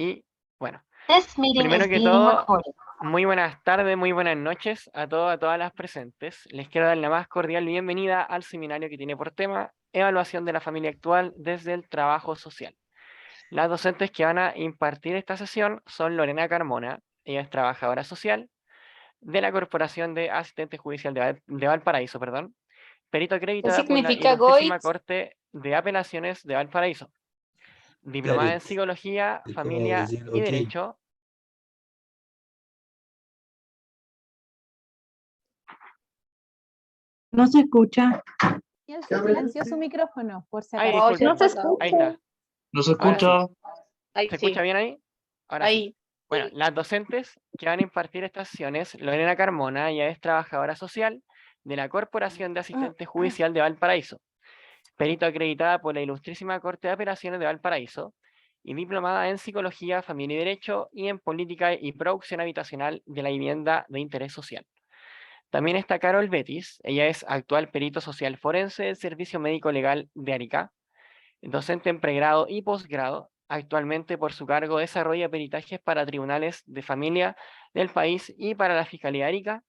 Y bueno, This meeting primero is que being todo, recorded. muy buenas tardes, muy buenas noches a todas las presentes. Les quiero dar la más cordial bienvenida al seminario que tiene por tema Evaluación de la familia actual desde el trabajo social. Las docentes que van a impartir esta sesión son Lorena Carmona, ella es trabajadora social de la Corporación de Asistentes Judicial de Valparaíso, perdón, perito ¿Qué acreditada por la significa GOIT? Ilustrísima Corte de Apelaciones de Valparaíso, Got diplomada en it. Psicología, Es como Familia decir, y ok. Derecho. No se escucha. Silenció su micrófono, por si Ay, acaso. disculpe, No se ahí escucha. está, ¿No se ahora sí. escucha? Ahí ¿Se sí. escucha bien ahí? Ahora sí. Ahí. Bueno, las docentes que van a impartir estas sesiones, Lorena Carmona, ella es trabajadora social de la Corporación de Asistentes Judicial de Valparaíso, perito acreditada por la Ilustrísima Corte de Apelaciones de Valparaíso y diplomada en Psicología, Familia y Derecho y en Política y Producción Habitacional de la Vivienda de Interés Social. También está Carol Betis, ella es actual perito social forense del Servicio Médico Legal de Arica, docente en pregrado y posgrado. Actualmente por su cargo desarrolla peritajes para tribunales de familia del país y para la Fiscalía de Arica.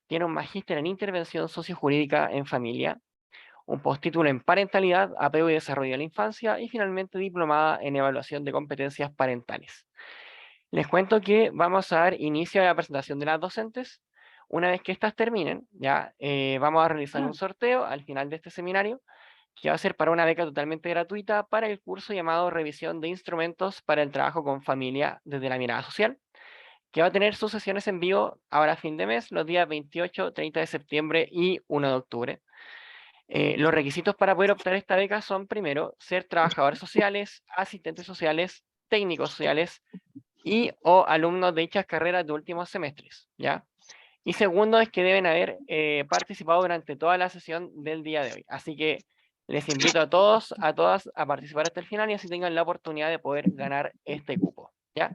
Tiene un magíster en intervención sociojurídica en familia, un postítulo en parentalidad, apego y desarrollo de la infancia y finalmente diplomada en evaluación de competencias parentales. Les cuento que vamos a dar inicio a la presentación de las docentes. Una vez que estas terminen, ya vamos a realizar un sorteo al final de este seminario que va a ser para una beca totalmente gratuita para el curso llamado Revisión de Instrumentos para el Trabajo con Familia desde la Mirada Social, que va a tener sus sesiones en vivo ahora a fin de mes, los días 28, 30 de septiembre y 1 de octubre. Los requisitos para poder optar a esta beca son, primero, ser trabajadores sociales, asistentes sociales, técnicos sociales y o alumnos de dichas carreras de últimos semestres, ¿ya? Y segundo es que deben haber participado durante toda la sesión del día de hoy. Así que les invito a todos, a todas a participar hasta el final y así tengan la oportunidad de poder ganar este cupo, ¿ya?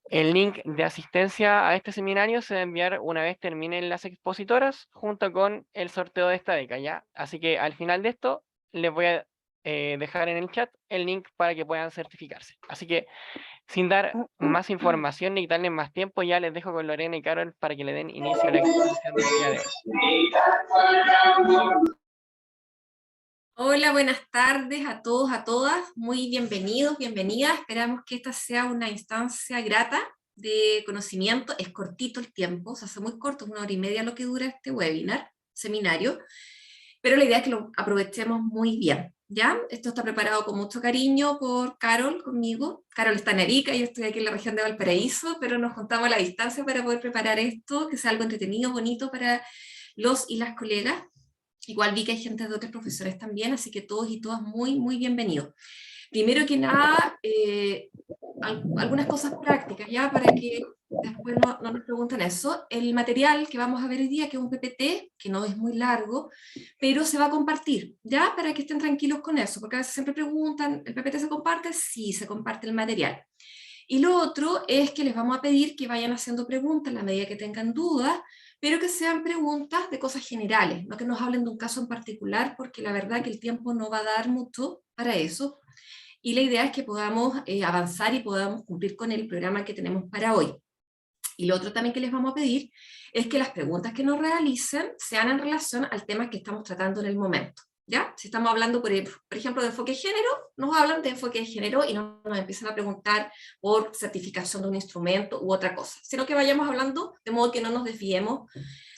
El link de asistencia a este seminario se va a enviar una vez terminen las expositoras junto con el sorteo de esta beca, ¿ya? Así que al final de esto les voy a dejar en el chat el link para que puedan certificarse. Así que sin dar más información ni darles más tiempo, ya les dejo con Lorena y Carol para que le den inicio a la exposición del día de hoy. Hola, buenas tardes a todos, a todas. Muy bienvenidos, bienvenidas. Esperamos que esta sea una instancia grata de conocimiento. Es cortito el tiempo, se hace muy corto, 1 hora y media lo que dura este webinar, seminario, pero la idea es que lo aprovechemos muy bien, ¿ya? Esto está preparado con mucho cariño por Carol, conmigo. Carol está en Arica, yo estoy aquí en la región de Valparaíso, pero nos juntamos a la distancia para poder preparar esto, que sea algo entretenido, bonito para los y las colegas. Igual vi que hay gente de otros profesores también, así que todos y todas muy, muy bienvenidos. Primero que nada, algunas cosas prácticas, ya para que después no nos pregunten eso. El material que vamos a ver hoy día, que es un PPT, que no es muy largo, pero se va a compartir, ya para que estén tranquilos con eso, porque a veces siempre preguntan, ¿el PPT se comparte? Sí, se comparte el material. Y lo otro es que les vamos a pedir que vayan haciendo preguntas en la medida que tengan dudas, pero que sean preguntas de cosas generales, no que nos hablen de un caso en particular, porque la verdad que el tiempo no va a dar mucho para eso. Y la idea es que podamos avanzar y podamos cumplir con el programa que tenemos para hoy. Y lo otro también que les vamos a pedir es que las preguntas que nos realicen sean en relación al tema que estamos tratando en el momento. ¿Ya? Si estamos hablando, por ejemplo, de enfoque de género, nos hablan de enfoque de género y no nos empiezan a preguntar por certificación de un instrumento u otra cosa, sino que vayamos hablando de modo que no nos desviemos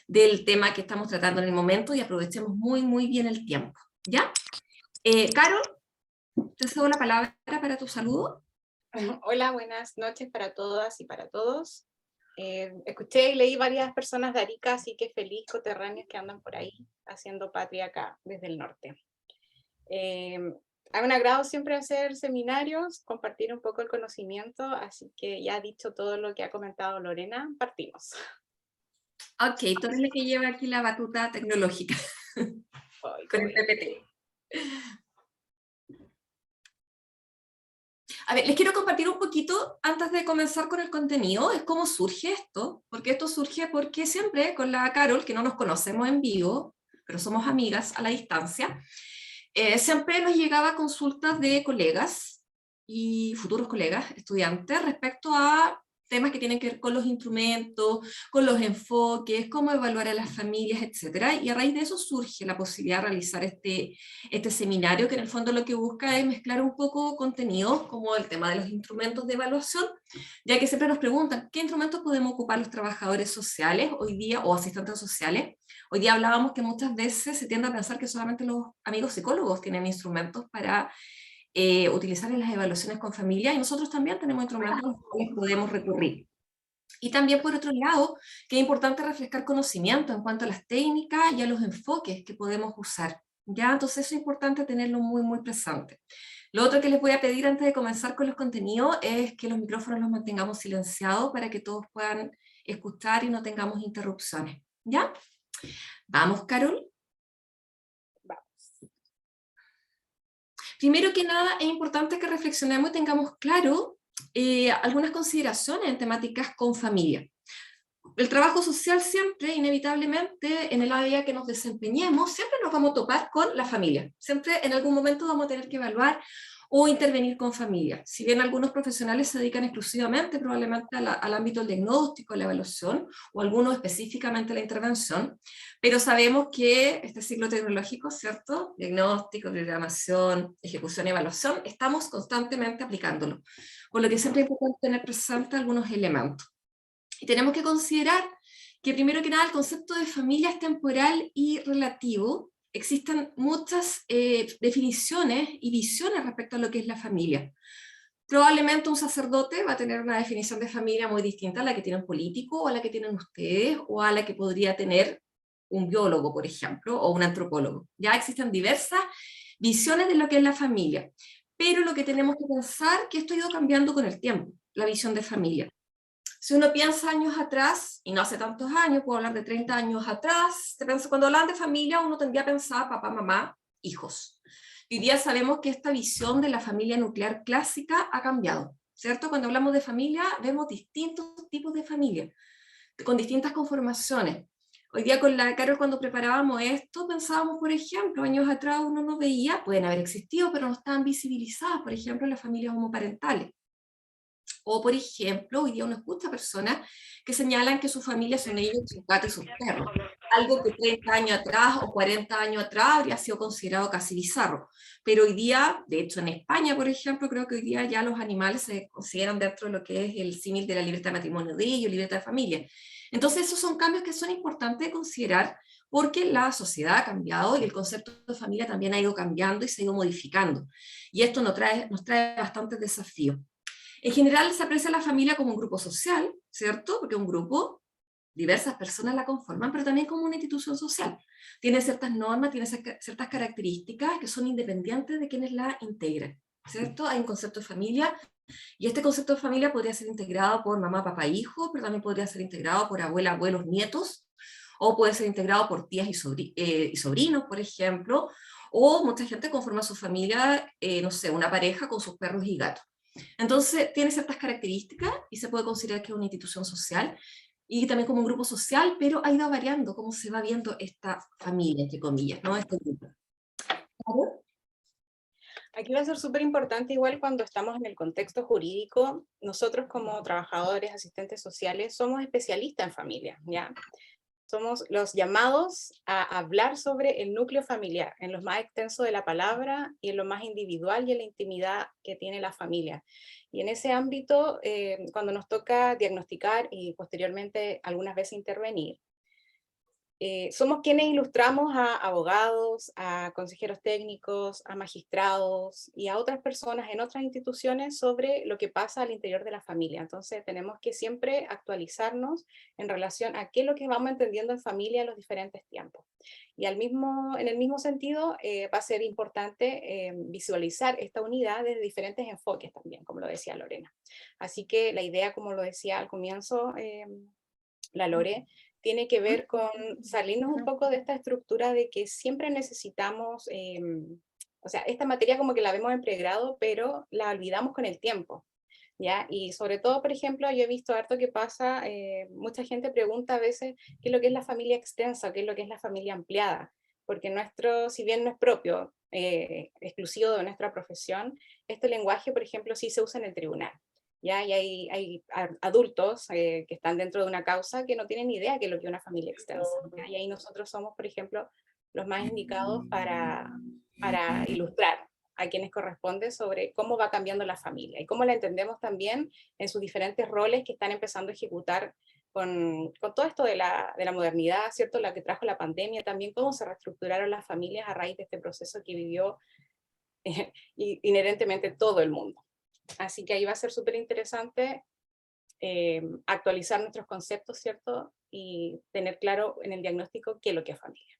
del tema que estamos tratando en el momento y aprovechemos muy, muy bien el tiempo. ¿Ya? Carol, te cedo la palabra para tu saludo. Hola, buenas noches para todas y para todos. Escuché y leí varias personas de Arica, así que feliz coterráneos que andan por ahí haciendo patria acá desde el norte. Hay un agrado siempre hacer seminarios, compartir un poco el conocimiento, así que ya dicho todo lo que ha comentado Lorena, partimos. Ok, tú eres la que lleva aquí la batuta tecnológica con el PPT. A ver, les quiero compartir un poquito antes de comenzar con el contenido, es cómo surge esto, porque esto surge porque siempre con la Carol, que no nos conocemos en vivo, pero somos amigas a la distancia, siempre nos llegaba consultas de colegas y futuros colegas, estudiantes, respecto a temas que tienen que ver con los instrumentos, con los enfoques, cómo evaluar a las familias, etcétera. Y a raíz de eso surge la posibilidad de realizar este seminario, que en el fondo lo que busca es mezclar un poco contenidos, como el tema de los instrumentos de evaluación, ya que siempre nos preguntan, ¿qué instrumentos podemos ocupar los trabajadores sociales hoy día, o asistentes sociales? Hoy día hablábamos que muchas veces se tiende a pensar que solamente los amigos psicólogos tienen instrumentos para utilizar en las evaluaciones con familia, y nosotros también tenemos instrumentos a los cuales podemos recurrir. Y también, por otro lado, que es importante refrescar conocimiento en cuanto a las técnicas y a los enfoques que podemos usar. ¿Ya? Entonces eso es importante tenerlo muy, muy presente. Lo otro que les voy a pedir antes de comenzar con los contenidos es que los micrófonos los mantengamos silenciados para que todos puedan escuchar y no tengamos interrupciones. ¿Ya? Vamos, Carol. Primero que nada, es importante que reflexionemos y tengamos claro algunas consideraciones en temáticas con familia. El trabajo social siempre, inevitablemente, en el área que nos desempeñemos, siempre nos vamos a topar con la familia. Siempre en algún momento vamos a tener que evaluar o intervenir con familia. Si bien algunos profesionales se dedican exclusivamente probablemente al ámbito del diagnóstico, la evaluación, o algunos específicamente a la intervención, pero sabemos que este ciclo tecnológico, ¿cierto? Diagnóstico, programación, ejecución y evaluación, estamos constantemente aplicándolo, por lo que siempre es importante tener presente algunos elementos. Y tenemos que considerar que primero que nada el concepto de familia es temporal y relativo. Existen muchas definiciones y visiones respecto a lo que es la familia. Probablemente un sacerdote va a tener una definición de familia muy distinta a la que tiene un político, o a la que tienen ustedes, o a la que podría tener un biólogo, por ejemplo, o un antropólogo. Ya existen diversas visiones de lo que es la familia, pero lo que tenemos que pensar es que esto ha ido cambiando con el tiempo, la visión de familia. Si uno piensa años atrás, y no hace tantos años, puedo hablar de 30 años atrás, cuando hablan de familia uno tendría a pensar papá, mamá, hijos. Hoy día sabemos que esta visión de la familia nuclear clásica ha cambiado, ¿cierto? Cuando hablamos de familia vemos distintos tipos de familia, con distintas conformaciones. Hoy día con la Carol, cuando preparábamos esto, pensábamos, por ejemplo, años atrás uno no veía, pueden haber existido, pero no estaban visibilizadas, por ejemplo, las familias homoparentales. O, por ejemplo, hoy día uno escucha personas que señalan que su familia son ellos, sus gatos y sus perros. Algo que 30 años atrás o 40 años atrás habría sido considerado casi bizarro. Pero hoy día, de hecho en España, por ejemplo, creo que hoy día ya los animales se consideran dentro de lo que es el símil de la libertad de matrimonio de ellos, libertad de familia. Entonces esos son cambios que son importantes de considerar, porque la sociedad ha cambiado y el concepto de familia también ha ido cambiando y se ha ido modificando. Y esto nos trae bastantes desafíos. En general se aprecia a la familia como un grupo social, ¿cierto? Porque un grupo, diversas personas la conforman, pero también como una institución social. Tiene ciertas normas, tiene ciertas características que son independientes de quienes la integran, ¿cierto? Hay un concepto de familia, y este concepto de familia podría ser integrado por mamá, papá, hijo, pero también podría ser integrado por abuela, abuelos, nietos, o puede ser integrado por tías y sobrinos, por ejemplo, o mucha gente conforma su familia, no sé, una pareja con sus perros y gatos. Entonces, tiene ciertas características y se puede considerar que es una institución social y también como un grupo social, pero ha ido variando cómo se va viendo esta familia, entre comillas, ¿no? Este grupo. ¿Claro? Aquí va a ser súper importante, igual cuando estamos en el contexto jurídico, nosotros como trabajadores, asistentes sociales, somos especialistas en familia, ¿ya? Somos los llamados a hablar sobre el núcleo familiar, en lo más extenso de la palabra y en lo más individual y en la intimidad que tiene la familia. Y en ese ámbito, cuando nos toca diagnosticar y posteriormente algunas veces intervenir, somos quienes ilustramos a abogados, a consejeros técnicos, a magistrados y a otras personas en otras instituciones sobre lo que pasa al interior de la familia. Entonces tenemos que siempre actualizarnos en relación a qué es lo que vamos entendiendo en familia en los diferentes tiempos. Y en el mismo sentido va a ser importante visualizar esta unidad desde diferentes enfoques también, como lo decía Lorena. Así que la idea, como lo decía al comienzo la Lore, tiene que ver con salirnos un poco de esta estructura de que siempre necesitamos, o sea, esta materia como que la vemos en pregrado, pero la olvidamos con el tiempo, ¿ya? Y sobre todo, por ejemplo, yo he visto harto que pasa, mucha gente pregunta a veces qué es lo que es la familia extensa, qué es lo que es la familia ampliada, porque nuestro, si bien no es propio exclusivo de nuestra profesión, este lenguaje, por ejemplo, sí se usa en el tribunal. ¿Ya? Y hay adultos que están dentro de una causa que no tienen ni idea de lo que es una familia extensa. ¿Ya? Y ahí nosotros somos, por ejemplo, los más indicados para ilustrar a quienes corresponde sobre cómo va cambiando la familia y cómo la entendemos también en sus diferentes roles que están empezando a ejecutar con todo esto de la modernidad, ¿cierto? La que trajo la pandemia también, cómo se reestructuraron las familias a raíz de este proceso que vivió inherentemente todo el mundo. Así que ahí va a ser súper interesante actualizar nuestros conceptos, ¿cierto? Y tener claro en el diagnóstico qué es lo que es familia.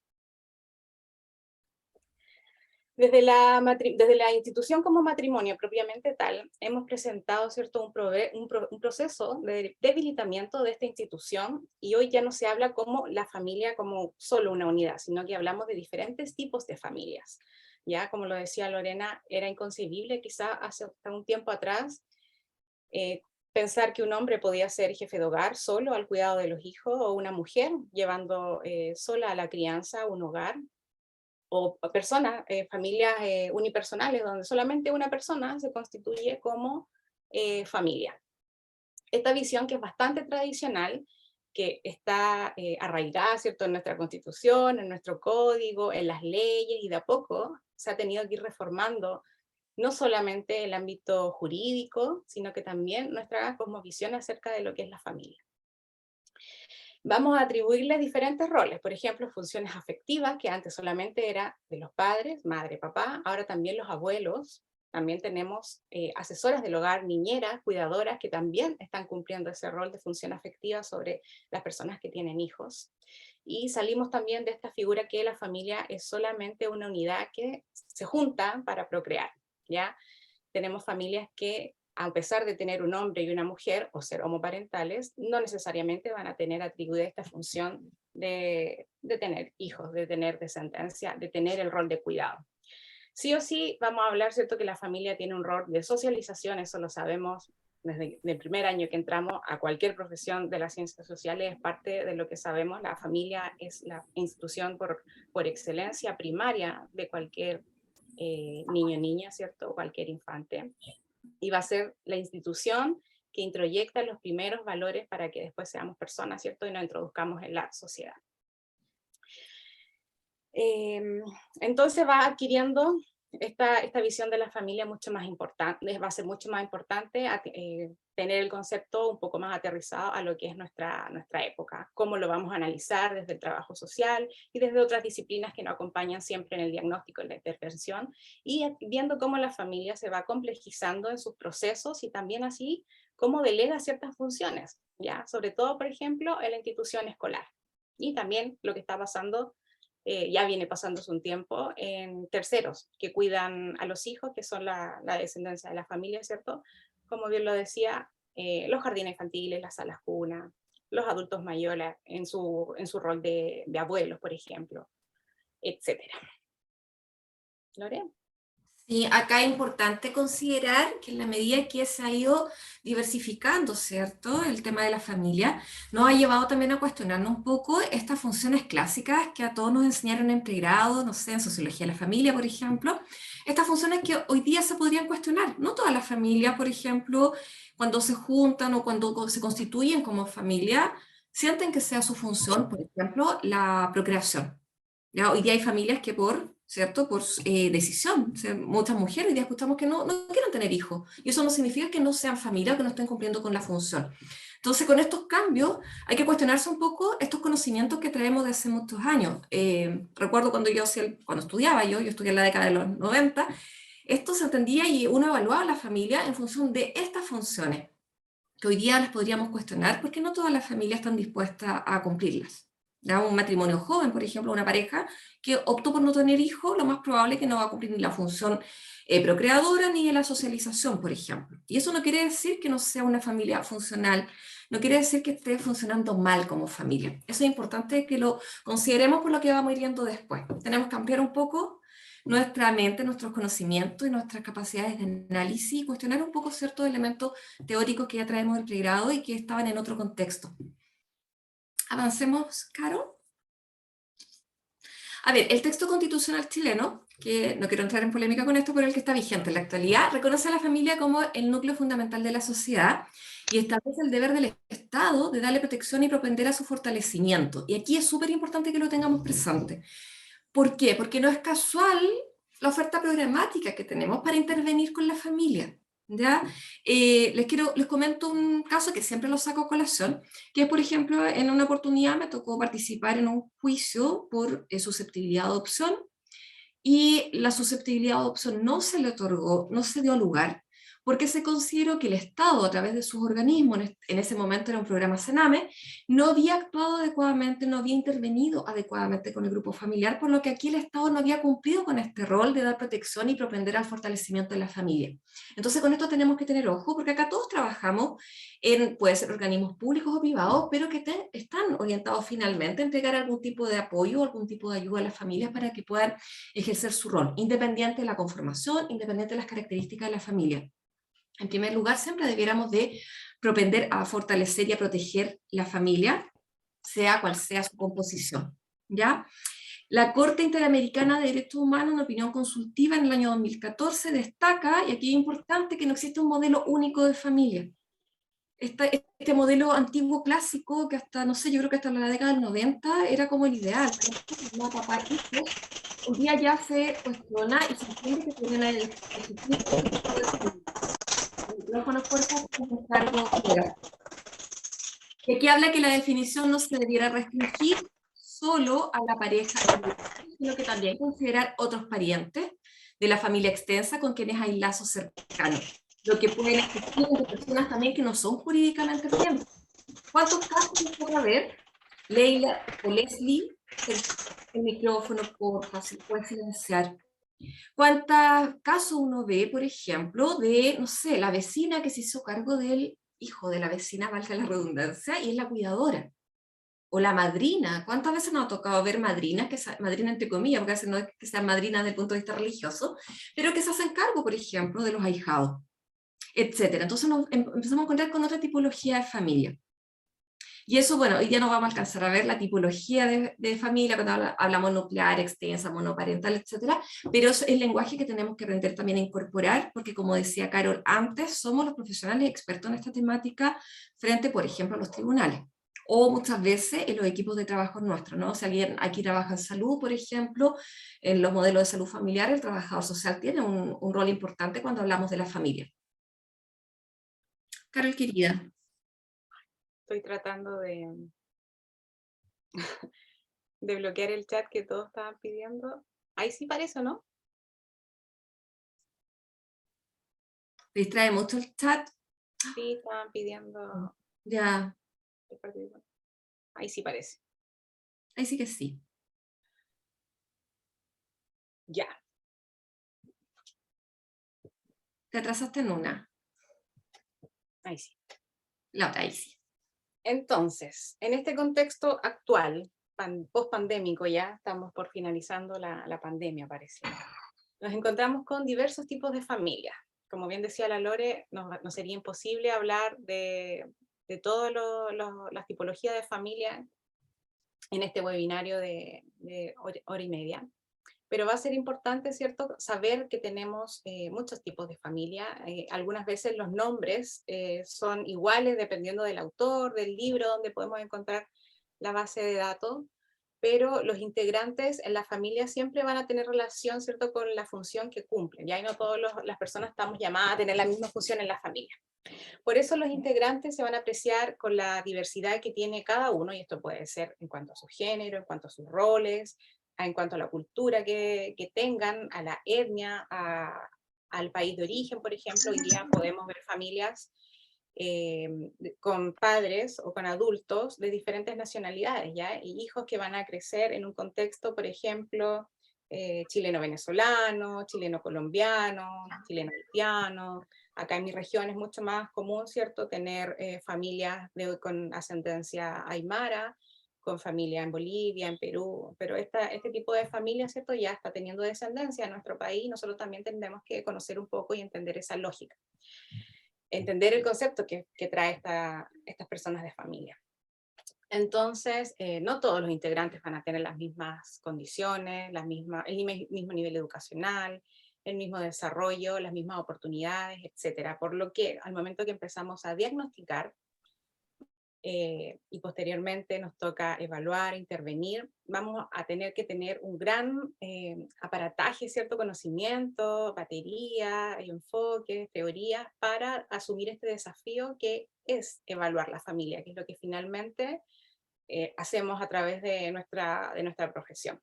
Desde la institución como matrimonio propiamente tal, hemos presentado, ¿cierto?, un proceso de debilitamiento de esta institución, y hoy ya no se habla como la familia como solo una unidad, sino que hablamos de diferentes tipos de familias. Ya, como lo decía Lorena, era inconcebible quizá hasta un tiempo atrás pensar que un hombre podía ser jefe de hogar solo al cuidado de los hijos, o una mujer llevando sola a la crianza un hogar, o personas, familias unipersonales, donde solamente una persona se constituye como familia. Esta visión, que es bastante tradicional, que está arraigada, ¿cierto?, en nuestra Constitución, en nuestro código, en las leyes, y de a poco se ha tenido que ir reformando no solamente el ámbito jurídico, sino que también nuestra cosmovisión acerca de lo que es la familia. Vamos a atribuirles diferentes roles, por ejemplo, funciones afectivas, que antes solamente era de los padres, madre, papá, ahora también los abuelos, también tenemos asesoras del hogar, niñeras, cuidadoras, que también están cumpliendo ese rol de función afectiva sobre las personas que tienen hijos. Y salimos también de esta figura que la familia es solamente una unidad que se junta para procrear, ¿ya? Tenemos familias que, a pesar de tener un hombre y una mujer, o ser homoparentales, no necesariamente van a tener atribuida esta función de tener hijos, de tener descendencia, de tener el rol de cuidado. Sí o sí vamos a hablar, ¿cierto?, que la familia tiene un rol de socialización, eso lo sabemos desde el primer año que entramos a cualquier profesión de las ciencias sociales, es parte de lo que sabemos. La familia es la institución por excelencia primaria de cualquier niño, niña, ¿cierto?, o cualquier infante. Y va a ser la institución que introyecta los primeros valores para que después seamos personas, ¿cierto?, y nos introduzcamos en la sociedad. Entonces va adquiriendo esta visión de la familia mucho más importante, va a ser mucho más importante tener el concepto un poco más aterrizado a lo que es nuestra época, cómo lo vamos a analizar desde el trabajo social y desde otras disciplinas que nos acompañan siempre en el diagnóstico, en la intervención, y viendo cómo la familia se va complejizando en sus procesos y también así cómo delega ciertas funciones, ¿ya? Sobre todo, por ejemplo, en la institución escolar, y también lo que está pasando ya viene pasando hace un tiempo en terceros que cuidan a los hijos, que son la descendencia de la familia, ¿cierto? Como bien lo decía, los jardines infantiles, las salas cuna, los adultos mayores en su rol de abuelos, por ejemplo, etc. ¿Lore? Sí, acá es importante considerar que en la medida que se ha ido diversificando, ¿cierto?, el tema de la familia, nos ha llevado también a cuestionarnos un poco estas funciones clásicas que a todos nos enseñaron en pregrado, no sé, en Sociología de la Familia, por ejemplo, estas funciones que hoy día se podrían cuestionar. No todas las familias, por ejemplo, cuando se juntan o cuando se constituyen como familia, sienten que sea su función, por ejemplo, la procreación. ¿Ya? Hoy día hay familias que ¿cierto?, por decisión, o sea, muchas mujeres hoy día escuchamos que no quieren tener hijos, y eso no significa que no sean familia o que no estén cumpliendo con la función. Entonces, con estos cambios hay que cuestionarse un poco estos conocimientos que traemos de hace muchos años. Recuerdo cuando estudiaba, yo estudié en la década de los 90, esto se entendía y uno evaluaba a la familia en función de estas funciones, que hoy día las podríamos cuestionar porque no todas las familias están dispuestas a cumplirlas. ¿Ya? Un matrimonio joven, por ejemplo, una pareja que optó por no tener hijos, lo más probable es que no va a cumplir ni la función procreadora ni de la socialización, por ejemplo. Y eso no quiere decir que no sea una familia funcional, no quiere decir que esté funcionando mal como familia. Eso es importante que lo consideremos por lo que vamos a ir viendo después. Tenemos que ampliar un poco nuestra mente, nuestros conocimientos y nuestras capacidades de análisis y cuestionar un poco ciertos elementos teóricos que ya traemos del pregrado y que estaban en otro contexto. Avancemos, Caro. A ver, el texto constitucional chileno, que no quiero entrar en polémica con esto, pero el que está vigente en la actualidad, reconoce a la familia como el núcleo fundamental de la sociedad y establece el deber del Estado de darle protección y propender a su fortalecimiento. Y aquí es súper importante que lo tengamos presente. ¿Por qué? Porque no es casual la oferta programática que tenemos para intervenir con la familia. ¿Ya? Les comento un caso que siempre lo saco a colación, que es, por ejemplo, en una oportunidad me tocó participar en un juicio por susceptibilidad de adopción, y la susceptibilidad de adopción no se le otorgó, no se dio lugar, porque se consideró que el Estado, a través de sus organismos, en ese momento era un programa Sename, no había actuado adecuadamente, no había intervenido adecuadamente con el grupo familiar, por lo que aquí el Estado no había cumplido con este rol de dar protección y propender al fortalecimiento de la familia. Entonces con esto tenemos que tener ojo, porque acá todos trabajamos en, puede ser organismos públicos o privados, pero que están orientados finalmente a entregar algún tipo de apoyo, algún tipo de ayuda a las familias para que puedan ejercer su rol, independiente de la conformación, independiente de las características de la familia. En primer lugar, siempre debiéramos de propender a fortalecer y a proteger la familia, sea cual sea su composición, ¿ya? La Corte Interamericana de Derechos Humanos, en opinión consultiva en el año 2014, destaca, y aquí es importante, que no existe un modelo único de familia. Este modelo antiguo clásico, que hasta, no sé, yo creo que hasta la década del 90 era como el ideal, no, papá, hijos, hoy día ya se cuestiona y se entiende que tienen el micrófono fuerza un cargo legal. Y aquí habla que la definición no se debiera restringir solo a la pareja, sino que también considerar otros parientes de la familia extensa con quienes hay lazos cercanos, lo que pueden existir entre personas también que no son jurídicamente parientes. ¿Cuántos casos se puede haber? Leila o Leslie, el micrófono, porfa, si puede silenciar. ¿Cuántos casos uno ve, por ejemplo, de, no sé, la vecina que se hizo cargo del hijo de la vecina, valga la redundancia, y es la cuidadora? O la madrina. ¿Cuántas veces nos ha tocado ver madrinas, madrina entre comillas, porque a veces no es que sean madrinas desde el punto de vista religioso, pero que se hacen cargo, por ejemplo, de los ahijados, etcétera? Entonces empezamos a encontrar con otra tipología de familia. Y eso, bueno, hoy ya no vamos a alcanzar a ver la tipología de familia cuando hablamos nuclear, extensa, monoparental, etcétera, pero es el lenguaje que tenemos que aprender también a incorporar, porque como decía Carol antes, somos los profesionales expertos en esta temática frente, por ejemplo, a los tribunales, o muchas veces en los equipos de trabajo nuestros, ¿no? Si alguien aquí trabaja en salud, por ejemplo, en los modelos de salud familiar, el trabajador social tiene un rol importante cuando hablamos de la familia. Carol, querida. Estoy tratando de bloquear el chat que todos estaban pidiendo. Ahí sí parece, ¿no? ¿Te distrae mucho el chat? Sí, estaban pidiendo. Ya. Ahí sí parece. Ahí sí que sí. Ya. Te atrasaste en una. Ahí sí. La otra, ahí sí. Entonces, en este contexto actual, post-pandémico, ya estamos por finalizando la pandemia, parece. Nos encontramos con diversos tipos de familias. Como bien decía la Lore, no sería imposible hablar de todas las tipologías de familia en este webinario de hora y media. Pero va a ser importante, ¿cierto?, saber que tenemos muchos tipos de familia. Algunas veces los nombres son iguales dependiendo del autor, del libro donde podemos encontrar la base de datos, pero los integrantes en la familia siempre van a tener relación, ¿cierto?, con la función que cumplen. Ya, y no todas las personas estamos llamadas a tener la misma función en la familia. Por eso los integrantes se van a apreciar con la diversidad que tiene cada uno, y esto puede ser en cuanto a su género, en cuanto a sus roles, en cuanto a la cultura que tengan, a la etnia, al país de origen, por ejemplo. Hoy día podemos ver familias con padres o con adultos de diferentes nacionalidades, ¿ya? Y hijos que van a crecer en un contexto, por ejemplo, chileno-venezolano, chileno-colombiano, chileno-haitiano. Acá en mi región es mucho más común, ¿cierto?, tener familias con ascendencia aymara, con familia en Bolivia, en Perú, pero este tipo de familia, ¿cierto?, ya está teniendo descendencia en nuestro país. Nosotros también tendremos que conocer un poco y entender esa lógica, entender el concepto que trae estas personas de familia. Entonces, no todos los integrantes van a tener las mismas condiciones, mismo nivel educacional, el mismo desarrollo, las mismas oportunidades, etcétera. Por lo que al momento que empezamos a diagnosticar y posteriormente nos toca evaluar, intervenir, vamos a tener que tener un gran aparataje, cierto conocimiento, batería, enfoque, teoría, para asumir este desafío que es evaluar la familia, que es lo que finalmente hacemos a través de nuestra profesión.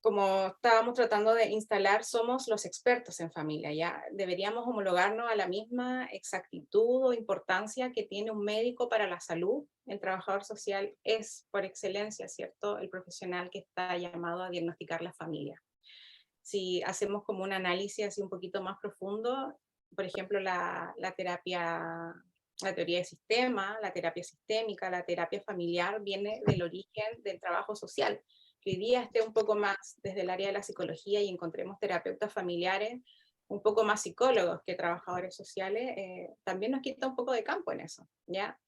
Como estábamos tratando de instalar, somos los expertos en familia, ya deberíamos homologarnos a la misma exactitud o importancia que tiene un médico para la salud. El trabajador social es, por excelencia, ¿cierto?, el profesional que está llamado a diagnosticar la familia. Si hacemos como un análisis así un poquito más profundo, por ejemplo, la teoría de sistema, la terapia sistémica, la terapia familiar, viene del origen del trabajo social. Que hoy día esté un poco más desde el área de la psicología y encontremos terapeutas familiares, un poco más psicólogos que trabajadores sociales, también nos quita un poco de campo en eso, ¿ya?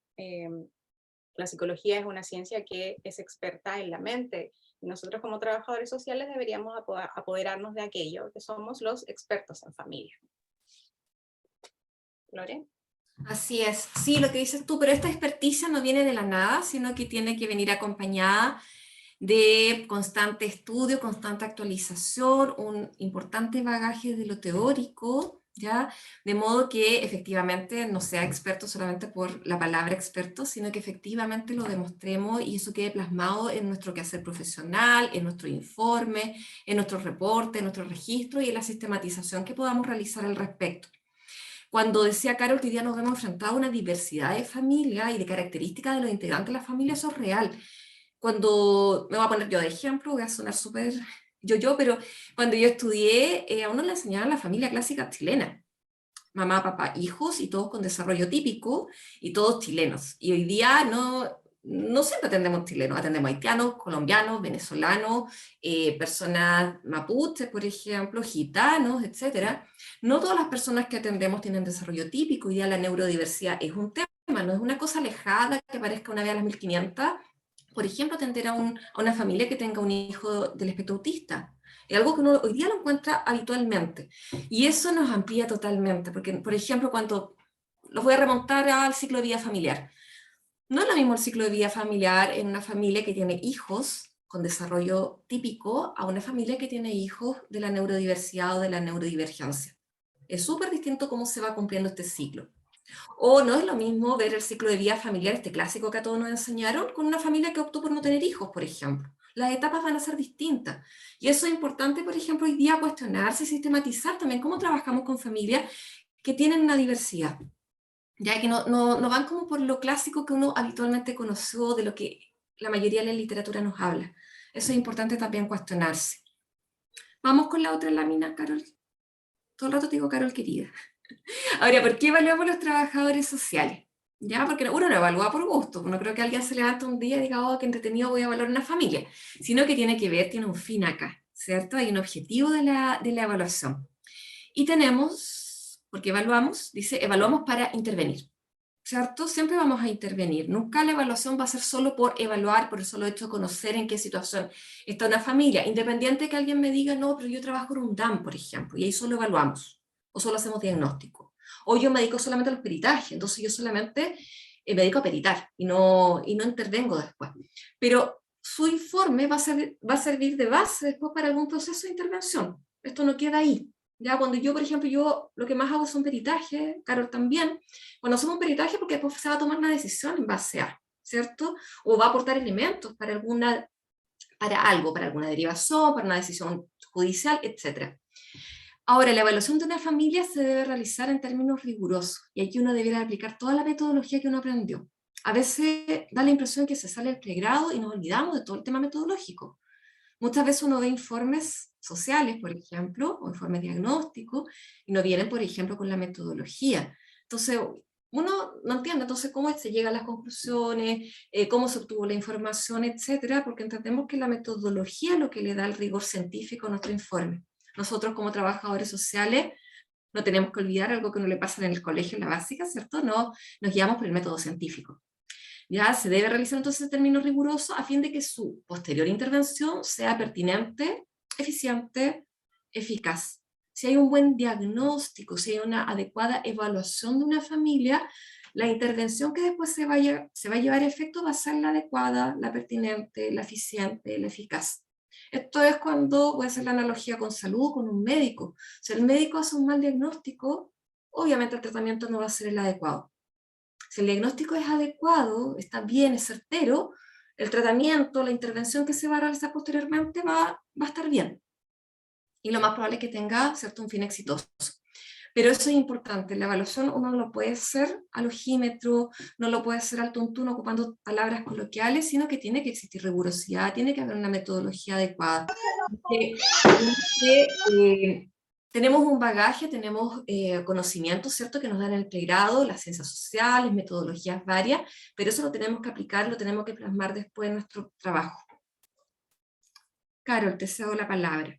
La psicología es una ciencia que es experta en la mente, y nosotros como trabajadores sociales deberíamos apoderarnos de aquello que somos los expertos en familia. ¿Lore? Así es, sí, lo que dices tú, pero esta experticia no viene de la nada, sino que tiene que venir acompañada de constante estudio, constante actualización, un importante bagaje de lo teórico, ¿ya? De modo que efectivamente no sea experto solamente por la palabra experto, sino que efectivamente lo demostremos y eso quede plasmado en nuestro quehacer profesional, en nuestro informe, en nuestro reporte, en nuestro registro y en la sistematización que podamos realizar al respecto. Cuando decía Carol que hoy día nos vemos enfrentados a una diversidad de familias y de características de los integrantes de la familia, eso es real. Cuando, me voy a poner yo de ejemplo, voy a sonar súper pero cuando yo estudié, a uno le enseñaban la familia clásica chilena. Mamá, papá, hijos y todos con desarrollo típico y todos chilenos. Y hoy día no siempre atendemos chilenos, atendemos haitianos, colombianos, venezolanos, personas mapuches, por ejemplo, gitanos, etc. No todas las personas que atendemos tienen desarrollo típico. Hoy día la neurodiversidad es un tema, no es una cosa alejada que aparezca una vez a las 1500. Por ejemplo, atender a una familia que tenga un hijo del espectro autista. Es algo que uno hoy día lo encuentra habitualmente. Y eso nos amplía totalmente, porque, por ejemplo, cuando los voy a remontar al ciclo de vida familiar. No es lo mismo el ciclo de vida familiar en una familia que tiene hijos con desarrollo típico a una familia que tiene hijos de la neurodiversidad o de la neurodivergencia. Es súper distinto cómo se va cumpliendo este ciclo. O no es lo mismo ver el ciclo de vida familiar, este clásico que a todos nos enseñaron, con una familia que optó por no tener hijos, por ejemplo. Las etapas van a ser distintas. Y eso es importante, por ejemplo, hoy día cuestionarse y sistematizar también cómo trabajamos con familias que tienen una diversidad. Ya que no van como por lo clásico que uno habitualmente conoció, de lo que la mayoría de la literatura nos habla. Eso es importante también cuestionarse. Vamos con la otra lámina, Carol. Todo el rato te digo Carol querida. Ahora, ¿por qué evaluamos los trabajadores sociales? ¿Ya? Porque uno no evalúa por gusto. No creo que alguien se levante un día y diga, oh, qué entretenido, voy a evaluar una familia. Sino que tiene que ver, tiene un fin acá, ¿cierto? Hay un objetivo de la evaluación. Y tenemos, porque evaluamos, dice, evaluamos para intervenir, ¿cierto? Siempre vamos a intervenir. Nunca la evaluación va a ser solo por evaluar, por el solo hecho de conocer en qué situación está una familia. Independiente de que alguien me diga, no, pero yo trabajo en un DAM, por ejemplo, y ahí solo evaluamos, o solo hacemos diagnóstico. O yo me dedico solamente a los peritajes, entonces yo solamente me dedico a peritar y no intervengo después. Pero su informe va a servir de base después para algún proceso de intervención. Esto no queda ahí. Ya cuando yo, por ejemplo, yo lo que más hago son peritajes, Carol también, cuando hacemos un peritaje porque después se va a tomar una decisión en base a, ¿cierto? O va a aportar elementos para alguna derivación, para una decisión judicial, etc. Ahora, la evaluación de una familia se debe realizar en términos rigurosos y aquí uno debiera aplicar toda la metodología que uno aprendió. A veces da la impresión que se sale del pregrado y nos olvidamos de todo el tema metodológico. Muchas veces uno ve informes sociales, por ejemplo, o informes diagnósticos, y no vienen, por ejemplo, con la metodología. Entonces, uno no entiende entonces cómo se llega a las conclusiones, cómo se obtuvo la información, etcétera, porque entendemos que la metodología es lo que le da el rigor científico a nuestro informe. Nosotros como trabajadores sociales no tenemos que olvidar algo que no le pasa en el colegio, en la básica, ¿cierto? No, nos guiamos por el método científico. Ya se debe realizar entonces en términos rigurosos a fin de que su posterior intervención sea pertinente, eficiente, eficaz. Si hay un buen diagnóstico, si hay una adecuada evaluación de una familia, la intervención que después se va a llevar a efecto va a ser la adecuada, la pertinente, la eficiente, la eficaz. Esto es cuando, voy a hacer la analogía con salud, con un médico. Si el médico hace un mal diagnóstico, obviamente el tratamiento no va a ser el adecuado. Si el diagnóstico es adecuado, está bien, es certero, el tratamiento, la intervención que se va a realizar posteriormente va a estar bien. Y lo más probable es que tenga, ¿cierto?, un fin exitoso. Pero eso es importante, la evaluación uno no lo puede hacer al ojímetro, no lo puede hacer al tuntún ocupando palabras coloquiales, sino que tiene que existir rigurosidad, tiene que haber una metodología adecuada. Tenemos un bagaje, tenemos conocimientos, ¿cierto?, que nos dan el pregrado, las ciencias sociales, metodologías varias, pero eso lo tenemos que aplicar, lo tenemos que plasmar después en nuestro trabajo. Carol, te cedo la palabra.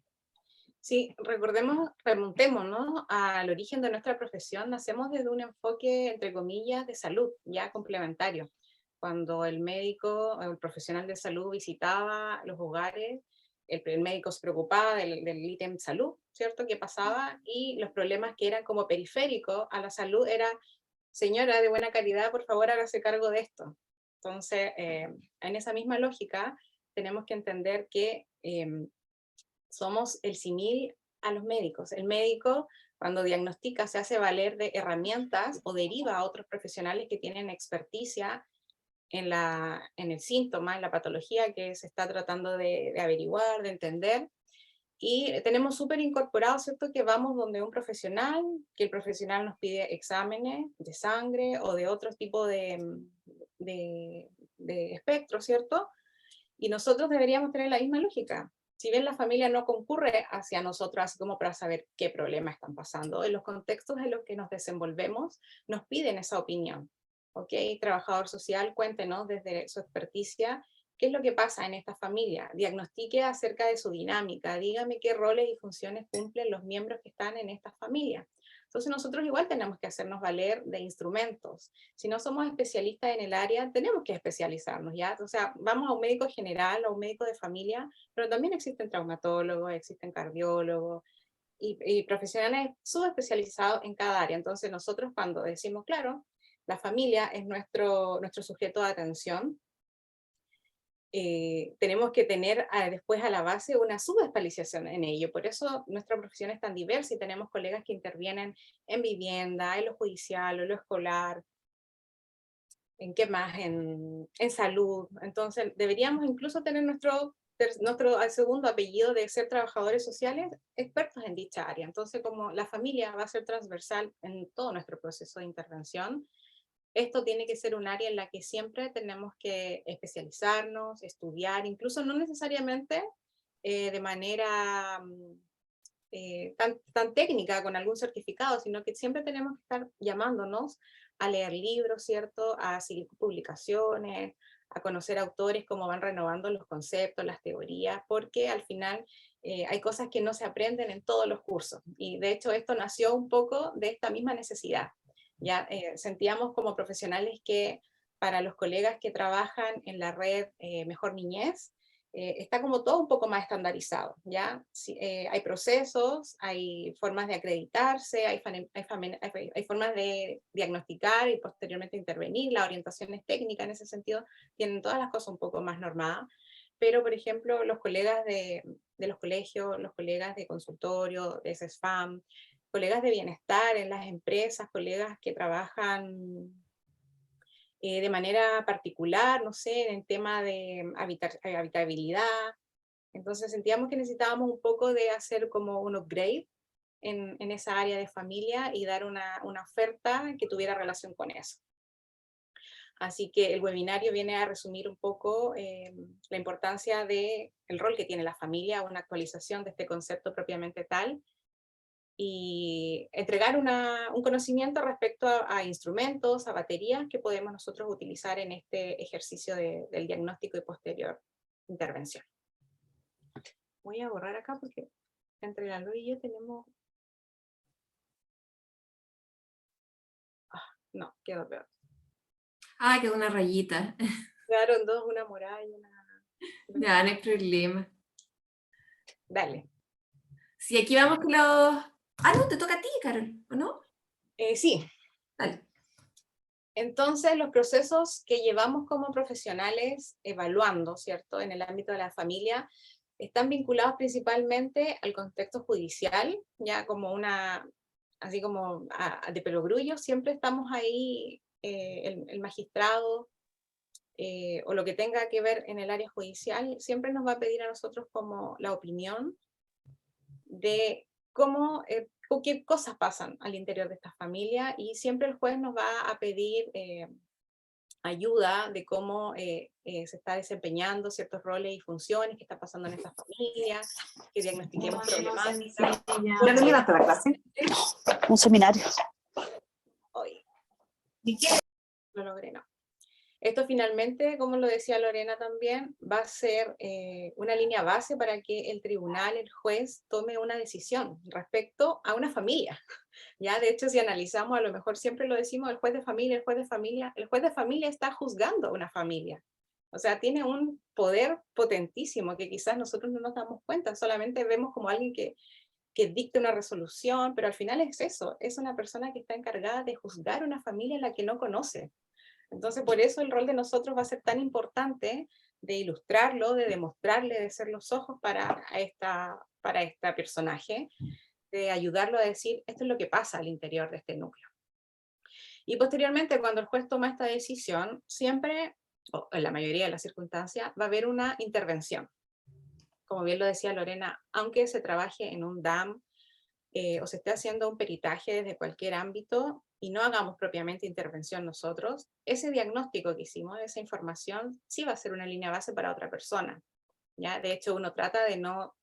Sí, remontémonos al origen de nuestra profesión. Nacemos desde un enfoque, entre comillas, de salud, ya complementario. Cuando el médico, el profesional de salud visitaba los hogares, el médico se preocupaba del ítem salud, ¿cierto?, que pasaba, y los problemas que eran como periféricos a la salud era, señora de buena calidad, por favor hágase cargo de esto. Entonces, en esa misma lógica, tenemos que entender que somos el símil a los médicos. El médico, cuando diagnostica, se hace valer de herramientas o deriva a otros profesionales que tienen experticia en el síntoma, en la patología que se está tratando de averiguar, de entender. Y tenemos súper incorporado, ¿cierto?, que vamos donde un profesional, que el profesional nos pide exámenes de sangre o de otro tipo de espectro, ¿cierto? Y nosotros deberíamos tener la misma lógica. Si bien la familia no concurre hacia nosotros así como para saber qué problemas están pasando, en los contextos en los que nos desenvolvemos nos piden esa opinión. ¿Ok? Trabajador social, cuéntenos desde su experticia qué es lo que pasa en esta familia. Diagnostique acerca de su dinámica, dígame qué roles y funciones cumplen los miembros que están en esta familia. Entonces nosotros igual tenemos que hacernos valer de instrumentos. Si no somos especialistas en el área, tenemos que especializarnos, ¿ya? O sea, vamos a un médico general o a un médico de familia, pero también existen traumatólogos, existen cardiólogos y profesionales subespecializados en cada área. Entonces nosotros cuando decimos, claro, la familia es nuestro sujeto de atención, tenemos que tener después a la base una subespecialización en ello. Por eso nuestra profesión es tan diversa y tenemos colegas que intervienen en vivienda, en lo judicial, en lo escolar, en qué más, en salud. Entonces deberíamos incluso tener nuestro segundo apellido de ser trabajadores sociales expertos en dicha área. Entonces, como la familia va a ser transversal en todo nuestro proceso de intervención, esto tiene que ser un área en la que siempre tenemos que especializarnos, estudiar, incluso no necesariamente de manera tan técnica con algún certificado, sino que siempre tenemos que estar llamándonos a leer libros, ¿cierto? A seguir publicaciones, a conocer autores, cómo van renovando los conceptos, las teorías, porque al final hay cosas que no se aprenden en todos los cursos. Y de hecho esto nació un poco de esta misma necesidad. Ya sentíamos como profesionales que para los colegas que trabajan en la red Mejor Niñez, está como todo un poco más estandarizado, ¿ya? Hay procesos, hay formas de acreditarse, hay formas de diagnosticar y posteriormente intervenir, la orientación es técnica en ese sentido, tienen todas las cosas un poco más normadas, pero por ejemplo los colegas de los colegios, los colegas de consultorio, de CESFAM, colegas de bienestar en las empresas, colegas que trabajan de manera particular, no sé, en tema de habitabilidad. Entonces sentíamos que necesitábamos un poco de hacer como un upgrade en esa área de familia y dar una oferta que tuviera relación con eso. Así que el webinario viene a resumir un poco la importancia del rol que tiene la familia, una actualización de este concepto propiamente tal, y entregar un conocimiento respecto a instrumentos, a baterías que podemos nosotros utilizar en este ejercicio del diagnóstico y posterior intervención. Voy a borrar acá porque entre la Loi y yo tenemos... no, quedó peor. Ah, quedó una rayita. Quedaron dos, una morada y una... Ya, no hay problema. Dale. Sí, aquí vamos con los... Ah, no, te toca a ti, Carol, ¿o no? Sí, Dale. entonces los procesos que llevamos como profesionales evaluando, ¿cierto? En el ámbito de la familia, están vinculados principalmente al contexto judicial, ya como una, así como de perogrullo, siempre estamos ahí, el magistrado o lo que tenga que ver en el área judicial, siempre nos va a pedir a nosotros como la opinión de cómo, o qué cosas pasan al interior de esta familia, y siempre el juez nos va a pedir ayuda de cómo se está desempeñando ciertos roles y funciones, qué está pasando en esta familia, que diagnostiquemos problemáticas. ¿Ya terminaste la clase? Un seminario. Oye, lo logré, no. Esto finalmente, como lo decía Lorena también, va a ser una línea base para que el tribunal, el juez, tome una decisión respecto a una familia. Ya, de hecho, si analizamos, a lo mejor siempre lo decimos, el juez de familia, el juez de familia, el juez de familia está juzgando a una familia. O sea, tiene un poder potentísimo que quizás nosotros no nos damos cuenta, solamente vemos como alguien que dicta una resolución, pero al final es eso, es una persona que está encargada de juzgar a una familia a la que no conoce. Entonces, por eso el rol de nosotros va a ser tan importante, de ilustrarlo, de demostrarle, de ser los ojos para este personaje, de ayudarlo a decir, esto es lo que pasa al interior de este núcleo. Y posteriormente, cuando el juez toma esta decisión, siempre, o en la mayoría de las circunstancias, va a haber una intervención. Como bien lo decía Lorena, aunque se trabaje en un DAM o se esté haciendo un peritaje desde cualquier ámbito y no hagamos propiamente intervención nosotros, ese diagnóstico que hicimos, esa información, sí va a ser una línea base para otra persona. ¿Ya? De hecho, uno trata de no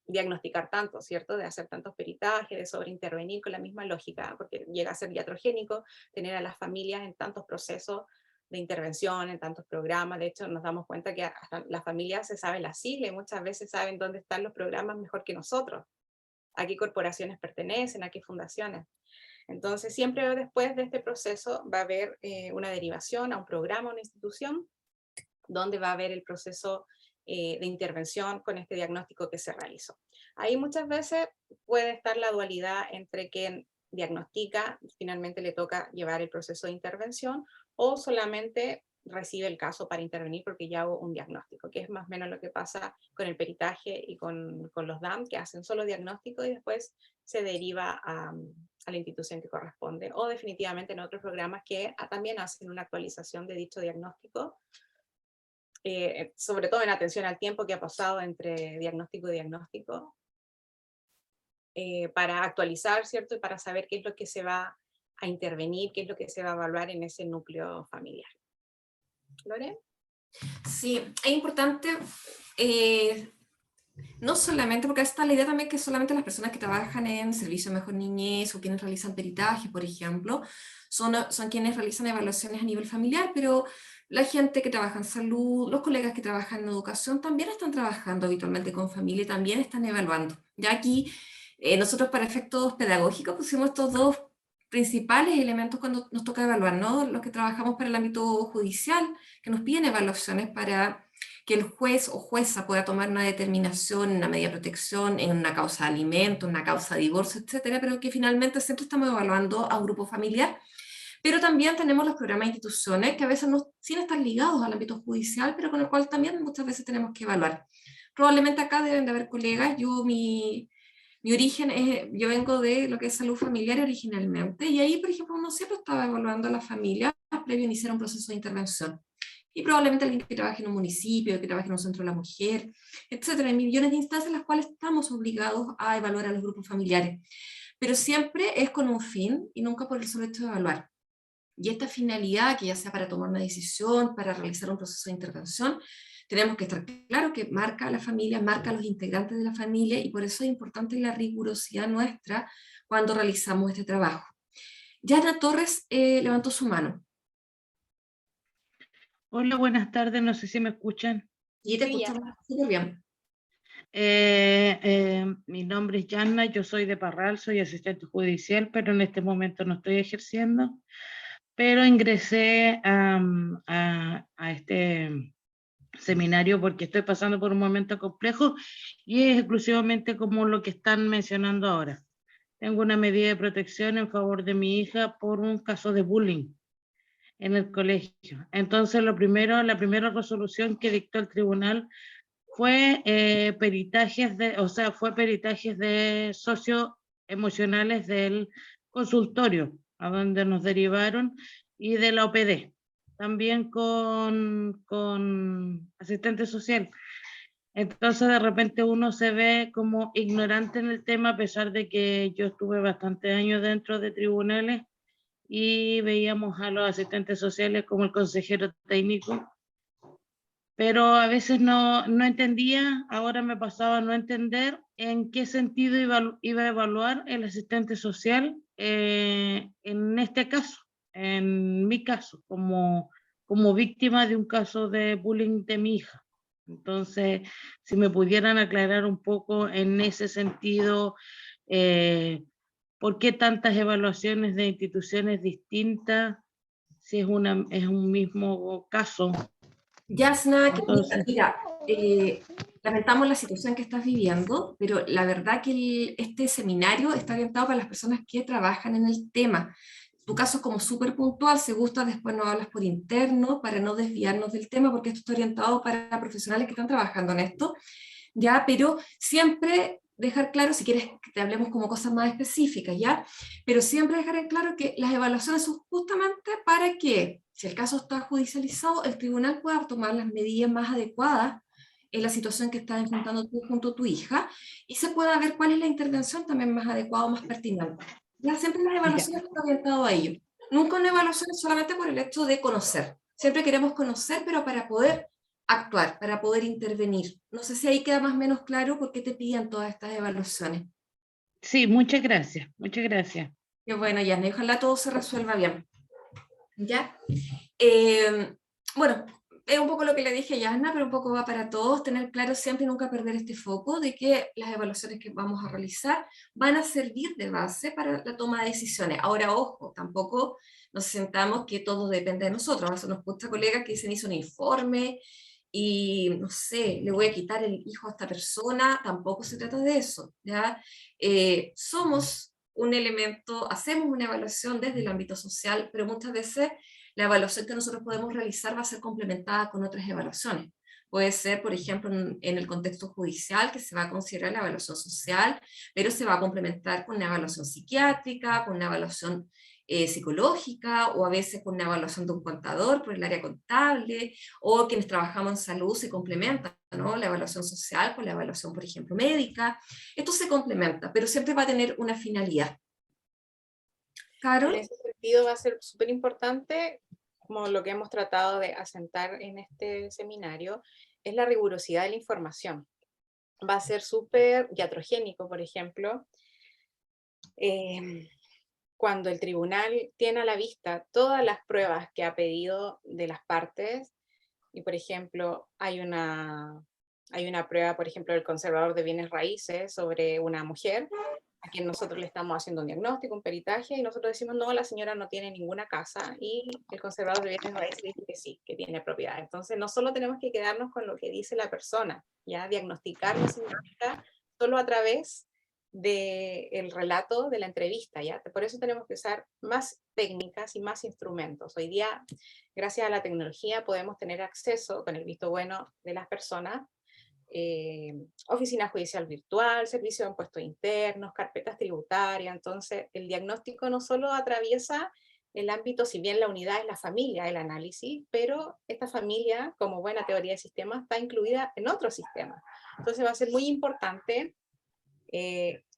diagnosticar tanto, ¿cierto? De hacer tantos peritajes, de sobreintervenir con la misma lógica, porque llega a ser iatrogénico tener a las familias en tantos procesos de intervención, en tantos programas. De hecho, nos damos cuenta que hasta las familias se saben las siglas y muchas veces saben dónde están los programas mejor que nosotros, a qué corporaciones pertenecen, a qué fundaciones. Entonces, siempre después de este proceso va a haber una derivación a un programa, a una institución, donde va a haber el proceso de intervención con este diagnóstico que se realizó. Ahí muchas veces puede estar la dualidad entre quien diagnostica, finalmente le toca llevar el proceso de intervención, o solamente recibe el caso para intervenir porque ya hubo un diagnóstico, que es más o menos lo que pasa con el peritaje y con los DAM, que hacen solo diagnóstico y después se deriva a la institución que corresponde, o definitivamente en otros programas que también hacen una actualización de dicho diagnóstico, sobre todo en atención al tiempo que ha pasado entre diagnóstico y diagnóstico, para actualizar, ¿cierto? Y para saber qué es lo que se va a intervenir, qué es lo que se va a evaluar en ese núcleo familiar. ¿Lore? Sí, es importante, no solamente, porque está la idea también que solamente las personas que trabajan en servicio de mejor niñez o quienes realizan peritaje, por ejemplo, son quienes realizan evaluaciones a nivel familiar, pero la gente que trabaja en salud, los colegas que trabajan en educación también están trabajando habitualmente con familia y también están evaluando. Ya aquí nosotros para efectos pedagógicos pusimos estos dos principales elementos cuando nos toca evaluar, ¿no? Los que trabajamos para el ámbito judicial, que nos piden evaluaciones para que el juez o jueza pueda tomar una determinación en una medida de protección, en una causa de alimento, en una causa de divorcio, etcétera, pero que finalmente siempre estamos evaluando a un grupo familiar. Pero también tenemos los programas de instituciones que a veces no sin estar ligados al ámbito judicial, pero con el cual también muchas veces tenemos que evaluar. Probablemente acá deben de haber colegas, mi origen es, yo vengo de lo que es salud familiar originalmente, y ahí, por ejemplo, uno siempre estaba evaluando a la familia previo a iniciar un proceso de intervención. Y probablemente alguien que trabaje en un municipio, que trabaje en un centro de la mujer, etcétera. Hay millones de instancias en las cuales estamos obligados a evaluar a los grupos familiares. Pero siempre es con un fin y nunca por el solo hecho de evaluar. Y esta finalidad, que ya sea para tomar una decisión, para realizar un proceso de intervención, tenemos que estar claro que marca a la familia, marca a los integrantes de la familia, y por eso es importante la rigurosidad nuestra cuando realizamos este trabajo. Yana Torres levantó su mano. Hola, buenas tardes, no sé si me escuchan. Y te escuchamos súper bien. Mi nombre es Yanna, yo soy de Parral, soy asistente judicial, pero en este momento no estoy ejerciendo. pero ingresé a este seminario porque estoy pasando por un momento complejo y es exclusivamente como lo que están mencionando ahora. Tengo una medida de protección en favor de mi hija por un caso de bullying en el colegio. Entonces, la primera resolución que dictó el tribunal fue peritajes de socioemocionales del consultorio, a donde nos derivaron, y de la OPD, también con asistente social. Entonces de repente uno se ve como ignorante en el tema, a pesar de que yo estuve bastantes años dentro de tribunales y veíamos a los asistentes sociales como el consejero técnico, pero a veces no entendía. Ahora me pasaba a no entender en qué sentido iba a evaluar el asistente social en este caso, en mi caso, como víctima de un caso de bullying de mi hija. Entonces, si me pudieran aclarar un poco en ese sentido, ¿por qué tantas evaluaciones de instituciones distintas si es un mismo caso? Yasna, querida, Entonces, mira, lamentamos la situación que estás viviendo, pero la verdad que este seminario está orientado para las personas que trabajan en el tema. Tu caso es como súper puntual, si gustas después nos hablas por interno para no desviarnos del tema, porque esto está orientado para profesionales que están trabajando en esto, ¿ya? Pero siempre dejar claro, si quieres que te hablemos como cosas más específicas, ¿ya? Pero siempre dejar en claro que las evaluaciones son justamente para que, si el caso está judicializado, el tribunal pueda tomar las medidas más adecuadas en la situación que estás enfrentando tú junto a tu hija, y se pueda ver cuál es la intervención también más adecuada o más pertinente. Ya siempre las ya. evaluaciones están orientadas a ello. Nunca una evaluación es solamente por el hecho de conocer. Siempre queremos conocer, pero para poder actuar, para poder intervenir. No sé si ahí queda más o menos claro por qué te piden todas estas evaluaciones. Sí, muchas gracias, muchas gracias. Y bueno, ya, ojalá todo se resuelva bien. ¿Ya? Eh, bueno, es un poco lo que le dije a Yasna, pero un poco va para todos, tener claro siempre y nunca perder este foco de que las evaluaciones que vamos a realizar van a servir de base para la toma de decisiones. Ahora, ojo, tampoco nos sentamos que todo depende de nosotros. A veces nos escucha colegas que dicen, hizo un informe y, no sé, le voy a quitar el hijo a esta persona. Tampoco se trata de eso, ¿ya? Somos un elemento, hacemos una evaluación desde el ámbito social, pero muchas veces la evaluación que nosotros podemos realizar va a ser complementada con otras evaluaciones. Puede ser, por ejemplo, en el contexto judicial, que se va a considerar la evaluación social, pero se va a complementar con una evaluación psiquiátrica, con una evaluación psicológica, o a veces con una evaluación de un contador por el área contable, o quienes trabajamos en salud se complementan, ¿no? La evaluación social con la evaluación, por ejemplo, médica. Esto se complementa, pero siempre va a tener una finalidad. En Carol. ese sentido va a ser súper importante, como lo que hemos tratado de asentar en este seminario, es la rigurosidad de la información. Va a ser súper iatrogénico, por ejemplo, cuando el tribunal tiene a la vista todas las pruebas que ha pedido de las partes, y por ejemplo hay una prueba, por ejemplo, del conservador de bienes raíces sobre una mujer, a quien nosotros le estamos haciendo un diagnóstico, un peritaje, y nosotros decimos, no, la señora no tiene ninguna casa, y el conservador de bienes raíces dice que sí, que tiene propiedad. Entonces, no solo tenemos que quedarnos con lo que dice la persona, ya diagnosticar no significa solo a través del relato de la entrevista, ¿ya? Por eso tenemos que usar más técnicas y más instrumentos. Hoy día, gracias a la tecnología, podemos tener acceso, con el visto bueno de las personas, oficina judicial virtual, servicio de impuestos internos, carpetas tributarias. Entonces, el diagnóstico no solo atraviesa el ámbito, si bien la unidad es la familia, el análisis, pero esta familia, como buena teoría de sistemas, está incluida en otros sistemas. Entonces, va a ser muy importante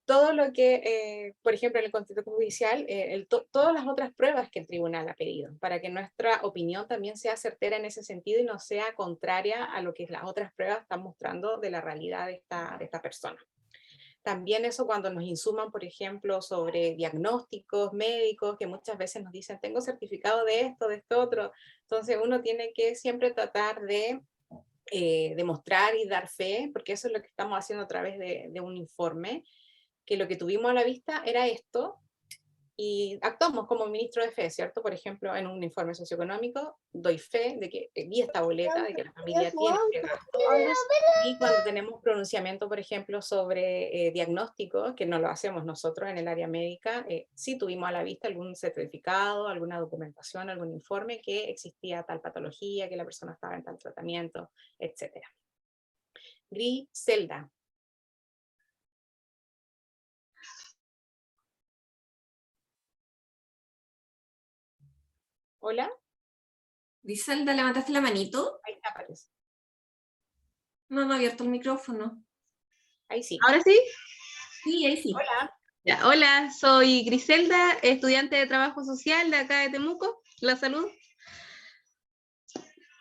todo lo que, por ejemplo, en el contexto judicial, todas las otras pruebas que el tribunal ha pedido, para que nuestra opinión también sea certera en ese sentido y no sea contraria a lo que las otras pruebas están mostrando de la realidad de esta persona. También eso cuando nos insuman, por ejemplo, sobre diagnósticos médicos, que muchas veces nos dicen, tengo certificado de esto otro. Entonces uno tiene que siempre tratar de demostrar y dar fe, porque eso es lo que estamos haciendo a través de un informe, que lo que tuvimos a la vista era esto, y actuamos como ministro de fe, ¿cierto? Por ejemplo, en un informe socioeconómico doy fe de que vi esta boleta, de que la familia tiene este gasto. Y cuando tenemos pronunciamiento, por ejemplo, sobre diagnósticos, que no lo hacemos nosotros en el área médica, sí tuvimos a la vista algún certificado, alguna documentación, algún informe que existía tal patología, que la persona estaba en tal tratamiento, etc. Griselda. Hola, Griselda, ¿levantaste la manito? ahí está, parece. No, no ha abierto el micrófono. Ahí sí. ¿Ahora sí? Sí, ahí sí. Hola. Ya, hola, soy Griselda, estudiante de trabajo social de acá de Temuco, La Salud.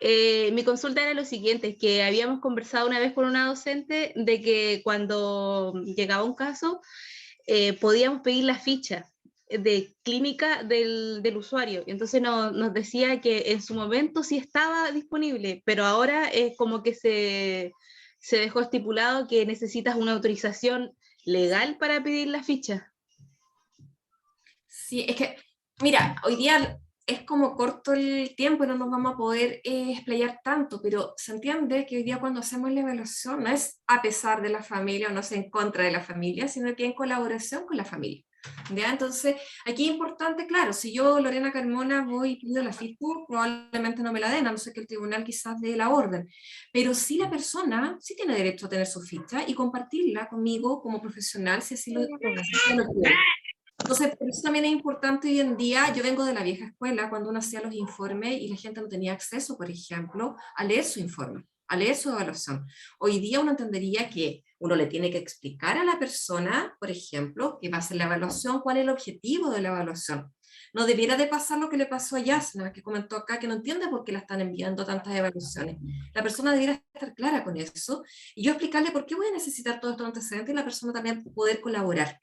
Mi consulta era lo siguiente, que habíamos conversado una vez con una docente de que cuando llegaba un caso podíamos pedir la ficha de clínica del usuario. Entonces nos decía que en su momento sí estaba disponible, pero ahora es como que se dejó estipulado que necesitas una autorización legal para pedir la ficha. Sí, es que, mira, hoy día es como corto el tiempo y no nos vamos a poder explayar tanto, pero se entiende que hoy día cuando hacemos la evaluación no es a pesar de la familia o no es en contra de la familia, sino que en colaboración con la familia. ¿Ya? Entonces, aquí es importante, claro, si yo, Lorena Carmona, voy y pido la ficha, probablemente no me la den, a no ser que el tribunal quizás dé la orden, pero sí la persona sí tiene derecho a tener su ficha y compartirla conmigo como profesional si así lo quiere. Entonces, por eso también es importante hoy en día, yo vengo de la vieja escuela, cuando uno hacía los informes y la gente no tenía acceso, por ejemplo, a leer su informe, a leer su evaluación. Hoy día uno entendería que uno le tiene que explicar a la persona, por ejemplo, que va a hacer la evaluación, cuál es el objetivo de la evaluación. No debiera de pasar lo que le pasó a Yasna, que comentó acá, que no entiende por qué la están enviando tantas evaluaciones. La persona debiera estar clara con eso y yo explicarle por qué voy a necesitar todos estos antecedentes y la persona también poder colaborar.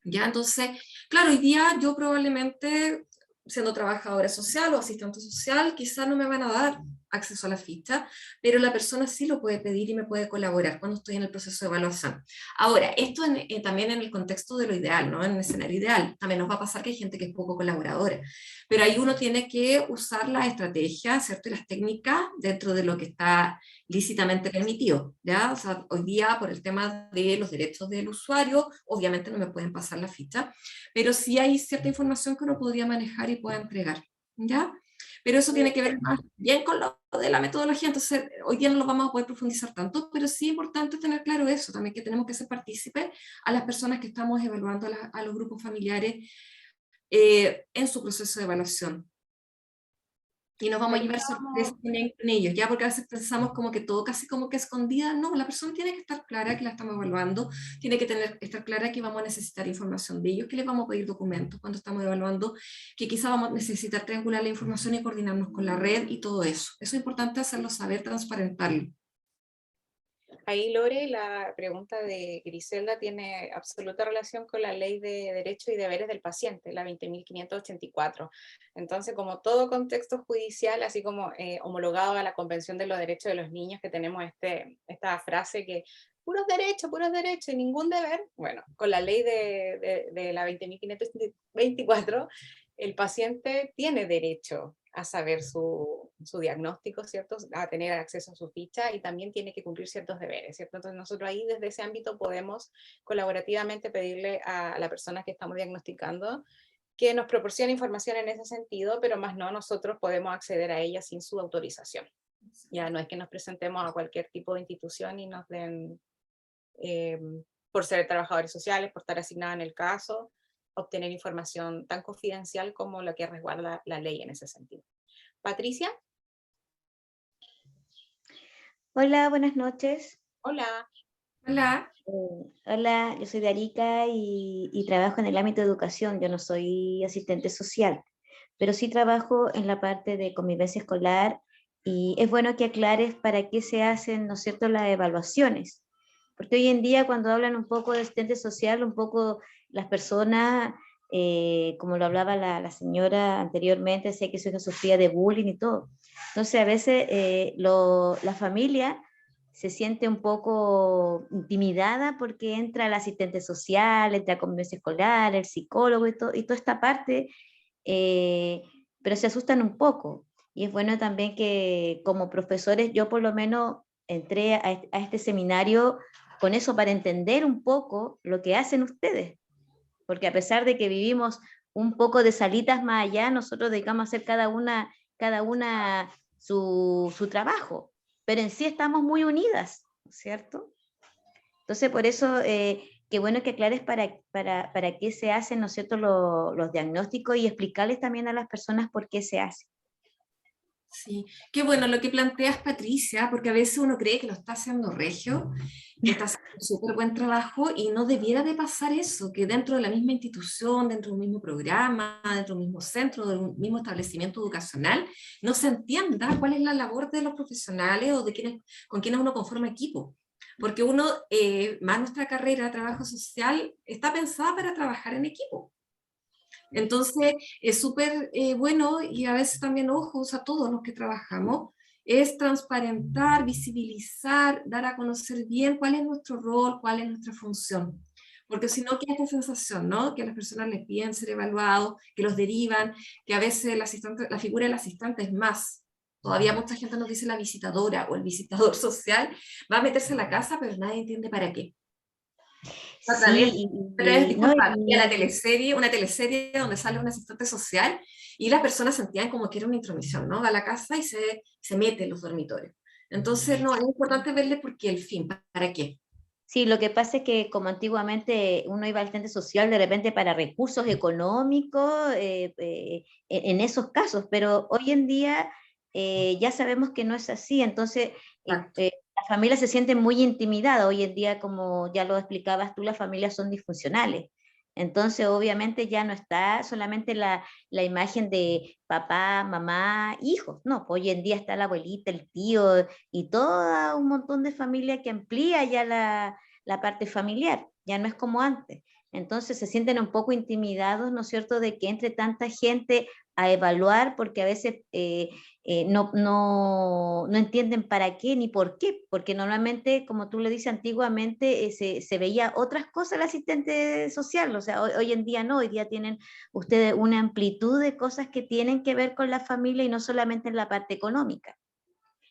¿Ya? Entonces, claro, hoy día yo probablemente, siendo trabajadora social o asistente social, quizás no me van a dar acceso a la ficha, pero la persona sí lo puede pedir y me puede colaborar cuando estoy en el proceso de evaluación. Ahora, esto también en el contexto de lo ideal, ¿no? En el escenario ideal, también nos va a pasar que hay gente que es poco colaboradora, pero ahí uno tiene que usar las estrategias, ¿cierto? Y las técnicas dentro de lo que está lícitamente permitido, ¿ya? O sea, hoy día por el tema de los derechos del usuario, obviamente no me pueden pasar la ficha, pero sí hay cierta información que uno podría manejar y pueda entregar, ¿ya? Pero eso tiene que ver más bien con lo de la metodología, entonces hoy día no lo vamos a poder profundizar tanto, pero sí es importante tener claro eso, también que tenemos que ser partícipes a las personas que estamos evaluando a los grupos familiares en su proceso de evaluación. Y nos vamos a llevar sorpresas también con ellos, ya, porque a veces pensamos como que todo casi como que escondida. No, la persona tiene que estar clara que la estamos evaluando, tiene que estar clara que vamos a necesitar información de ellos, que les vamos a pedir documentos cuando estamos evaluando, que quizá vamos a necesitar triangular la información y coordinarnos con la red y todo eso. Eso es importante hacerlo saber, transparentarlo. Ahí, Lore, la pregunta de Griselda tiene absoluta relación con la Ley de Derechos y Deberes del Paciente, la 20.584. Entonces, como todo contexto judicial, así como homologado a la Convención de los Derechos de los Niños, que tenemos esta frase que puros derechos y ningún deber, bueno, con la ley de la 20.524, el paciente tiene derecho a saber su diagnóstico, ¿cierto? A tener acceso a su ficha y también tiene que cumplir ciertos deberes, ¿cierto? Entonces nosotros ahí desde ese ámbito podemos colaborativamente pedirle a la persona que estamos diagnosticando que nos proporcione información en ese sentido, pero más no nosotros podemos acceder a ella sin su autorización. Ya no es que nos presentemos a cualquier tipo de institución y nos den, por ser trabajadores sociales, por estar asignada en el caso, obtener información tan confidencial como la que resguarda la ley en ese sentido. Patricia. Hola, buenas noches. Hola. Hola. Hola, yo soy de Arica y trabajo en el ámbito de educación. Yo no soy asistente social, pero sí trabajo en la parte de convivencia escolar y es bueno que aclares para qué se hacen, ¿no es cierto?, las evaluaciones. Porque hoy en día cuando hablan un poco de asistente social, un poco las personas, como lo hablaba la señora anteriormente, sé que su hija sufría de bullying y todo. Entonces a veces la familia se siente un poco intimidada porque entra el asistente social, entra la convivencia escolar, el psicólogo y toda esta parte, pero se asustan un poco. Y es bueno también que como profesores, yo por lo menos entré a este seminario con eso para entender un poco lo que hacen ustedes, porque a pesar de que vivimos un poco de salitas más allá, nosotros dedicamos a hacer cada una su trabajo, pero en sí estamos muy unidas, ¿cierto? Entonces, por eso, qué bueno que aclares para qué se hacen, ¿no es cierto?, los diagnósticos y explicarles también a las personas por qué se hacen. Sí, qué bueno lo que planteas, Patricia, porque a veces uno cree que lo está haciendo Regio, que está haciendo un súper buen trabajo y no debiera de pasar eso, que dentro de la misma institución, dentro de un mismo programa, dentro de un mismo centro, de un mismo establecimiento educacional, no se entienda cuál es la labor de los profesionales o de con quienes uno conforma equipo. Porque uno, más nuestra carrera de trabajo social, está pensada para trabajar en equipo. Entonces, es súper bueno y a veces también ojos a todos los que trabajamos, es transparentar, visibilizar, dar a conocer bien cuál es nuestro rol, cuál es nuestra función. Porque si no, queda esta sensación, ¿no? Que a las personas les piden ser evaluados, que los derivan, que a veces la figura del asistente es más. Todavía mucha gente nos dice la visitadora o el visitador social, va a meterse en la casa, pero nadie entiende para qué. Otra vez, Sí, disculpa, vi la teleserie, una teleserie donde sale un asistente social y las personas sentían como que era una intromisión, ¿no? Va a la casa y se mete en los dormitorios. Entonces, no, es importante verle por qué el fin, ¿para qué? sí, lo que pasa es que como antiguamente uno iba al asistente social de repente para recursos económicos, en esos casos, pero hoy en día ya sabemos que no es así, entonces las familias se sienten muy intimidadas. Hoy en día, como ya lo explicabas tú, las familias son disfuncionales. Entonces, obviamente ya no está solamente la imagen de papá, mamá, hijos, no, pues hoy en día está la abuelita, el tío y todo un montón de familia que amplía ya la parte familiar, ya no es como antes. Entonces se sienten un poco intimidados, ¿no es cierto?, de que entre tanta gente a evaluar, porque a veces no entienden para qué ni por qué, porque normalmente, como tú le dices, antiguamente se veía otras cosas el asistente social, o sea, hoy en día no, hoy día tienen ustedes una amplitud de cosas que tienen que ver con la familia y no solamente en la parte económica.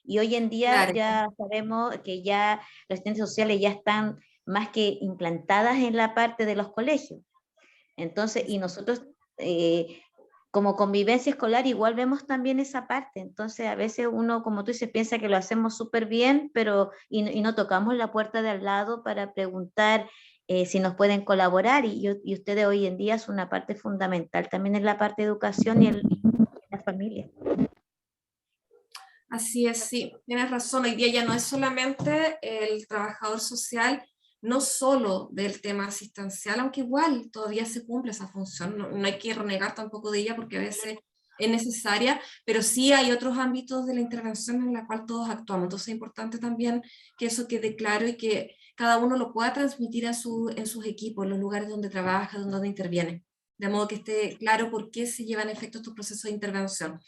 Y hoy en día Claro. ya sabemos que ya las asistentes sociales ya están más que implantadas en la parte de los colegios. Entonces, y nosotros como convivencia escolar igual vemos también esa parte. Entonces, a veces uno, como tú dices, piensa que lo hacemos súper bien, pero y no tocamos la puerta de al lado para preguntar si nos pueden colaborar. Y ustedes hoy en día es una parte fundamental también en la parte de educación y en la familia. Así es, sí, tienes razón. Hoy día ya no es solamente el trabajador social, no solo del tema asistencial, aunque igual todavía se cumple esa función. No hay que renegar tampoco de ella porque a veces es necesaria, pero sí hay otros ámbitos de la intervención en la cual todos actuamos. Entonces es importante también que eso quede claro y que cada uno lo pueda transmitir en sus equipos, en los lugares donde trabaja, donde interviene, de modo que esté claro por qué se llevan a efecto estos procesos de intervención.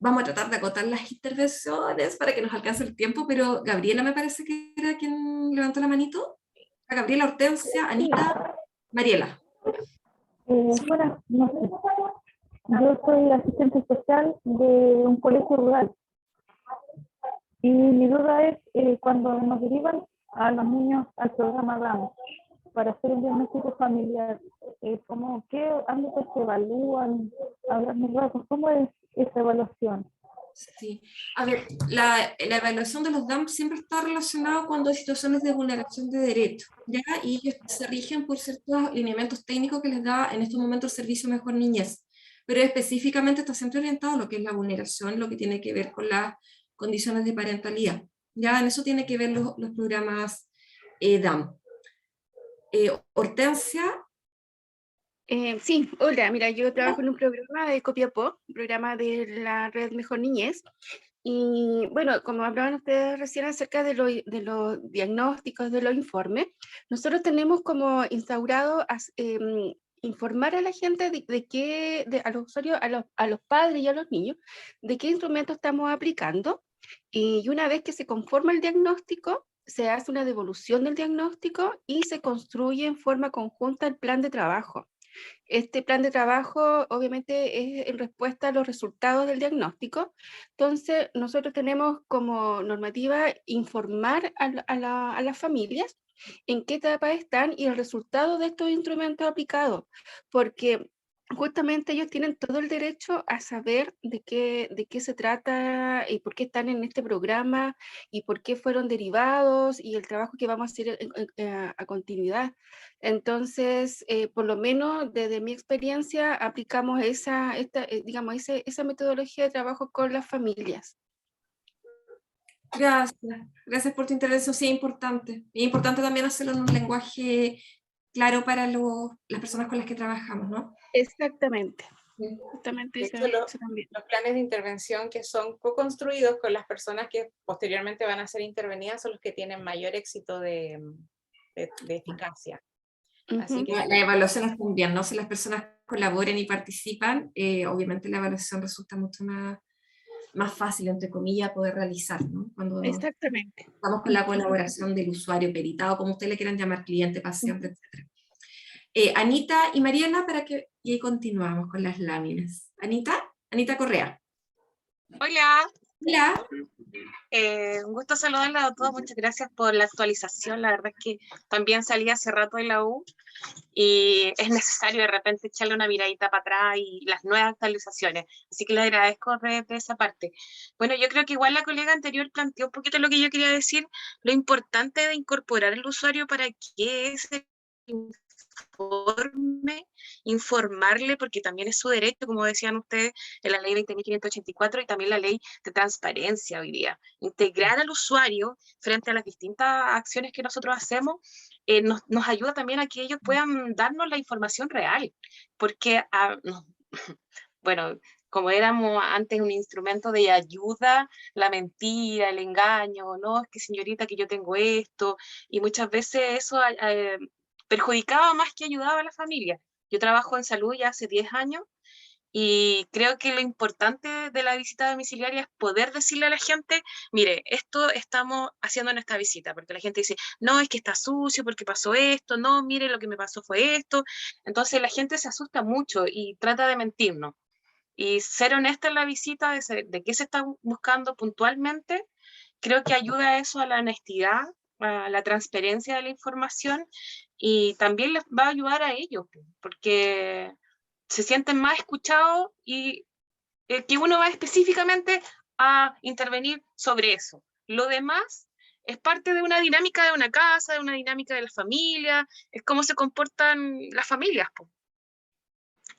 Vamos a tratar de acotar las intervenciones para que nos alcance el tiempo, pero Gabriela me parece que era quien levantó la manito. Gabriela, Hortensia, Anita, Mariela. Buenas noches. Yo soy asistente social de un colegio rural. Y mi duda es, cuando nos derivan a los niños al programa DAM para hacer un diagnóstico familiar, ¿qué ámbitos se evalúan? ¿Cómo es esa evaluación? Sí, a ver, la evaluación de los DAM siempre está relacionada cuando hay situaciones de vulneración de derechos, ¿ya? Y ellos se rigen por ciertos lineamientos técnicos que les da en estos momentos el Servicio Mejor Niñez, pero específicamente está siempre orientado a lo que es la vulneración, lo que tiene que ver con las condiciones de parentalidad, ¿ya? En eso tiene que ver los programas DAM. Hortensia. Sí, hola, mira, yo trabajo en un programa de Copiapó, un programa de la Red Mejor Niñez, y bueno, como hablaban ustedes recién acerca de los diagnósticos, de los informes, nosotros tenemos como instaurado informar a la gente a los usuarios, a los padres y a los niños, de qué instrumentos estamos aplicando, Y una vez que se conforma el diagnóstico, se hace una devolución del diagnóstico y se construye en forma conjunta el plan de trabajo. Este plan de trabajo obviamente es en respuesta a los resultados del diagnóstico. Entonces, nosotros tenemos como normativa informar a las familias en qué etapa están y el resultado de estos instrumentos aplicados, porque justamente ellos tienen todo el derecho a saber de qué se trata y por qué están en este programa y por qué fueron derivados y el trabajo que vamos a hacer a continuidad. Entonces, por lo menos desde mi experiencia, aplicamos esa metodología de trabajo con las familias. Gracias por tu intervención, sí, es importante. Es importante también hacerlo en un lenguaje claro para las personas con las que trabajamos, ¿no? Exactamente. Sí. Justamente De eso, hecho, eso también. los planes de intervención que son co-construidos con las personas que posteriormente van a ser intervenidas son los que tienen mayor éxito de eficacia. Así que Las evaluaciones también, ¿no? Si las personas colaboran y participan, obviamente la evaluación resulta mucho más fácil, entre comillas, poder realizar, ¿no? Cuando Exactamente. estamos con la colaboración del usuario peritado, como ustedes le quieran llamar, cliente, paciente, etc. Anita y Mariela, y ahí continuamos con las láminas. Anita Correa. Hola. Hola. Un gusto saludarla a todos, muchas gracias por la actualización. La verdad es que también salí hace rato de la U y es necesario de repente echarle una miradita para atrás y las nuevas actualizaciones, así que le agradezco de esa parte. Bueno, yo creo que igual la colega anterior planteó un poquito lo que yo quería decir, lo importante de incorporar al usuario para que ese informarle, porque también es su derecho, como decían ustedes, en la ley 20.584 y también la ley de transparencia hoy día. Integrar al usuario frente a las distintas acciones que nosotros hacemos nos ayuda también a que ellos puedan darnos la información real, porque, bueno, como éramos antes un instrumento de ayuda, la mentira, el engaño, no, es que señorita que yo tengo esto, y muchas veces eso perjudicaba más que ayudaba a la familia. Yo trabajo en salud ya hace 10 años y creo que lo importante de la visita domiciliaria es poder decirle a la gente, mire, esto estamos haciendo en esta visita, porque la gente dice, no, es que está sucio, porque pasó esto, no, mire, lo que me pasó fue esto. Entonces la gente se asusta mucho y trata de mentirnos. Y ser honesta en la visita de qué se está buscando puntualmente, creo que ayuda a eso, a la honestidad, a la transparencia de la información, y también les va a ayudar a ellos, porque se sienten más escuchados y que uno va específicamente a intervenir sobre eso. Lo demás es parte de una dinámica de una casa, de una dinámica de la familia, es cómo se comportan las familias,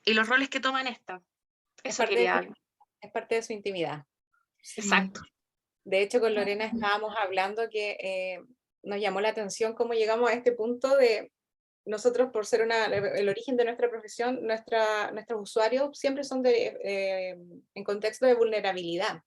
y los roles que toman estas. Eso quería. Es parte de su intimidad. Exacto. De hecho, con Lorena estábamos hablando que nos llamó la atención cómo llegamos a este punto de nosotros, por ser el origen de nuestra profesión, nuestros usuarios siempre son en contexto de vulnerabilidad.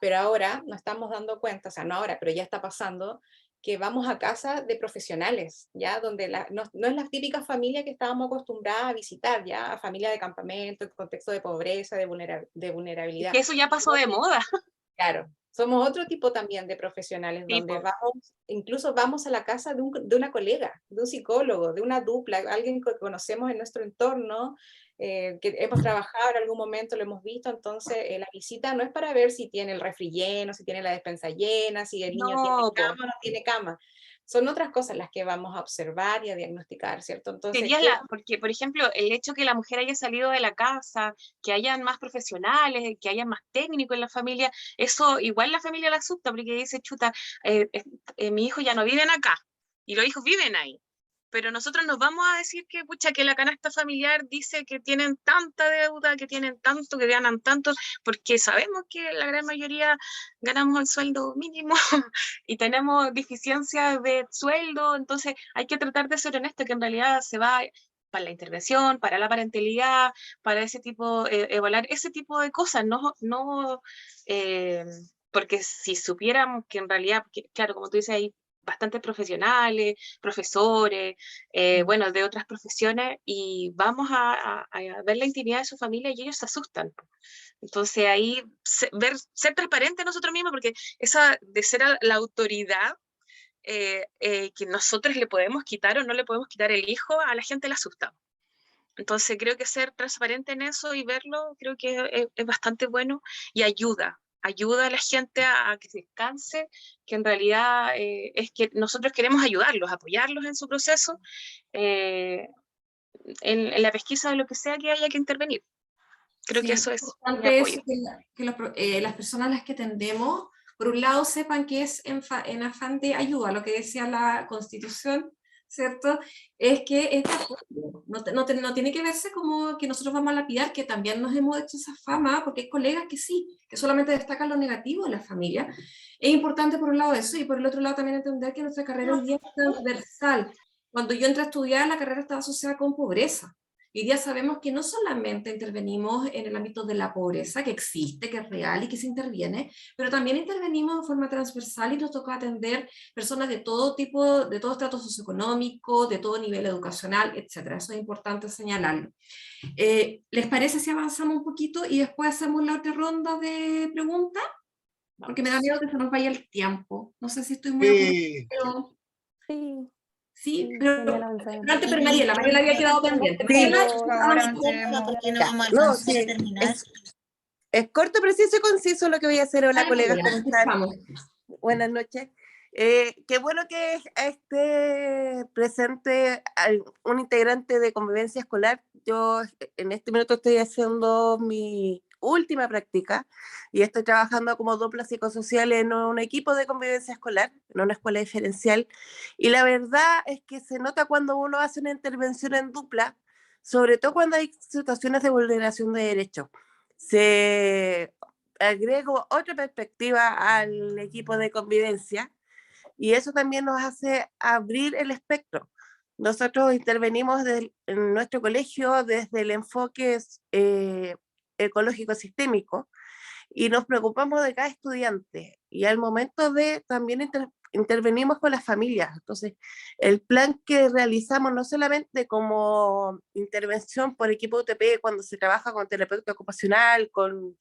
Pero ahora nos estamos dando cuenta, o sea, no ahora, pero ya está pasando, que vamos a casa de profesionales, ¿ya? Donde no es la típica familia que estábamos acostumbradas a visitar, ¿ya? Familia de campamento, en contexto de pobreza, de vulnerabilidad. Y eso ya pasó de moda. Claro, somos otro tipo también de profesionales, Sí, donde incluso vamos a la casa de una colega, de un psicólogo, de una dupla, alguien que conocemos en nuestro entorno, que hemos trabajado en algún momento, lo hemos visto. Entonces la visita no es para ver si tiene el refri lleno, si tiene la despensa llena, si el niño tiene cama o no tiene cama. Son otras cosas las que vamos a observar y a diagnosticar, ¿cierto? Entonces, porque, por ejemplo, el hecho que la mujer haya salido de la casa, que hayan más profesionales, que hayan más técnicos en la familia, eso igual la familia la asusta, porque dice, chuta, mi hijo ya no viven acá, y los hijos viven ahí. Pero nosotros nos vamos a decir que, pucha, que la canasta familiar dice que tienen tanta deuda, que tienen tanto, que ganan tanto, porque sabemos que la gran mayoría ganamos el sueldo mínimo y tenemos deficiencias de sueldo. Entonces hay que tratar de ser honesto, que en realidad se va para la intervención, para la parentalidad, para ese tipo, evaluar ese tipo de cosas, porque si supiéramos que en realidad, claro, como tú dices, hay bastantes profesionales, profesores, bueno, de otras profesiones, y vamos a ver la intimidad de su familia y ellos se asustan. Entonces ahí ser transparente nosotros mismos, porque esa de ser la autoridad que nosotros le podemos quitar o no le podemos quitar el hijo, a la gente le asusta. Entonces creo que ser transparente en eso y verlo, creo que es bastante bueno y ayuda a la gente a que se descanse, que en realidad es que nosotros queremos ayudarlos, apoyarlos en su proceso, en la pesquisa de lo que sea que haya que intervenir. Creo Sí, que eso es mi importante apoyo. que las personas a las que atendemos, por un lado, sepan que es en afán de ayuda, lo que decía la Constitución, ¿cierto? Es que es de apoyo. No tiene que verse como que nosotros vamos a lapidar, que también nos hemos hecho esa fama, porque hay colegas que sí, que solamente destacan lo negativo de la familia. Es importante por un lado eso, y por el otro lado también entender que nuestra carrera hoy día es transversal. Cuando yo entré a estudiar, la carrera estaba asociada con pobreza. Hoy día sabemos que no solamente intervenimos en el ámbito de la pobreza, que existe, que es real y que se interviene, pero también intervenimos de forma transversal y nos toca atender personas de todo tipo, de todo estrato socioeconómico, de todo nivel educacional, etc. Eso es importante señalarlo. ¿Les parece si avanzamos un poquito y después hacemos la otra ronda de preguntas? Porque me da miedo que se nos vaya el tiempo. No sé si estoy muy apurada, pero... Sí. Sí, Sí, pero ya la avanzamos. antes, pero Mariela había quedado pendiente. Sí, Mariela, por favor, avanzamos. avancemos, porque no vamos a No, alcanzar sí, a terminar. es corto, preciso y conciso lo que voy a hacer. Hola, Dale, colegas, Mariela, ¿cómo están? vamos. Buenas noches. Qué bueno que esté presente un integrante de convivencia escolar. Yo en este minuto estoy haciendo mi última práctica y estoy trabajando como dupla psicosocial en un equipo de convivencia escolar, en una escuela diferencial. Y la verdad es que se nota cuando uno hace una intervención en dupla, sobre todo cuando hay situaciones de vulneración de derechos. Se agrego otra perspectiva al equipo de convivencia y eso también nos hace abrir el espectro. Nosotros intervenimos en nuestro colegio desde el enfoque ecológico sistémico y nos preocupamos de cada estudiante y al momento de también intervenimos con las familias. Entonces, el plan que realizamos no solamente como intervención por equipo UTP cuando se trabaja con terapeuta ocupacional, con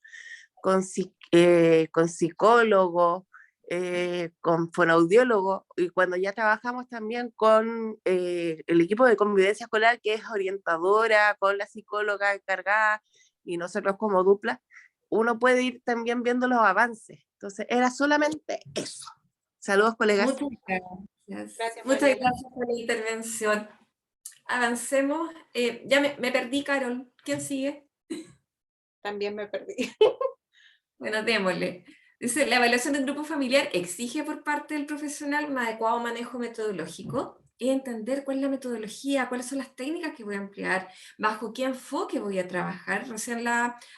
psicólogo, con fonoaudiólogo, y cuando ya trabajamos también con el equipo de convivencia escolar, que es orientadora, con la psicóloga encargada, y nosotros como dupla, uno puede ir también viendo los avances. Entonces, era solamente eso. Saludos, colegas. Muchas gracias. Gracias, Muchas Mariela. gracias por la intervención. Avancemos. Ya me perdí, Carol. ¿Quién sigue? También me perdí. Bueno, démosle. Dice, la evaluación del grupo familiar exige por parte del profesional un adecuado manejo metodológico y entender cuál es la metodología, cuáles son las técnicas que voy a emplear, bajo qué enfoque voy a trabajar. Recién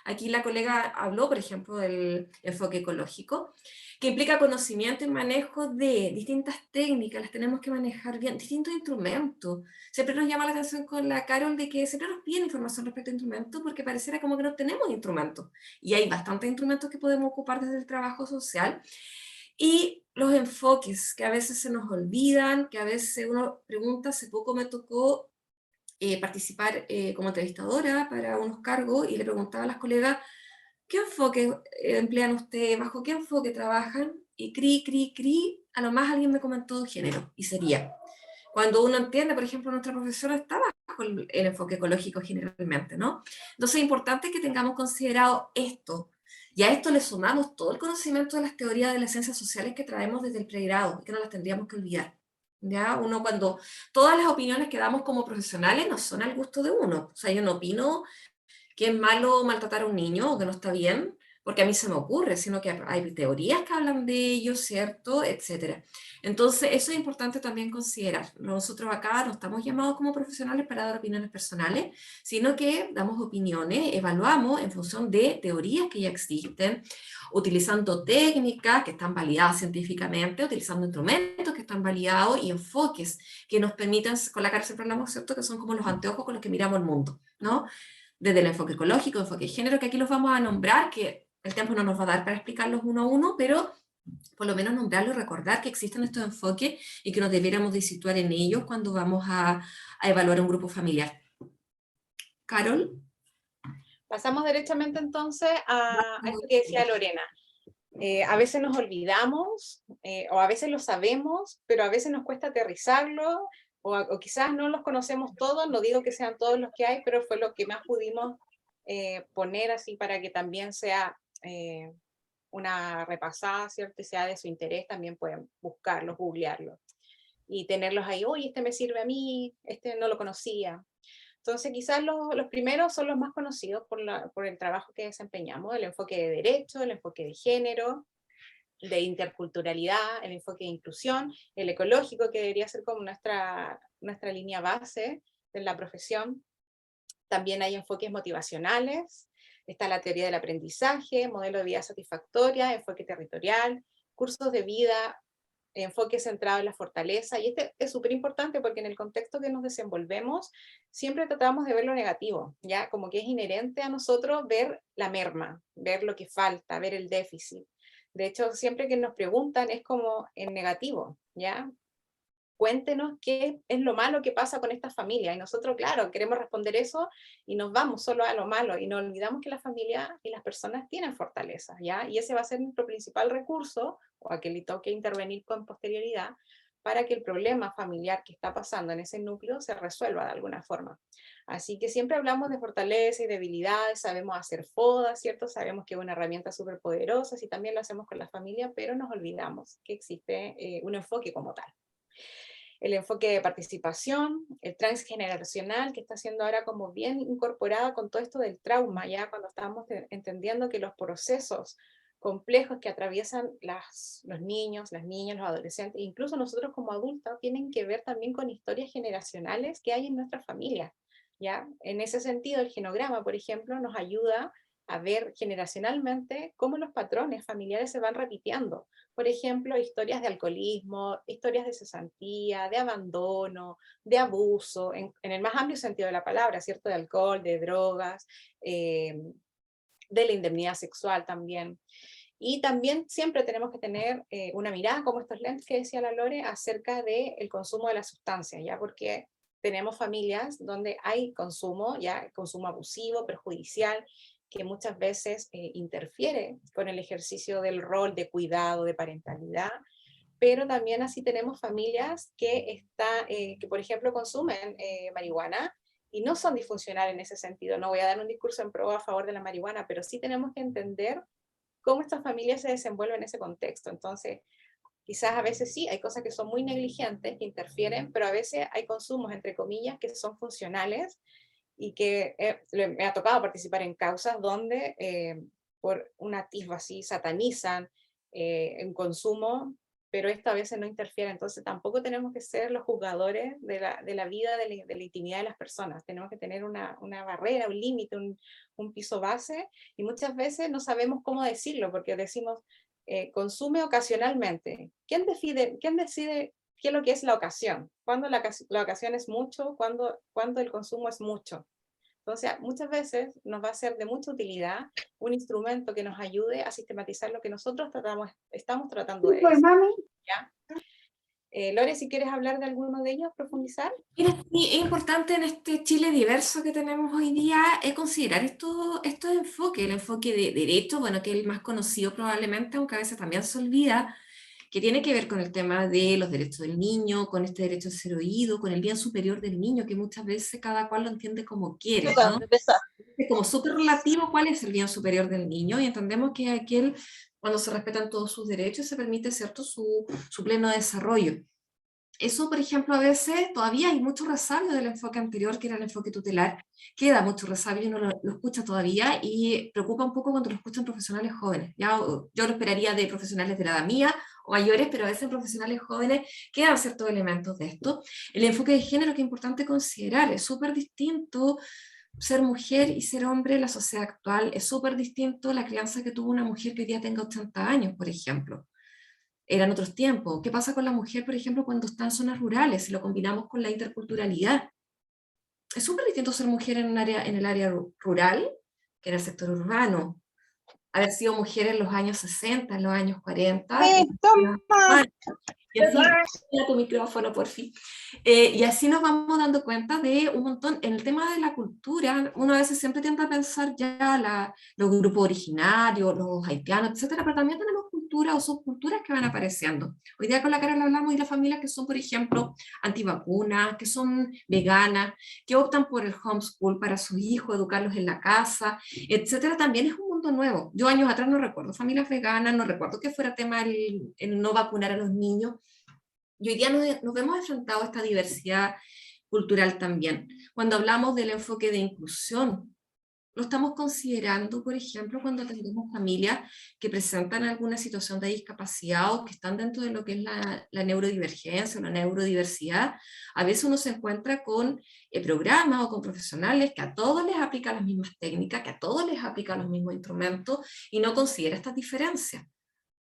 aquí la colega habló, por ejemplo, del enfoque ecológico, que implica conocimiento y manejo de distintas técnicas, las tenemos que manejar bien, distintos instrumentos. Siempre nos llama la atención con la Carol de que siempre nos piden información respecto a instrumentos porque pareciera como que no tenemos instrumentos. Y hay bastantes instrumentos que podemos ocupar desde el trabajo social. Y los enfoques que a veces se nos olvidan, que a veces uno pregunta, hace poco me tocó participar como entrevistadora para unos cargos y le preguntaba a las colegas, ¿qué enfoque emplean ustedes? ¿Bajo qué enfoque trabajan? Y a lo más alguien me comentó género, y sería. Cuando uno entiende, por ejemplo, nuestra profesora está bajo el enfoque ecológico generalmente, ¿no? Entonces es importante que tengamos considerado esto, y a esto le sumamos todo el conocimiento de las teorías de las ciencias sociales que traemos desde el pregrado, que no las tendríamos que olvidar. ¿Ya? Uno cuando todas las opiniones que damos como profesionales no son al gusto de uno, o sea, yo no opino que es malo maltratar a un niño o que no está bien, porque a mí se me ocurre, sino que hay teorías que hablan de ello, ¿cierto? Etcétera. Entonces, eso es importante también considerar. Nosotros acá no estamos llamados como profesionales para dar opiniones personales, sino que damos opiniones, evaluamos en función de teorías que ya existen, utilizando técnicas que están validadas científicamente, utilizando instrumentos que están validados y enfoques que nos permitan, con la cara siempre hablamos, ¿cierto? Que son como los anteojos con los que miramos el mundo, ¿no? Desde el enfoque ecológico, enfoque de género, que aquí los vamos a nombrar, que el tiempo no nos va a dar para explicarlos uno a uno, pero por lo menos nombrarlo y recordar que existen estos enfoques y que nos debiéramos de situar en ellos cuando vamos a evaluar un grupo familiar. Carol. Pasamos derechamente entonces a esto que decía Lorena. A veces nos olvidamos, o a veces lo sabemos, pero a veces nos cuesta aterrizarlo, o quizás no los conocemos todos, no digo que sean todos los que hay, pero fue lo que más pudimos poner así para que también sea una repasada, ¿cierto? Y sea de su interés, también pueden buscarlos, googlearlos, y tenerlos ahí, oye, este me sirve a mí, este no lo conocía. Entonces quizás los primeros son los más conocidos por el trabajo que desempeñamos, el enfoque de derecho, el enfoque de género, de interculturalidad, el enfoque de inclusión, el ecológico, que debería ser como nuestra línea base de la profesión. También hay enfoques motivacionales, está la teoría del aprendizaje, modelo de vida satisfactoria, enfoque territorial, cursos de vida, enfoque centrado en la fortaleza, y este es súper importante porque en el contexto que nos desenvolvemos siempre tratamos de ver lo negativo, ya como que es inherente a nosotros ver la merma, ver lo que falta, ver el déficit. De hecho, siempre que nos preguntan es como en negativo, ya. Cuéntenos qué es lo malo que pasa con esta familia, y nosotros, claro, queremos responder eso y nos vamos solo a lo malo y nos olvidamos que la familia y las personas tienen fortalezas, ¿ya? Y ese va a ser nuestro principal recurso, o a que le toque intervenir con posterioridad, para que el problema familiar que está pasando en ese núcleo se resuelva de alguna forma. Así que siempre hablamos de fortalezas y debilidades, sabemos hacer FODA, ¿cierto? Sabemos que es una herramienta súper poderosa, y también lo hacemos con la familia, pero nos olvidamos que existe un enfoque como tal. El enfoque de participación, el transgeneracional, que está siendo ahora como bien incorporado con todo esto del trauma, ya cuando estamos entendiendo que los procesos complejos que atraviesan los niños, las niñas, los adolescentes, incluso nosotros como adultos, tienen que ver también con historias generacionales que hay en nuestra familia, ¿ya? En ese sentido, el genograma, por ejemplo, nos ayuda a ver generacionalmente cómo los patrones familiares se van repitiendo. Por ejemplo, historias de alcoholismo, historias de cesantía, de abandono, de abuso, en el más amplio sentido de la palabra, ¿cierto? De alcohol, de drogas, de la indemnidad sexual también. Y también siempre tenemos que tener una mirada, como estos lentes que decía la Lore, acerca del consumo de las sustancias, ¿ya? Porque tenemos familias donde hay consumo, ya consumo abusivo, perjudicial, que muchas veces interfiere con el ejercicio del rol de cuidado, de parentalidad, pero también así tenemos familias que por ejemplo consumen marihuana y no son disfuncionales en ese sentido. No voy a dar un discurso en pro a favor de la marihuana, pero sí tenemos que entender cómo estas familias se desenvuelven en ese contexto. Entonces, quizás a veces sí, hay cosas que son muy negligentes, que interfieren, pero a veces hay consumos, entre comillas, que son funcionales, y que me ha tocado participar en causas donde por un atisbo así satanizan en consumo, pero esto a veces no interfiere. Entonces tampoco tenemos que ser los juzgadores de la vida, de la intimidad de las personas. Tenemos que tener una barrera, un límite, un piso base, y muchas veces no sabemos cómo decirlo, porque decimos consume ocasionalmente. ¿Quién decide qué es lo que es la ocasión? ¿Cuándo la ocasión es mucho? ¿Cuándo el consumo es mucho? Entonces, muchas veces nos va a ser de mucha utilidad un instrumento que nos ayude a sistematizar lo que nosotros estamos tratando de decir, ¿ya? Lore, si quieres hablar de alguno de ellos, profundizar. Mira, sí, es importante en este Chile diverso que tenemos hoy día considerar estos enfoques, el enfoque de derecho, bueno, que es el más conocido probablemente, aunque a veces también se olvida, que tiene que ver con el tema de los derechos del niño, con este derecho a ser oído, con el bien superior del niño, que muchas veces cada cual lo entiende como quiere, ¿no? Es como súper relativo cuál es el bien superior del niño, y entendemos que aquel, cuando se respetan todos sus derechos, se permite, ¿cierto?, su pleno desarrollo. Eso, por ejemplo, a veces todavía hay mucho resabio del enfoque anterior, que era el enfoque tutelar, queda mucho resabio y no lo escucha todavía, y preocupa un poco cuando lo escuchan profesionales jóvenes. Ya, yo lo esperaría de profesionales de la edad mía o mayores, pero a veces en profesionales jóvenes quedan ciertos elementos de esto. El enfoque de género, que es importante considerar, es súper distinto ser mujer y ser hombre en la sociedad actual, es súper distinto la crianza que tuvo una mujer que hoy día tenga 80 años, por ejemplo. Eran otros tiempos. ¿Qué pasa con la mujer, por ejemplo, cuando está en zonas rurales? Si lo combinamos con la interculturalidad. Es súper distinto ser mujer en el área rural que en el sector urbano. haber sido mujeres en los años 60, en los años 40. Y así, mira tu micrófono, por fin. Y así nos vamos dando cuenta de un montón. En el tema de la cultura, uno a veces siempre tiende a pensar ya los grupos originarios, los haitianos, etcétera, pero también tenemos culturas o subculturas que van apareciendo. Hoy día con la Carol hablamos de las familias que son, por ejemplo, antivacunas, que son veganas, que optan por el homeschool para sus hijos, educarlos en la casa, etcétera. También es un mundo nuevo. Yo años atrás no recuerdo familias veganas, no recuerdo que fuera tema el no vacunar a los niños. Y hoy día nos vemos enfrentados a esta diversidad cultural también. Cuando hablamos del enfoque de inclusión, lo estamos considerando, por ejemplo, cuando atendemos familias que presentan alguna situación de discapacidad o que están dentro de lo que es la neurodivergencia o la neurodiversidad. A veces uno se encuentra con programas o con profesionales que a todos les aplican las mismas técnicas, que a todos les aplican los mismos instrumentos y no considera estas diferencias.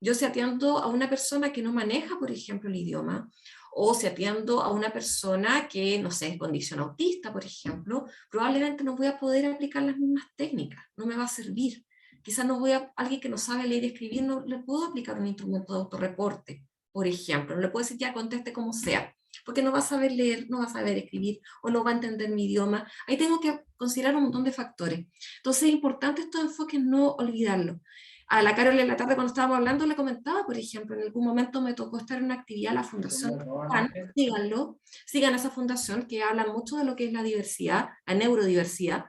Yo si atiendo a una persona que no maneja, por ejemplo, el idioma, o si atiendo a una persona que, no sé, es condición autista, por ejemplo, probablemente no voy a poder aplicar las mismas técnicas, no me va a servir. Quizás alguien que no sabe leer y escribir, no le puedo aplicar un instrumento de autorreporte, por ejemplo, no le puedo decir ya conteste como sea, porque no va a saber leer, no va a saber escribir, o no va a entender mi idioma. Ahí tengo que considerar un montón de factores. Entonces es importante estos enfoques no olvidarlos. A la Carol en la tarde cuando estábamos hablando le comentaba, por ejemplo, en algún momento me tocó estar en una actividad, la Fundación Juan, síganlo, sigan esa fundación que habla mucho de lo que es la diversidad, la neurodiversidad,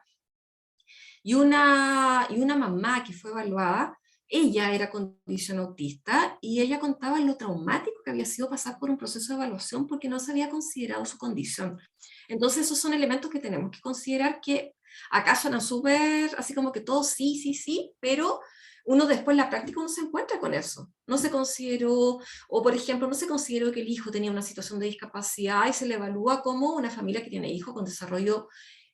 y una mamá que fue evaluada, ella era condición autista, y ella contaba lo traumático que había sido pasar por un proceso de evaluación porque no se había considerado su condición. Entonces esos son elementos que tenemos que considerar que acá suenan súper, así como que todo sí, sí, sí, pero uno después en la práctica uno se encuentra con eso. No se consideró, o por ejemplo, no se consideró que el hijo tenía una situación de discapacidad y se le evalúa como una familia que tiene hijos con desarrollo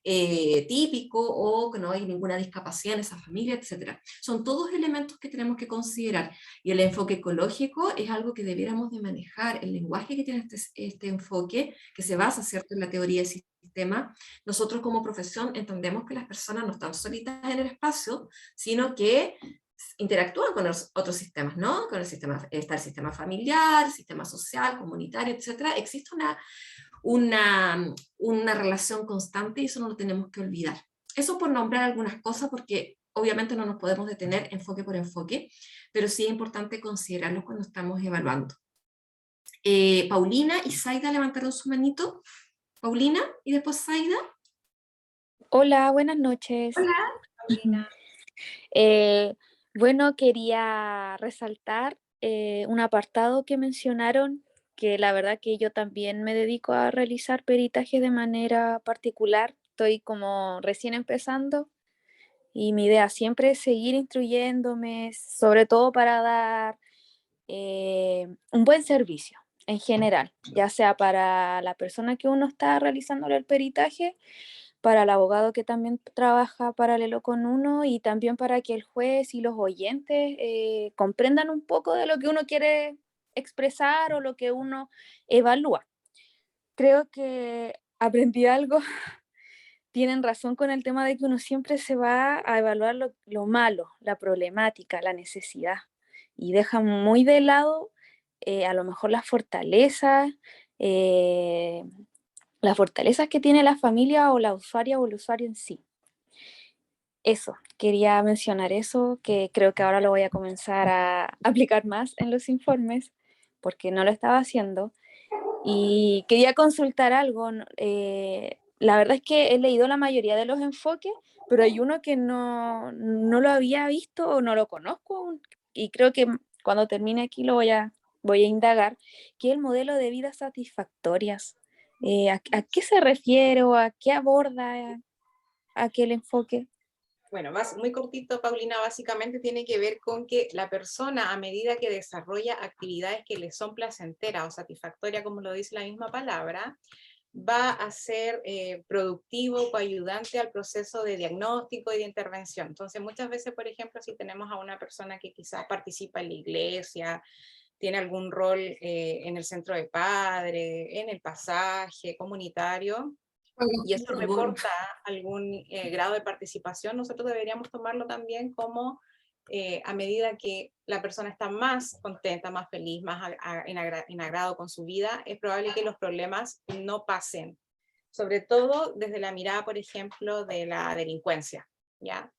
típico o que no hay ninguna discapacidad en esa familia, etc. Son todos elementos que tenemos que considerar. Y el enfoque ecológico es algo que debiéramos de manejar. El lenguaje que tiene este enfoque, que se basa, ¿cierto?, en la teoría del sistema. Nosotros como profesión entendemos que las personas no están solitas en el espacio, sino que interactúan con los otros sistemas, ¿no? Con el sistema, está el sistema familiar, sistema social, comunitario, etc. Existe una relación constante y eso no lo tenemos que olvidar. Eso por nombrar algunas cosas, porque obviamente no nos podemos detener enfoque por enfoque, pero sí es importante considerarlo cuando estamos evaluando. Paulina y Zaida levantaron su manito. Paulina y después Zaida. Hola, buenas noches. Hola. Paulina. Bueno, quería resaltar un apartado que mencionaron, que la verdad que yo también me dedico a realizar peritajes de manera particular. Estoy como recién empezando y mi idea siempre es seguir instruyéndome, sobre todo para dar un buen servicio en general, ya sea para la persona que uno está realizándole el peritaje, para el abogado que también trabaja paralelo con uno y también para que el juez y los oyentes comprendan un poco de lo que uno quiere expresar o lo que uno evalúa. Creo que aprendí algo. Tienen razón con el tema de que uno siempre se va a evaluar lo malo, la problemática, la necesidad y deja muy de lado a lo mejor las fortalezas que tiene la familia o la usuaria o el usuario en sí. Eso, quería mencionar eso, que creo que ahora lo voy a comenzar a aplicar más en los informes, porque no lo estaba haciendo. Y quería consultar algo. La verdad es que he leído la mayoría de los enfoques, pero hay uno que no lo había visto o no lo conozco aún, y creo que cuando termine aquí lo voy a indagar, que es el modelo de vidas satisfactorias. ¿A qué se refiere o a qué aborda aquel enfoque? Bueno, muy cortito, Paulina, básicamente tiene que ver con que la persona, a medida que desarrolla actividades que le son placenteras o satisfactorias, como lo dice la misma palabra, va a ser productivo, coayudante al proceso de diagnóstico y de intervención. Entonces, muchas veces, por ejemplo, si tenemos a una persona que quizás participa en la iglesia, tiene algún rol en el centro de padres, en el pasaje comunitario, y eso reporta algún grado de participación, nosotros deberíamos tomarlo también como a medida que la persona está más contenta, más feliz, más en agrado con su vida, es probable que los problemas no pasen, sobre todo desde la mirada, por ejemplo, de la delincuencia, ¿ya?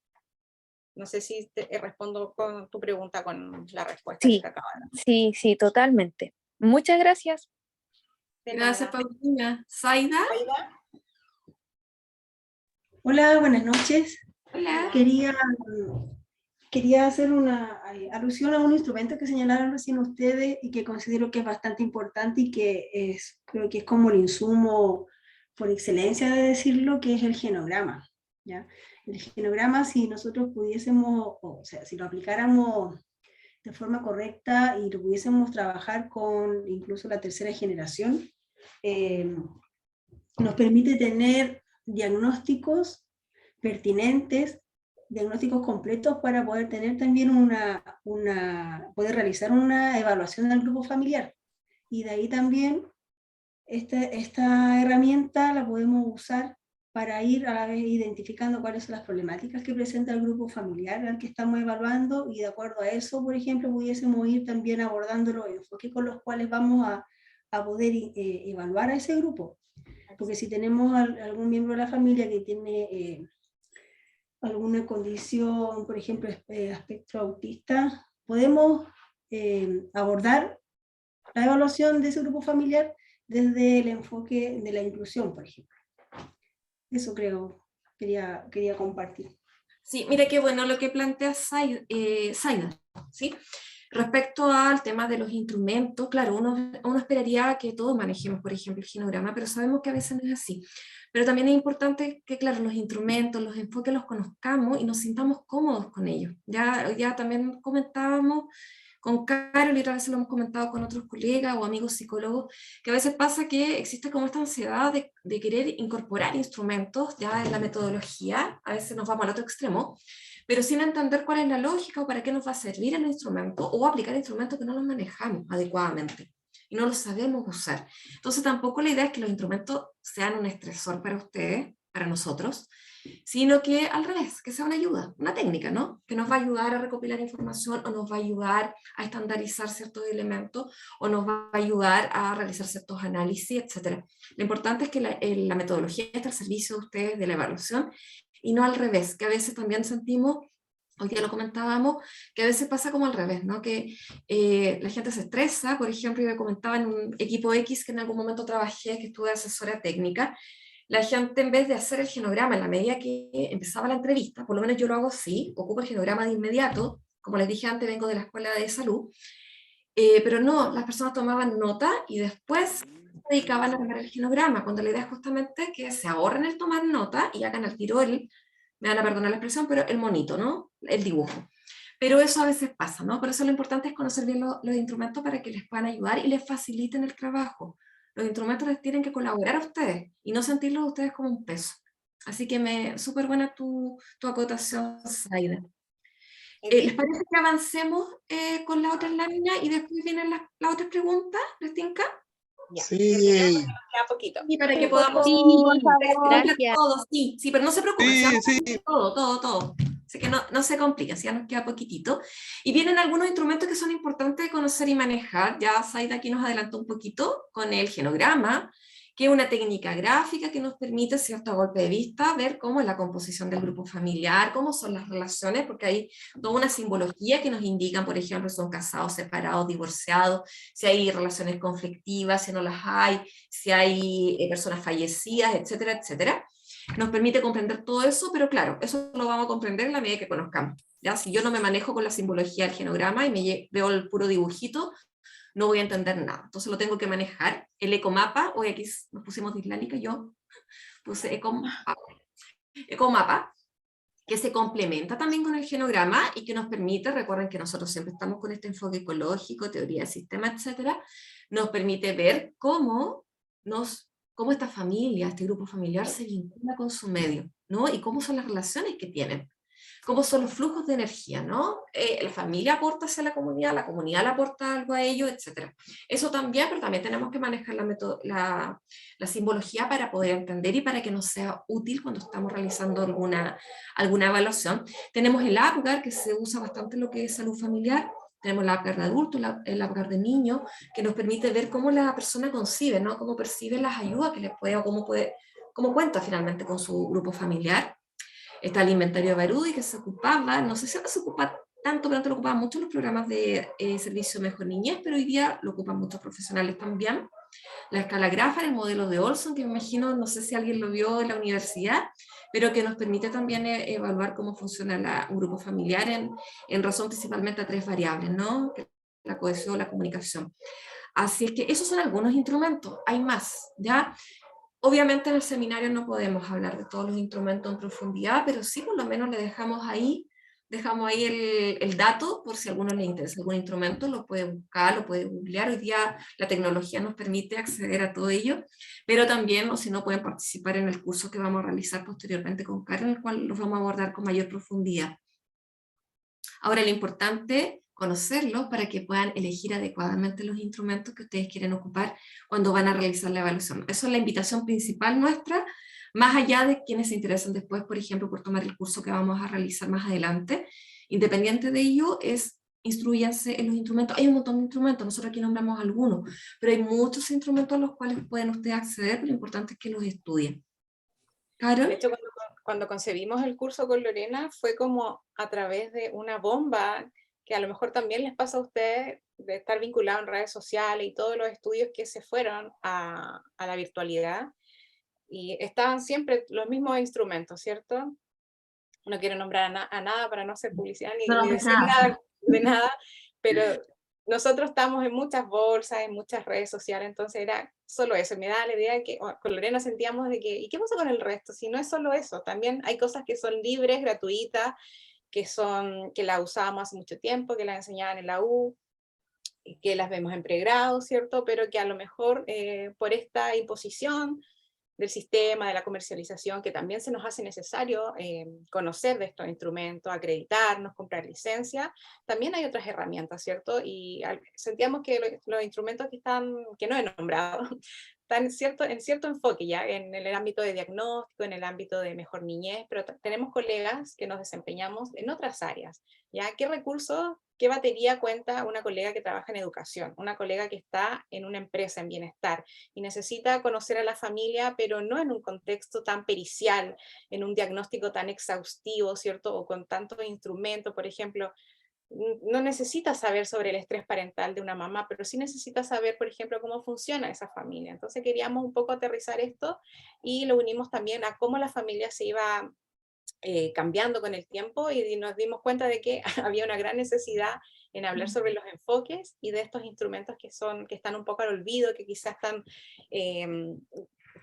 No sé si respondo con tu pregunta con la respuesta que Sí, te acabo de dar. sí, sí, totalmente. Muchas gracias. De Gracias, nada. Paulina. ¿Zaida? ¿Aida? Hola, buenas noches. Hola. Quería hacer una alusión a un instrumento que señalaron recién ustedes y que considero que es bastante importante y que creo que es como el insumo por excelencia de decirlo, que es el genograma, ¿ya? El genograma, si nosotros pudiésemos, o sea, si lo aplicáramos de forma correcta y lo pudiésemos trabajar con incluso la tercera generación, nos permite tener diagnósticos pertinentes, diagnósticos completos para poder tener también poder realizar una evaluación del grupo familiar. Y de ahí también esta herramienta la podemos usar para ir a la vez identificando cuáles son las problemáticas que presenta el grupo familiar al que estamos evaluando, y de acuerdo a eso, por ejemplo, pudiésemos ir también abordando los enfoques con los cuales vamos a poder evaluar a ese grupo. Porque si tenemos algún miembro de la familia que tiene alguna condición, por ejemplo, espectro autista, podemos abordar la evaluación de ese grupo familiar desde el enfoque de la inclusión, por ejemplo. Eso creo, quería compartir. Sí, mira qué bueno lo que plantea Zaida, ¿sí? Respecto al tema de los instrumentos, claro, uno esperaría que todos manejemos, por ejemplo, el genograma, pero sabemos que a veces no es así. Pero también es importante que, claro, los instrumentos, los enfoques los conozcamos y nos sintamos cómodos con ellos. Ya también comentábamos con Carol, y otra vez lo hemos comentado con otros colegas o amigos psicólogos, que a veces pasa que existe como esta ansiedad de querer incorporar instrumentos ya en la metodología, a veces nos vamos al otro extremo, pero sin entender cuál es la lógica o para qué nos va a servir el instrumento, o aplicar instrumentos que no los manejamos adecuadamente y no los sabemos usar. Entonces tampoco la idea es que los instrumentos sean un estresor para ustedes, para nosotros, sino que al revés, que sea una ayuda, una técnica, ¿no? Que nos va a ayudar a recopilar información, o nos va a ayudar a estandarizar ciertos elementos, o nos va a ayudar a realizar ciertos análisis, etc. Lo importante es que la metodología está al servicio de ustedes, de la evaluación, y no al revés, que a veces también sentimos, hoy día lo comentábamos, que a veces pasa como al revés, ¿no? Que la gente se estresa. Por ejemplo, yo comentaba en un equipo X que en algún momento trabajé, que estuve asesora técnica, la gente, en vez de hacer el genograma en la medida que empezaba la entrevista, por lo menos yo lo hago así, ocupo el genograma de inmediato, como les dije antes, vengo de la escuela de salud, pero no, las personas tomaban nota y después se dedicaban a armar el genograma, cuando la idea es justamente que se ahorren el tomar nota y hagan al tiro me van a perdonar la expresión, pero el monito, ¿no? El dibujo. Pero eso a veces pasa, ¿no? Por eso lo importante es conocer bien los instrumentos para que les puedan ayudar y les faciliten el trabajo. Los instrumentos les tienen que colaborar a ustedes y no sentirlos a ustedes como un peso. Así que súper buena tu acotación, Zaida. ¿Les parece que avancemos con la otra lámina y después vienen las otras preguntas? ¿Les tinca? Ya. Sí. Nos queda poquito. Y para que Sí, por podamos... favor, gracias. Todo, sí, pero no se preocupen, Sí, vamos a sí. hacer todo. Así que no se compliquen, ya nos queda poquitito. Y vienen algunos instrumentos que son importantes de conocer y manejar. Ya Zaida aquí nos adelantó un poquito con el genograma, que es una técnica gráfica que nos permite, cierto, a golpe de vista, ver cómo es la composición del grupo familiar, cómo son las relaciones, porque hay toda una simbología que nos indican, por ejemplo, si son casados, separados, divorciados, si hay relaciones conflictivas, si no las hay, si hay personas fallecidas, etcétera, etcétera. Nos permite comprender todo eso, pero claro, eso lo vamos a comprender en la medida que conozcamos. ¿Ya? Si yo no me manejo con la simbología del genograma y veo el puro dibujito, no voy a entender nada. Entonces lo tengo que manejar. El ecomapa, hoy aquí nos pusimos dislánica, yo puse ecomapa, que se complementa también con el genograma y que nos permite, recuerden que nosotros siempre estamos con este enfoque ecológico, teoría del sistema, etcétera, nos permite ver cómo esta familia, este grupo familiar se vincula con su medio, ¿no? Y cómo son las relaciones que tienen. cómo son los flujos de energía, ¿no? La familia aporta hacia la comunidad le aporta algo a ellos, etc. Eso también, pero también tenemos que manejar la simbología para poder entender y para que nos sea útil cuando estamos realizando alguna evaluación. Tenemos el APGAR, que se usa bastante en lo que es salud familiar. Tenemos el APGAR de adultos, el APGAR de niños, que nos permite ver cómo la persona concibe, ¿no? Cómo percibe las ayudas que le puede, o cómo cuenta finalmente con su grupo familiar. Está el inventario de Barudi, que se ocupaba, no sé si ahora se ocupa tanto, pero antes lo ocupaban mucho los programas de servicio Mejor Niñez, pero hoy día lo ocupan muchos profesionales también. La escala Grafar, el modelo de Olson, que me imagino, no sé si alguien lo vio en la universidad, pero que nos permite también evaluar cómo funciona un grupo familiar en razón principalmente a 3 variables, ¿no? La cohesión, la comunicación. Así es que esos son algunos instrumentos, hay más, ¿ya? Obviamente en el seminario no podemos hablar de todos los instrumentos en profundidad, pero sí por lo menos le dejamos ahí el dato, por si a alguno le interesa algún instrumento, lo puede buscar, lo puede googlear. Hoy día la tecnología nos permite acceder a todo ello, pero también, o si no, pueden participar en el curso que vamos a realizar posteriormente con Karen, en el cual los vamos a abordar con mayor profundidad. Ahora, lo importante, conocerlos para que puedan elegir adecuadamente los instrumentos que ustedes quieren ocupar cuando van a realizar la evaluación. Esa es la invitación principal nuestra, más allá de quienes se interesan después, por ejemplo, por tomar el curso que vamos a realizar más adelante. Independiente de ello, instruyanse en los instrumentos. Hay un montón de instrumentos, nosotros aquí nombramos algunos, pero hay muchos instrumentos a los cuales pueden ustedes acceder, pero lo importante es que los estudien. ¿Carol? De hecho, cuando concebimos el curso con Lorena, fue como a través de una bomba que a lo mejor también les pasa a ustedes de estar vinculado en redes sociales y todos los estudios que se fueron a la virtualidad. Y estaban siempre los mismos instrumentos, ¿cierto? No quiero nombrar a nada para no hacer publicidad ni decir nada de nada, pero nosotros estamos en muchas bolsas, en muchas redes sociales, entonces era solo eso. Me da la idea que con Lorena sentíamos de que, ¿y qué pasa con el resto? Si no es solo eso, también hay cosas que son libres, gratuitas, que las usábamos hace mucho tiempo, que las enseñaban en la U, que las vemos en pregrado, ¿cierto? Pero que a lo mejor por esta imposición del sistema, de la comercialización, que también se nos hace necesario conocer de estos instrumentos, acreditarnos, comprar licencia, también hay otras herramientas, ¿cierto? Y sentíamos que los instrumentos que no he nombrado, están en cierto enfoque ya, en el ámbito de diagnóstico, en el ámbito de mejor niñez, pero tenemos colegas que nos desempeñamos en otras áreas, ¿ya? ¿Qué recursos, qué batería cuenta una colega que trabaja en educación, una colega que está en una empresa en bienestar y necesita conocer a la familia, pero no en un contexto tan pericial, en un diagnóstico tan exhaustivo, ¿cierto? O con tantos instrumentos, por ejemplo, no necesita saber sobre el estrés parental de una mamá, pero sí necesita saber, por ejemplo, cómo funciona esa familia. Entonces queríamos un poco aterrizar esto y lo unimos también a cómo la familia se iba cambiando con el tiempo y nos dimos cuenta de que había una gran necesidad en hablar sobre los enfoques y de estos instrumentos que están un poco al olvido, que quizás están...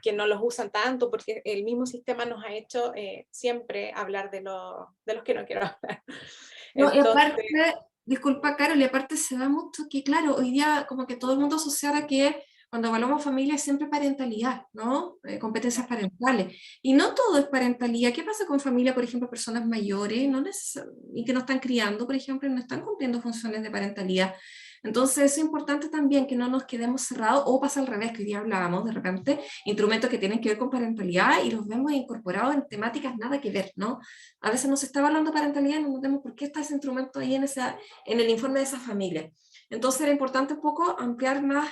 que no los usan tanto, porque el mismo sistema nos ha hecho siempre hablar de los que no quiero hablar. No, Entonces, y aparte, disculpa, Carol, y aparte se da mucho que, claro, hoy día como que todo el mundo asociara que cuando evaluamos familia es siempre parentalidad, ¿no? Competencias parentales. Y no todo es parentalidad. ¿Qué pasa con familia, por ejemplo, personas mayores y que no están criando, por ejemplo, y no están cumpliendo funciones de parentalidad? Entonces es importante también que no nos quedemos cerrados, o pasa al revés, que hoy día hablábamos de repente, instrumentos que tienen que ver con parentalidad y los vemos incorporados en temáticas nada que ver, ¿no? A veces no se está hablando de parentalidad y no entendemos por qué está ese instrumento ahí en el informe de esa familia. Entonces era importante un poco ampliar más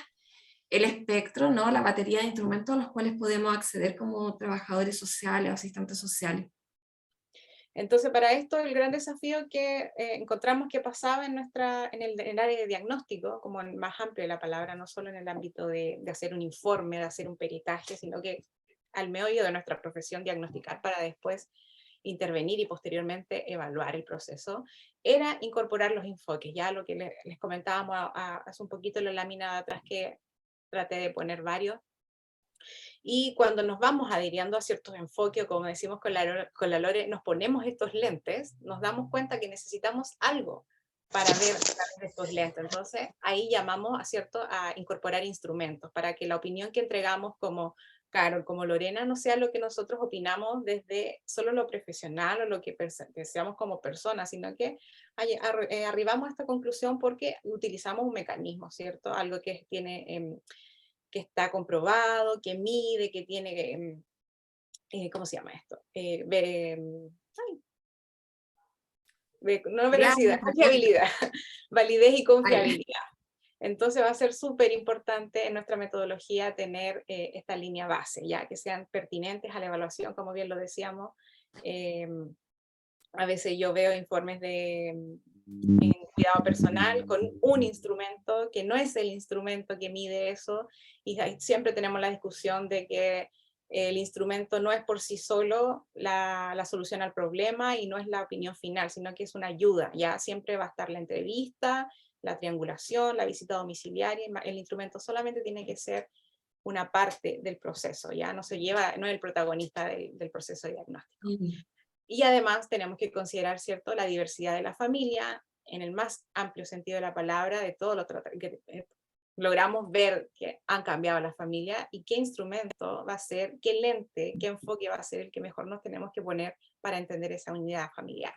el espectro, ¿no? La batería de instrumentos a los cuales podemos acceder como trabajadores sociales o asistentes sociales. Entonces, para esto, el gran desafío que encontramos que pasaba en el área de diagnóstico, como en más amplio de la palabra, no solo en el ámbito de hacer un informe, de hacer un peritaje, sino que al meollo de nuestra profesión, diagnosticar para después intervenir y posteriormente evaluar el proceso, era incorporar los enfoques, ya lo que les comentábamos hace un poquito en la lámina de atrás, que traté de poner varios. Y cuando nos vamos adhiriendo a ciertos enfoques, o como decimos con la Lore, nos ponemos estos lentes, nos damos cuenta que necesitamos algo para ver a través de estos lentes. Entonces, ahí llamamos a incorporar instrumentos, para que la opinión que entregamos como Carol, como Lorena, no sea lo que nosotros opinamos desde solo lo profesional o lo que deseamos como personas, sino que arribamos a esta conclusión porque utilizamos un mecanismo, ¿cierto? Algo que tiene, que está comprobado, que mide, que tiene, ¿cómo se llama esto? No veracidad, confiabilidad, validez y confiabilidad. Entonces va a ser súper importante en nuestra metodología tener esta línea base, ya que sean pertinentes a la evaluación, como bien lo decíamos. A veces yo veo informes de cuidado personal con un instrumento que no es el instrumento que mide eso, y siempre tenemos la discusión de que el instrumento no es por sí solo la solución al problema y no es la opinión final, sino que es una ayuda. Ya siempre va a estar la entrevista, la triangulación, la visita domiciliaria. El instrumento solamente tiene que ser una parte del proceso, ya no se lleva, no es el protagonista del proceso diagnóstico. Y además tenemos que considerar, ¿cierto?, la diversidad de la familia en el más amplio sentido de la palabra, de todo lo que logramos ver que han cambiado la familia y qué instrumento va a ser, qué lente, qué enfoque va a ser el que mejor nos tenemos que poner para entender esa unidad familiar.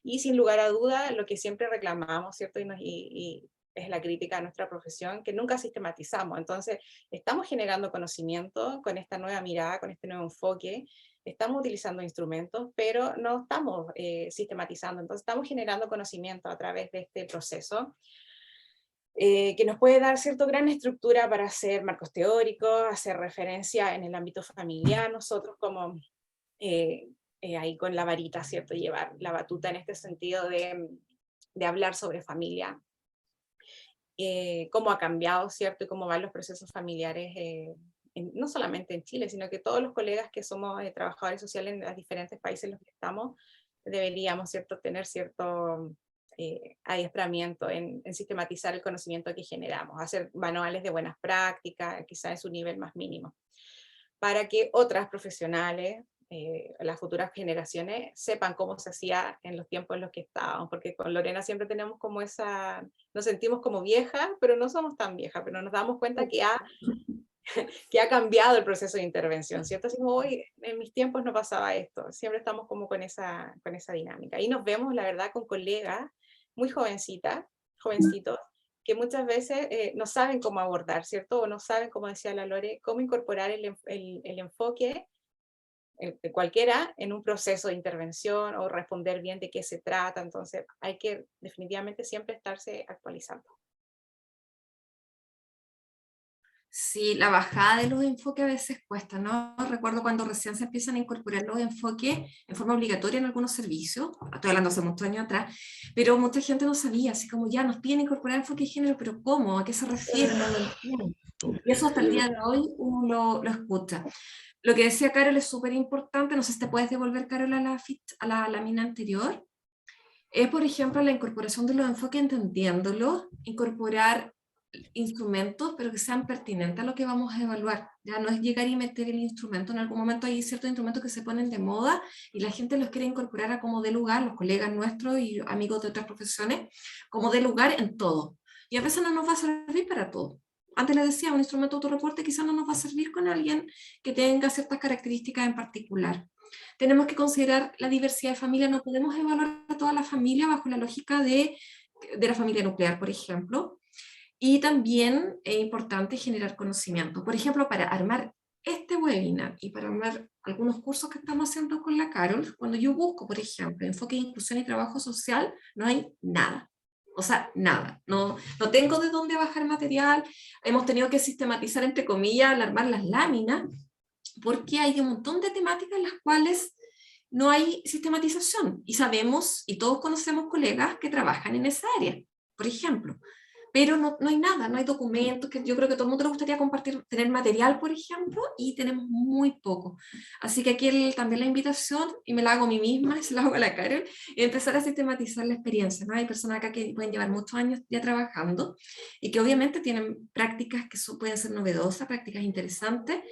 Y sin lugar a duda, lo que siempre reclamamos, ¿cierto? Y es la crítica a nuestra profesión, que nunca sistematizamos. Entonces, estamos generando conocimiento con esta nueva mirada, con este nuevo enfoque, estamos utilizando instrumentos, pero no estamos sistematizando. Entonces, estamos generando conocimiento a través de este proceso, que nos puede dar cierta gran estructura para hacer marcos teóricos, hacer referencia en el ámbito familiar, nosotros como ahí con la varita, ¿cierto? Llevar la batuta en este sentido de hablar sobre familia, cómo ha cambiado, ¿cierto? Y cómo van los procesos familiares, no solamente en Chile, sino que todos los colegas que somos trabajadores sociales en los diferentes países en los que estamos, deberíamos, ¿cierto?, tener cierto adiestramiento en sistematizar el conocimiento que generamos, hacer manuales de buenas prácticas, quizás en su nivel más mínimo, para que otras profesionales, las futuras generaciones, sepan cómo se hacía en los tiempos en los que estábamos, porque con Lorena siempre tenemos como nos sentimos como viejas, pero no somos tan viejas, pero nos damos cuenta que ha cambiado el proceso de intervención, ¿cierto? Así como hoy, en mis tiempos no pasaba esto, siempre estamos como con esa dinámica. Y nos vemos, la verdad, con colegas muy jovencitos, que muchas veces no saben cómo abordar, ¿cierto? O no saben, como decía la Lore, cómo incorporar el enfoque cualquiera en un proceso de intervención o responder bien de qué se trata. Entonces hay que definitivamente siempre estarse actualizando. Sí, la bajada de los enfoques a veces cuesta, ¿no? Recuerdo cuando recién se empiezan a incorporar los enfoques en forma obligatoria en algunos servicios, estoy hablando hace muchos años atrás, pero mucha gente no sabía, así como ya nos piden incorporar enfoque de género, pero ¿cómo? ¿A qué se refiere? No lo entiendo. Y eso hasta el día de hoy uno lo escucha. Lo que decía Carol es súper importante, no sé si te puedes devolver, Carol, a la lámina anterior, es, por ejemplo, la incorporación de los enfoques entendiéndolos, incorporar instrumentos, pero que sean pertinentes a lo que vamos a evaluar. Ya no es llegar y meter el instrumento. En algún momento hay ciertos instrumentos que se ponen de moda y la gente los quiere incorporar a como de lugar, los colegas nuestros y amigos de otras profesiones, como de lugar en todo. Y a veces no nos va a servir para todo. Antes les decía, un instrumento de autorreporte quizás no nos va a servir con alguien que tenga ciertas características en particular. Tenemos que considerar la diversidad de familia. No podemos evaluar a toda la familia bajo la lógica de la familia nuclear, por ejemplo. Y también es importante generar conocimiento. Por ejemplo, para armar este webinar y para armar algunos cursos que estamos haciendo con la Carol, cuando yo busco, por ejemplo, enfoque de inclusión y trabajo social, no hay nada. O sea, nada. No tengo de dónde bajar material. Hemos tenido que sistematizar, entre comillas, al armar las láminas, porque hay un montón de temáticas en las cuales no hay sistematización. Y sabemos, y todos conocemos colegas que trabajan en esa área, por ejemplo. Pero no hay nada, no hay documentos, que yo creo que a todo el mundo le gustaría compartir, tener material, por ejemplo, y tenemos muy poco. Así que aquí también la invitación, y me la hago a mí misma, y se la hago a la Carol, y empezar a sistematizar la experiencia, ¿no? Hay personas acá que pueden llevar muchos años ya trabajando, y que obviamente tienen prácticas que pueden ser novedosas, prácticas interesantes,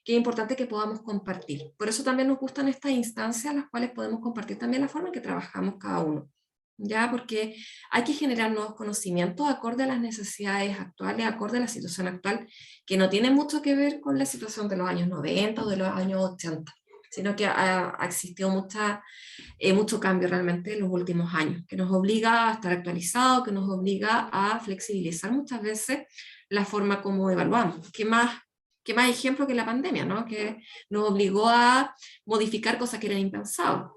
que es importante que podamos compartir. Por eso también nos gustan estas instancias, las cuales podemos compartir también la forma en que trabajamos cada uno. ¿ya? Porque hay que generar nuevos conocimientos acorde a las necesidades actuales, acorde a la situación actual, que no tiene mucho que ver con la situación de los años 90 o de los años 80, sino que ha existido mucho cambio realmente en los últimos años, que nos obliga a estar actualizados, que nos obliga a flexibilizar muchas veces la forma como evaluamos. ¿Qué más ejemplo que la pandemia, ¿no? Que nos obligó a modificar cosas que eran impensables.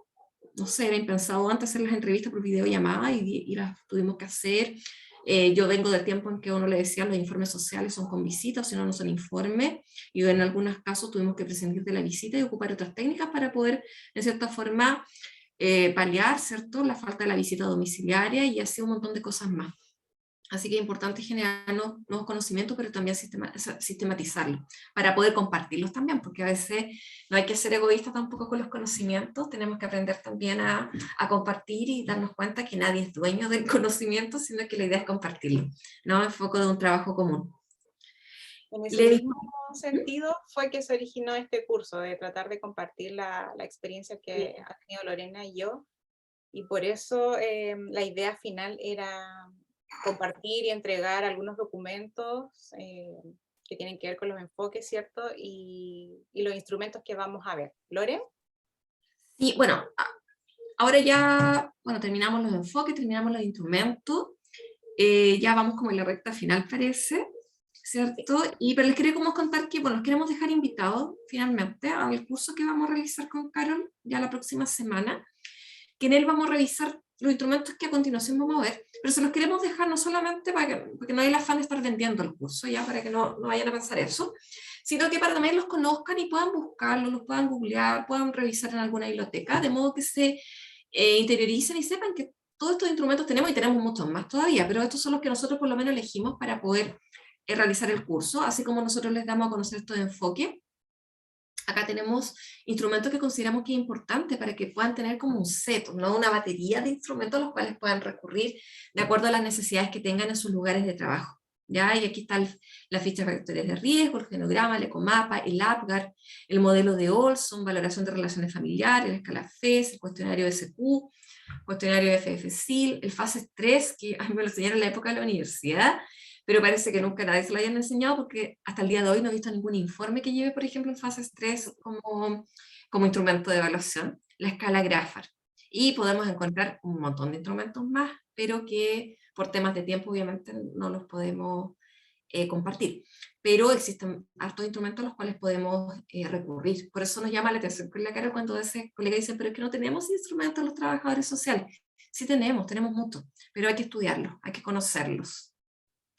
No sé, era impensado antes hacer las entrevistas por videollamada y las tuvimos que hacer. Yo vengo del tiempo en que uno le decía los informes sociales son con visitas, si no, no son informes, y en algunos casos tuvimos que prescindir de la visita y ocupar otras técnicas para poder, en cierta forma, paliar, ¿cierto?, la falta de la visita domiciliaria y así un montón de cosas más. Así que es importante generar nuevos conocimientos, pero también sistematizarlos, para poder compartirlos también, porque a veces no hay que ser egoísta tampoco con los conocimientos, tenemos que aprender también a compartir y darnos cuenta que nadie es dueño del conocimiento, sino que la idea es compartirlo, ¿no? En foco de un trabajo común. En ese mismo sentido fue que se originó este curso, de tratar de compartir la experiencia que ha tenido Lorena y yo, y por eso la idea final era compartir y entregar algunos documentos que tienen que ver con los enfoques, ¿cierto? Y los instrumentos que vamos a ver. ¿Lore? Sí, bueno, ahora ya, bueno, terminamos los enfoques, terminamos los instrumentos, ya vamos como en la recta final parece, ¿cierto? Pero les quería como contar que, bueno, los queremos dejar invitados finalmente al curso que vamos a realizar con Carol ya la próxima semana, que en él vamos a revisar los instrumentos que a continuación vamos a ver, pero se los queremos dejar no solamente porque no hay el afán de estar vendiendo el curso, ya para que no vayan a pensar eso, sino que para también los conozcan y puedan buscarlos, los puedan googlear, puedan revisar en alguna biblioteca, de modo que se interioricen y sepan que todos estos instrumentos tenemos y tenemos muchos más todavía, pero estos son los que nosotros por lo menos elegimos para poder realizar el curso, así como nosotros les damos a conocer estos enfoques. Acá tenemos instrumentos que consideramos que es importante para que puedan tener como un set, ¿no? Una batería de instrumentos a los cuales puedan recurrir de acuerdo a las necesidades que tengan en sus lugares de trabajo. ¿Ya? Y aquí está la ficha de factores de riesgo, el genograma, el ecomapa, el APGAR, el modelo de Olson, valoración de relaciones familiares, la escala FES, el cuestionario SQ, cuestionario FFSIL, el FASES 3, que a mí me lo enseñaron en la época de la universidad, pero parece que nunca nadie se lo hayan enseñado porque hasta el día de hoy no he visto ningún informe que lleve, por ejemplo, el FASES 3 como instrumento de evaluación, la escala Graphar. Y podemos encontrar un montón de instrumentos más, pero que por temas de tiempo obviamente no los podemos compartir. Pero existen hartos instrumentos a los cuales podemos recurrir. Por eso nos llama la atención con la cara cuando ese colega dice, pero es que no tenemos instrumentos los trabajadores sociales. Sí tenemos muchos, pero hay que estudiarlos, hay que conocerlos.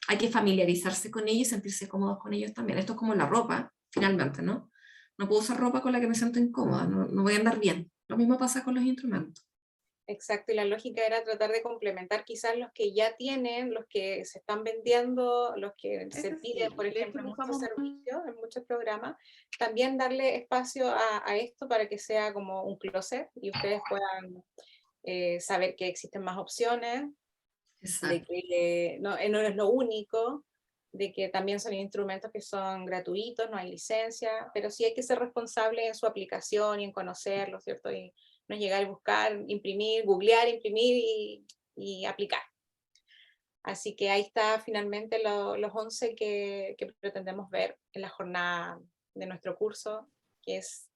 Hay que familiarizarse con ellos y sentirse cómodos con ellos también. Esto es como la ropa, finalmente, ¿no? No puedo usar ropa con la que me siento incómoda, no voy a andar bien. Lo mismo pasa con los instrumentos. Exacto, y la lógica era tratar de complementar quizás los que ya tienen, los que se están vendiendo, los que se piden, por ejemplo, en muchos servicios, en muchos programas, también darle espacio a esto para que sea como un closet y ustedes puedan saber que existen más opciones, de que no es lo único, de que también son instrumentos que son gratuitos, no hay licencia, pero sí hay que ser responsable en su aplicación y en conocerlo, ¿cierto? Y no es llegar y buscar, imprimir, googlear, imprimir y aplicar. Así que ahí está finalmente los 11 que pretendemos ver en la jornada de nuestro curso, que es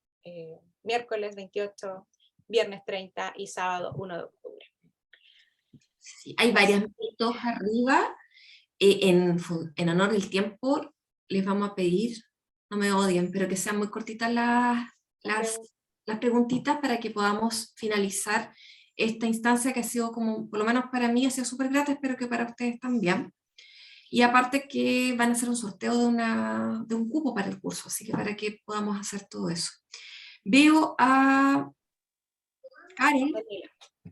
miércoles 28, viernes 30 y sábado 1 de octubre. Sí, hay varias minutos arriba. En honor del tiempo, les vamos a pedir, no me odien, pero que sean muy cortitas las preguntitas para que podamos finalizar esta instancia que ha sido como, por lo menos para mí, ha sido súper grata, espero que para ustedes también. Y aparte que van a hacer un sorteo de un cupo para el curso, así que para que podamos hacer todo eso. Veo a Karen,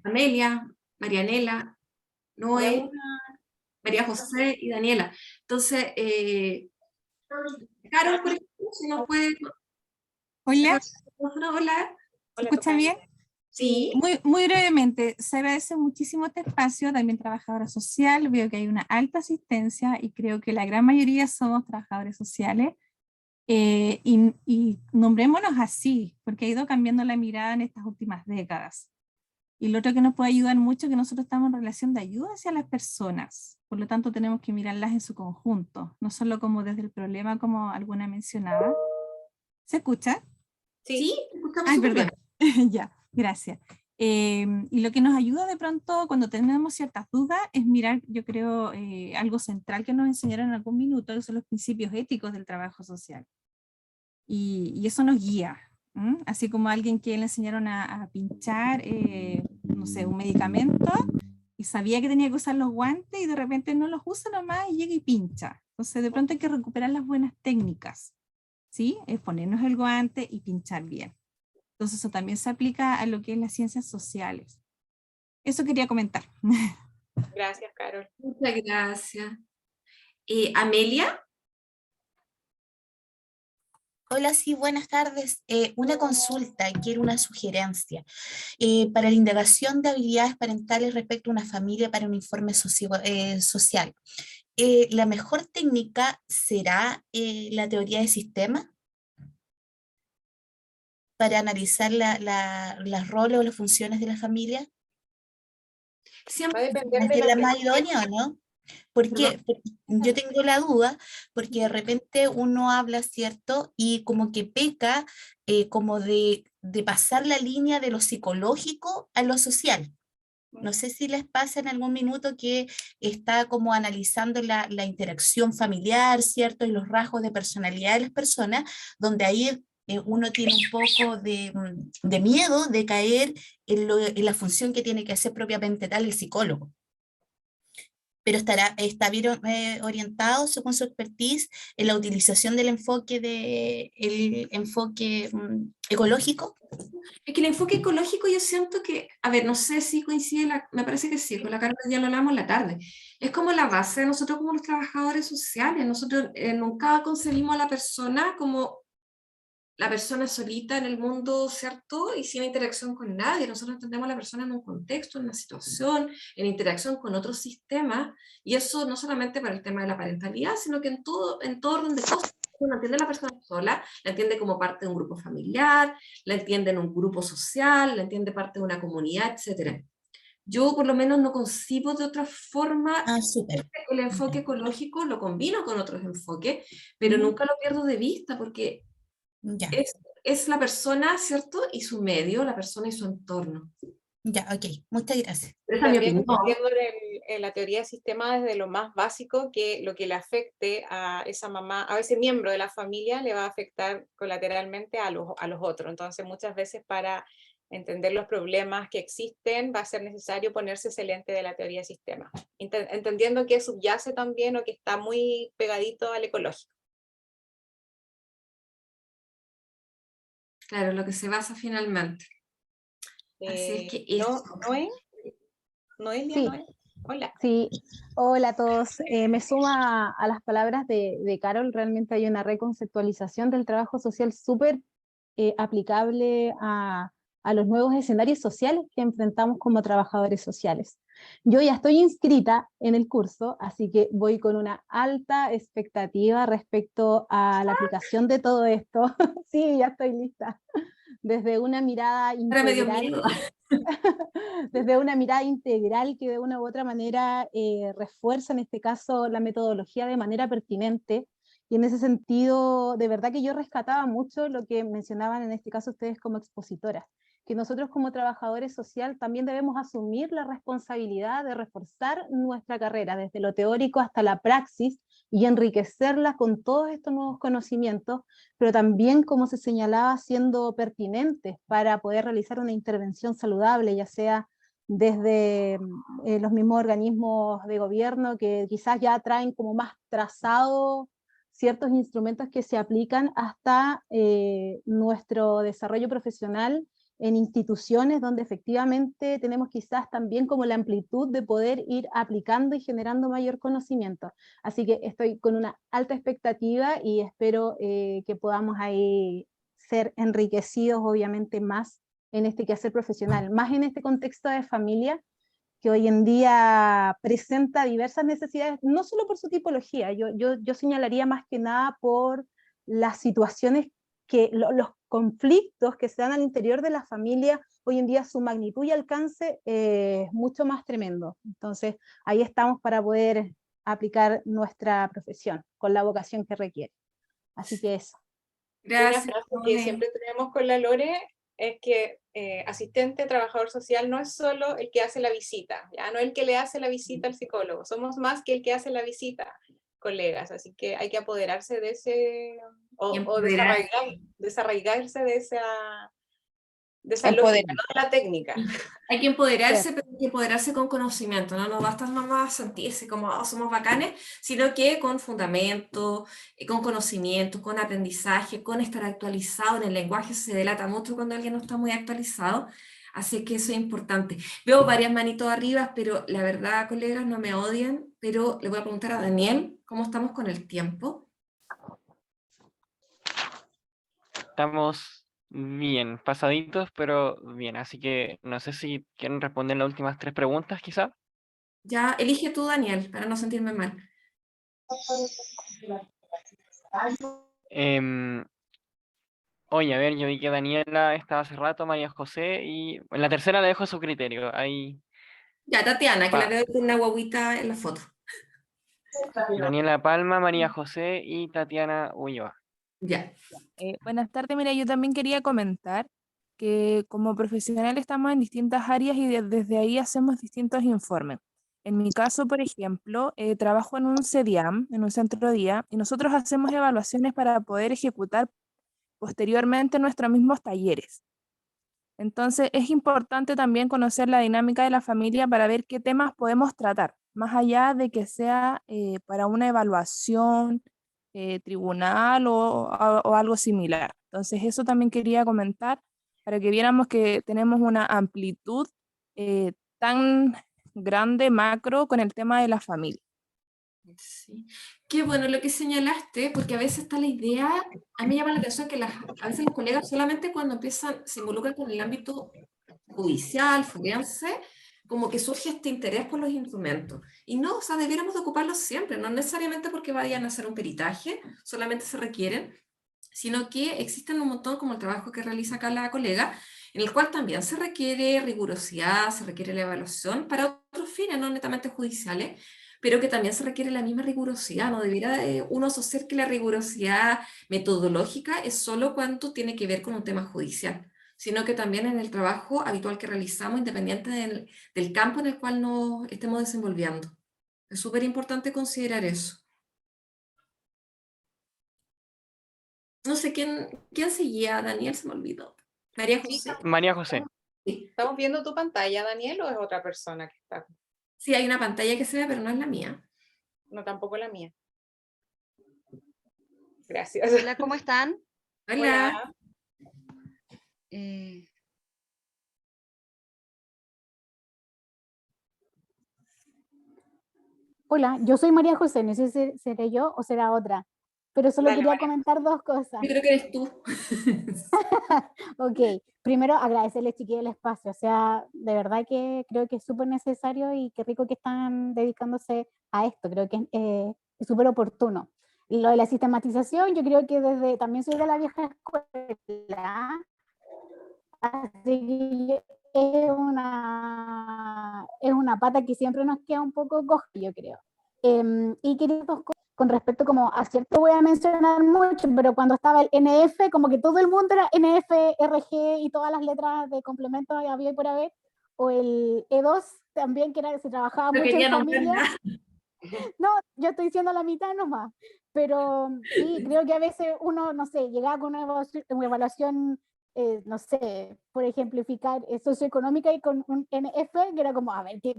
Amelia, Marianela, Noé, María José y Daniela. Entonces, Carol, por ejemplo, si nos puede... Hola. Hola. ¿Se escucha bien? Sí. Muy brevemente, se agradece muchísimo este espacio, también trabajadora social, veo que hay una alta asistencia y creo que la gran mayoría somos trabajadores sociales. Y nombrémonos así, porque ha ido cambiando la mirada en estas últimas décadas. Y lo otro que nos puede ayudar mucho es que nosotros estamos en relación de ayuda hacia las personas. Por lo tanto, tenemos que mirarlas en su conjunto, no solo como desde el problema, como alguna mencionaba. ¿Se escucha? Sí, escuchamos Ay, súper perdón. bien. Ya, gracias. Y lo que nos ayuda de pronto cuando tenemos ciertas dudas es mirar, yo creo, algo central que nos enseñaron en algún minuto, que son los principios éticos del trabajo social. Y eso nos guía. Así como a alguien que le enseñaron a pinchar, no sé, un medicamento, y sabía que tenía que usar los guantes y de repente no los usa nomás y llega y pincha. Entonces de pronto hay que recuperar las buenas técnicas, ¿sí? Es ponernos el guante y pinchar bien. Entonces eso también se aplica a lo que es las ciencias sociales. Eso quería comentar. Gracias, Carol. Muchas gracias. Amelia. Hola, sí, buenas tardes. Una consulta, quiero una sugerencia. Para la indagación de habilidades parentales respecto a una familia para un informe social, ¿la mejor técnica será la teoría de sistemas para analizar las roles o las funciones de la familia? Va a depender de ¿Es la más perspectiva. idónea o no? Porque yo tengo la duda, porque de repente uno habla, ¿cierto? Y como que peca como de pasar la línea de lo psicológico a lo social. No sé si les pasa en algún minuto que está como analizando la interacción familiar, ¿cierto? Y los rasgos de personalidad de las personas, donde ahí uno tiene un poco de miedo de caer en la función que tiene que hacer propiamente tal el psicólogo. Pero está bien orientado, según su expertise, en la utilización del enfoque, ecológico. Es que el enfoque ecológico yo siento que, a ver, no sé si coincide, me parece que sí, con la Carmen ya lo hablamos en la tarde. Es como la base de nosotros como los trabajadores sociales. Nosotros nunca concebimos a la persona como la persona solita en el mundo, ¿cierto? Y sin interacción con nadie. Nosotros entendemos a la persona en un contexto, en una situación, en interacción con otros sistemas, y eso no solamente para el tema de la parentalidad, sino que en todo orden de cosas. Uno entiende a la persona sola, la entiende como parte de un grupo familiar, la entiende en un grupo social, la entiende parte de una comunidad, etc. Yo por lo menos no concibo de otra forma el enfoque ecológico, lo combino con otros enfoques, pero nunca lo pierdo de vista porque es la persona, ¿cierto? Y su medio, la persona y su entorno. Ya, ok. Muchas gracias. Esa es mi También opinión. entiendo en la teoría de sistemas desde lo más básico que lo que le afecte a esa mamá, a ese miembro de la familia le va a afectar colateralmente a los otros. Entonces muchas veces para entender los problemas que existen va a ser necesario ponerse ese lente de la teoría de sistemas, entendiendo que subyace también o que está muy pegadito al ecológico. Claro, lo que se basa finalmente. Así es que eso. Noelia, Sí. Noelia. Hola. Sí, hola a todos. Me suma a las palabras de Carol, realmente hay una reconceptualización del trabajo social súper aplicable a los nuevos escenarios sociales que enfrentamos como trabajadores sociales. Yo ya estoy inscrita en el curso, así que voy con una alta expectativa respecto a la aplicación de todo esto. Sí, ya estoy lista. Desde una mirada integral, desde una mirada integral que de una u otra manera refuerza en este caso la metodología de manera pertinente, y en ese sentido de verdad que yo rescataba mucho lo que mencionaban en este caso ustedes como expositoras, que nosotros como trabajadores sociales también debemos asumir la responsabilidad de reforzar nuestra carrera desde lo teórico hasta la praxis y enriquecerla con todos estos nuevos conocimientos, pero también, como se señalaba, siendo pertinentes para poder realizar una intervención saludable, ya sea desde los mismos organismos de gobierno que quizás ya traen como más trazado ciertos instrumentos que se aplican hasta nuestro desarrollo profesional en instituciones donde efectivamente tenemos quizás también como la amplitud de poder ir aplicando y generando mayor conocimiento. Así que estoy con una alta expectativa y espero que podamos ahí ser enriquecidos obviamente más en este quehacer profesional, más en este contexto de familia que hoy en día presenta diversas necesidades, no solo por su tipología, yo señalaría más que nada por las situaciones que los conflictos que se dan al interior de la familia, hoy en día su magnitud y alcance es mucho más tremendo. Entonces, ahí estamos para poder aplicar nuestra profesión con la vocación que requiere. Así que eso. Una frase que siempre tenemos con la Lore es que asistente, trabajador social no es solo el que hace la visita, ¿ya? No el que le hace la visita al psicólogo, somos más que el que hace la visita, colegas, así que hay que apoderarse de ese, o desarraigarse de esa lógica, no de la técnica. Hay que empoderarse, pero hay que empoderarse con conocimiento, ¿no? No basta nomás sentirse como somos bacanes, sino que con fundamento, con conocimiento, con aprendizaje, con estar actualizado. En el lenguaje se delata mucho cuando alguien no está muy actualizado, así que eso es importante. Veo varias manitos arriba, pero la verdad, colegas, no me odien, pero le voy a preguntar a Daniel, ¿cómo estamos con el tiempo? Estamos bien, pasaditos, pero bien. Así que no sé si quieren responder las últimas 3 preguntas, quizá. Ya, elige tú, Daniel, para no sentirme mal. Oye, a ver, yo vi que Daniela estaba hace rato, María José, y en la tercera le dejo a su criterio. Ahí, Ya, Tatiana, que la veo con una guaguita en la foto. Daniela Palma, María José y Tatiana Ulloa. Ya. Buenas tardes, mira, yo también quería comentar que como profesional estamos en distintas áreas y desde ahí hacemos distintos informes. En mi caso, por ejemplo, trabajo en un CEDIAM, en un centro de día, y nosotros hacemos evaluaciones para poder ejecutar posteriormente nuestros mismos talleres. Entonces, es importante también conocer la dinámica de la familia para ver qué temas podemos tratar, más allá de que sea para una evaluación tribunal o algo similar. Entonces, eso también quería comentar para que viéramos que tenemos una amplitud tan grande, macro, con el tema de la familia. Sí. Qué bueno lo que señalaste, porque a veces está la idea, a mí me llama la atención que a veces los colegas solamente cuando se involucran con el ámbito judicial, forense, como que surge este interés por los instrumentos. Y no, o sea, debiéramos de ocuparlos siempre, no necesariamente porque vayan a hacer un peritaje, solamente se requieren, sino que existen un montón, como el trabajo que realiza acá la colega, en el cual también se requiere rigurosidad, se requiere la evaluación para otros fines, no netamente judiciales, pero que también se requiere la misma rigurosidad. No debiera uno asociar que la rigurosidad metodológica es solo cuando tiene que ver con un tema judicial, sino que también en el trabajo habitual que realizamos, independiente del campo en el cual nos estemos desenvolviendo. Es súper importante considerar eso. No sé quién seguía, Daniel, se me olvidó. María José. María José. Sí. ¿Estamos viendo tu pantalla, Daniel, o es otra persona que está? Sí, hay una pantalla que se ve, pero no es la mía. No, tampoco la mía. Gracias. Hola, ¿cómo están? Hola. Hola, yo soy María José, no sé si seré yo o será otra, pero solo Dale, quería María. comentar 2 cosas. Yo creo que eres tú. Ok, primero agradecerle, chiquillos, el espacio, o sea, de verdad que creo que es súper necesario y qué rico que están dedicándose a esto, creo que es súper oportuno. Y lo de la sistematización, yo creo que también soy de la vieja escuela, así que es una pata que siempre nos queda un poco coja, yo creo. Y quería 2 cosas con respecto como a cierto, voy a mencionar mucho, pero cuando estaba el NF, como que todo el mundo era NF, RG y todas las letras de complemento había y por haber, o el E2 también, que se trabajaba No mucho quería en nombrar familia. nada. No, yo estoy diciendo la mitad nomás, pero sí, creo que a veces uno, no sé, llegaba con una evaluación no sé, por ejemplificar, socioeconómica y con un NF, que era como, a ver, ¿qué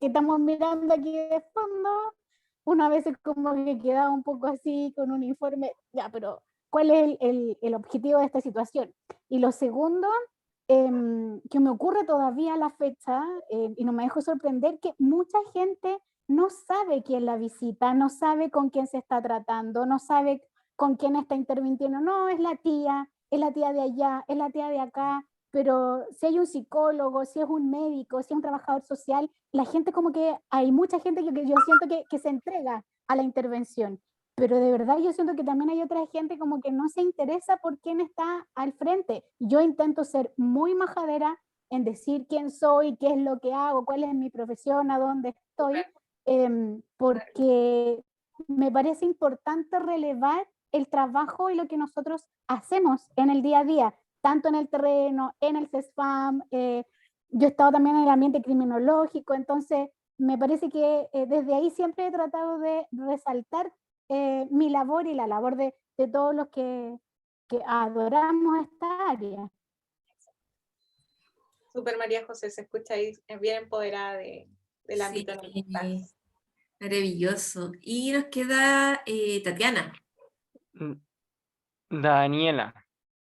estamos mirando aquí de fondo? Una vez como que quedaba un poco así con un informe, ya, pero ¿cuál es el objetivo de esta situación? Y lo segundo, que me ocurre todavía a la fecha, y no me dejo sorprender, que mucha gente no sabe quién la visita, no sabe con quién se está tratando, no sabe con quién está interviniendo, no, es la tía de allá, es la tía de acá, pero si hay un psicólogo, si es un médico, si es un trabajador social, la gente como que, hay mucha gente que yo siento que se entrega a la intervención, pero de verdad yo siento que también hay otra gente como que no se interesa por quién está al frente. Yo intento ser muy majadera en decir quién soy, qué es lo que hago, cuál es mi profesión, a dónde estoy, porque me parece importante relevar el trabajo y lo que nosotros hacemos en el día a día, tanto en el terreno, en el CESFAM, yo he estado también en el ambiente criminológico, entonces me parece que desde ahí siempre he tratado de resaltar mi labor y la labor de todos los que adoramos esta área. Super María José, se escucha ahí, es bien empoderada del ámbito en el que estás. Maravilloso. Y nos queda Tatiana. Daniela.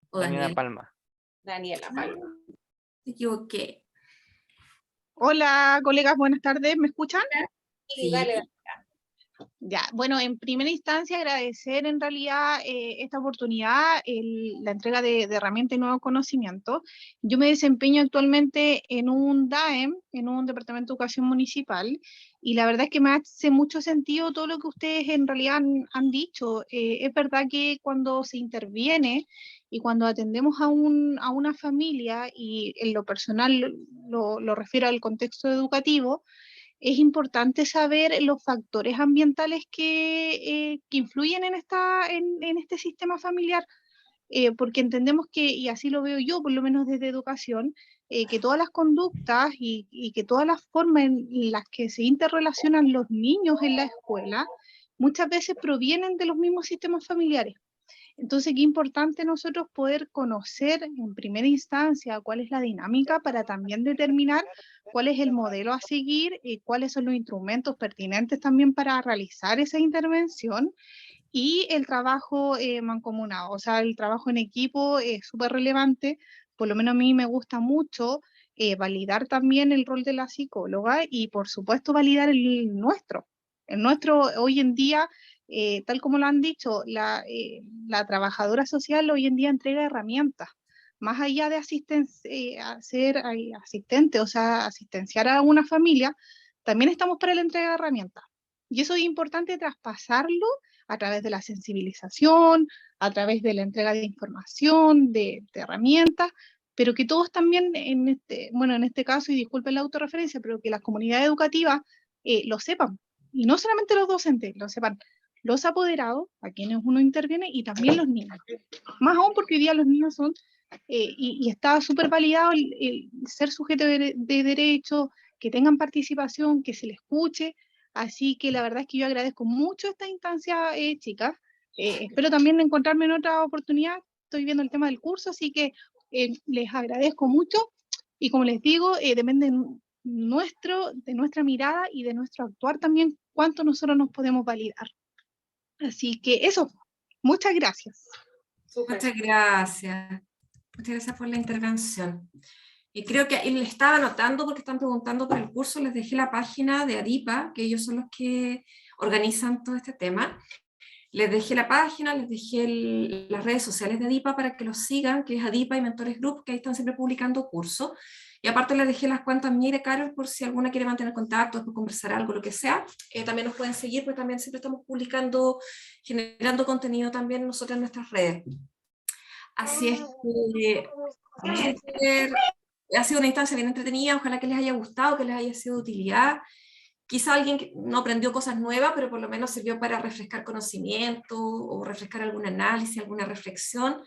O Daniela Daniela. Palma. Daniela Palma. Me equivoqué. Hola, colegas, buenas tardes. ¿Me escuchan? Sí, dale, dale. Ya, bueno, en primera instancia agradecer en realidad esta oportunidad, la entrega de herramientas y nuevos conocimientos. Yo me desempeño actualmente en un DAEM, en un Departamento de Educación Municipal, y la verdad es que me hace mucho sentido todo lo que ustedes en realidad han dicho. Es verdad que cuando se interviene y cuando atendemos a una familia, y en lo personal lo refiero al contexto educativo, es importante saber los factores ambientales que influyen en este sistema familiar, porque entendemos que, y así lo veo yo, por lo menos desde educación, que todas las conductas y que todas las formas en las que se interrelacionan los niños en la escuela, muchas veces provienen de los mismos sistemas familiares. Entonces, qué importante nosotros poder conocer en primera instancia cuál es la dinámica para también determinar cuál es el modelo a seguir y cuáles son los instrumentos pertinentes también para realizar esa intervención, y el trabajo mancomunado, o sea, el trabajo en equipo es súper relevante. Por lo menos a mí me gusta mucho validar también el rol de la psicóloga y por supuesto validar el nuestro. El nuestro hoy en día, tal como lo han dicho, la trabajadora social hoy en día entrega herramientas. Más allá de ser asistente, o sea, asistenciar a una familia, también estamos para la entrega de herramientas. Y eso es importante traspasarlo a través de la sensibilización, a través de la entrega de información, de herramientas, pero que todos también en este caso, y disculpen la autorreferencia, pero que las comunidades educativas lo sepan. Y no solamente los docentes, lo sepan los apoderados, a quienes uno interviene, y también los niños. Más aún porque hoy día los niños son, y está súper validado el ser sujeto de derecho, que tengan participación, que se les escuche. Así que la verdad es que yo agradezco mucho esta instancia, chicas. Espero también encontrarme en otra oportunidad. Estoy viendo el tema del curso, así que les agradezco mucho. Y como les digo, depende de nuestra mirada y de nuestro actuar también, cuánto nosotros nos podemos validar. Así que eso, muchas gracias. Muchas gracias. Muchas gracias por la intervención. Y creo que ahí le estaba anotando porque están preguntando por el curso, les dejé la página de ADIPA, que ellos son los que organizan todo este tema. Les dejé la página, les dejé las redes sociales de ADIPA para que los sigan, que es ADIPA y Mentores Group, que ahí están siempre publicando cursos. Y aparte les dejé las cuentas mías y de Carol por si alguna quiere mantener contacto, por conversar algo, lo que sea. También nos pueden seguir, porque también siempre estamos publicando, generando contenido también nosotros en nuestras redes. Así es que ha sido una instancia bien entretenida, ojalá que les haya gustado, que les haya sido de utilidad. Quizá alguien que no aprendió cosas nuevas, pero por lo menos sirvió para refrescar conocimiento o refrescar algún análisis, alguna reflexión.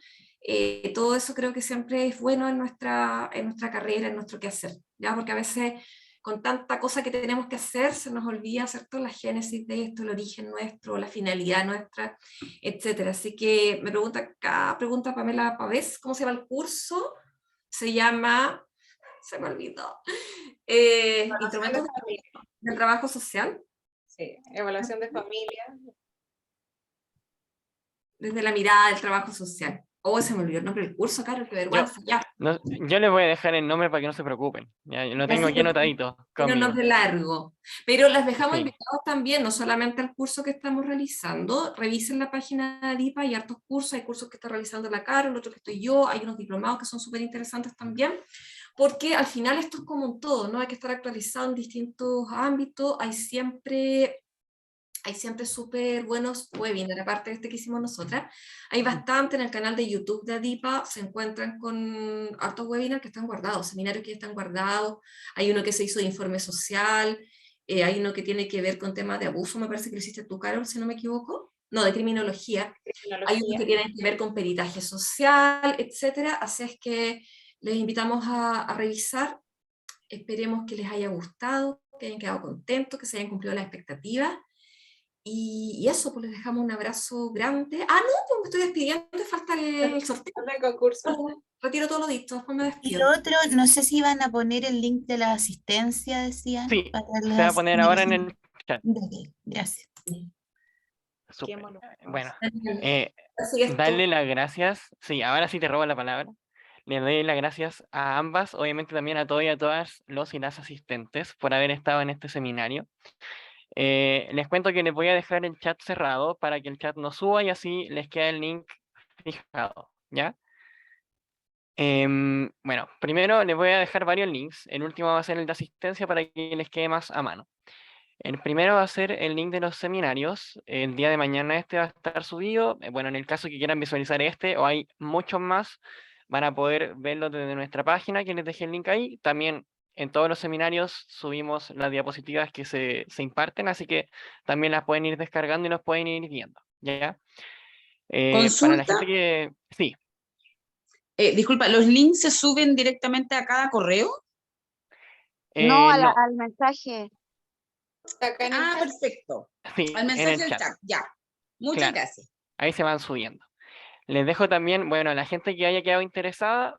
Todo eso creo que siempre es bueno en nuestra carrera, en nuestro quehacer, ¿ya? Porque a veces con tanta cosa que tenemos que hacer se nos olvida, ¿cierto?, la génesis de esto, el origen nuestro, la finalidad nuestra, etc. Así que me pregunta Pamela Pavés, ¿cómo se llama el curso? Se llama, se me olvidó, Instrumentos del Trabajo Social. Sí, evaluación de familia. Desde la mirada del trabajo social. Oh, se me olvidó el nombre del curso, Carol, qué vergüenza, ya. Yo les voy a dejar el nombre para que no se preocupen. Ya, yo lo tengo aquí anotadito. Tiene un nombre largo. Pero las dejamos Sí. invitados también, no solamente al curso que estamos realizando. Revisen la página de ADIPA, hay hartos cursos, hay cursos que está realizando la Carol, otros que estoy yo, hay unos diplomados que son súper interesantes también, porque al final esto es como un todo, ¿no? Hay que estar actualizado en distintos ámbitos, hay siempre hay siempre súper buenos webinars, aparte de este que hicimos nosotras. Hay bastante en el canal de YouTube de ADIPA, se encuentran con hartos webinars que están guardados, seminarios que ya están guardados. Hay uno que se hizo de informe social, hay uno que tiene que ver con temas de abuso, me parece que lo hiciste tú, Carol, si no me equivoco. No, de criminología. Hay uno que tiene que ver con peritaje social, etcétera. Así es que les invitamos a revisar. Esperemos que les haya gustado, que hayan quedado contentos, que se hayan cumplido las expectativas. Y eso, pues les dejamos un abrazo grande. Ah, no, pues me estoy despidiendo, te falta el sorteo. El concurso. Retiro todo lo dicho, después me Y despido. lo otro, no sé si iban a poner el link de la asistencia, decían. Sí, para se las va a poner ahora en el chat. Gracias. Súper. Bueno, Así es darle las gracias. Sí, ahora sí te robo la palabra. Les doy las gracias a ambas, obviamente también a todos y a todas los y las asistentes por haber estado en este seminario. Les cuento que les voy a dejar el chat cerrado para que el chat no suba y así les queda el link fijado, ¿ya? Bueno, primero les voy a dejar varios links. El último va a ser el de asistencia para que les quede más a mano. El primero va a ser el link de los seminarios. El día de mañana este va a estar subido. Bueno, en el caso que quieran visualizar este o hay muchos más, van a poder verlo desde nuestra página, que les dejé el link ahí. También en todos los seminarios subimos las diapositivas que se imparten, así que también las pueden ir descargando y los pueden ir viendo, ¿ya? Para la gente que... Sí. Disculpa, ¿los links se suben directamente a cada correo? No, No. al mensaje. Perfecto. Sí, Al en mensaje el del chat. chat, ya. Muchas Claro, gracias. ahí se van subiendo. Les dejo también, bueno, a la gente que haya quedado interesada,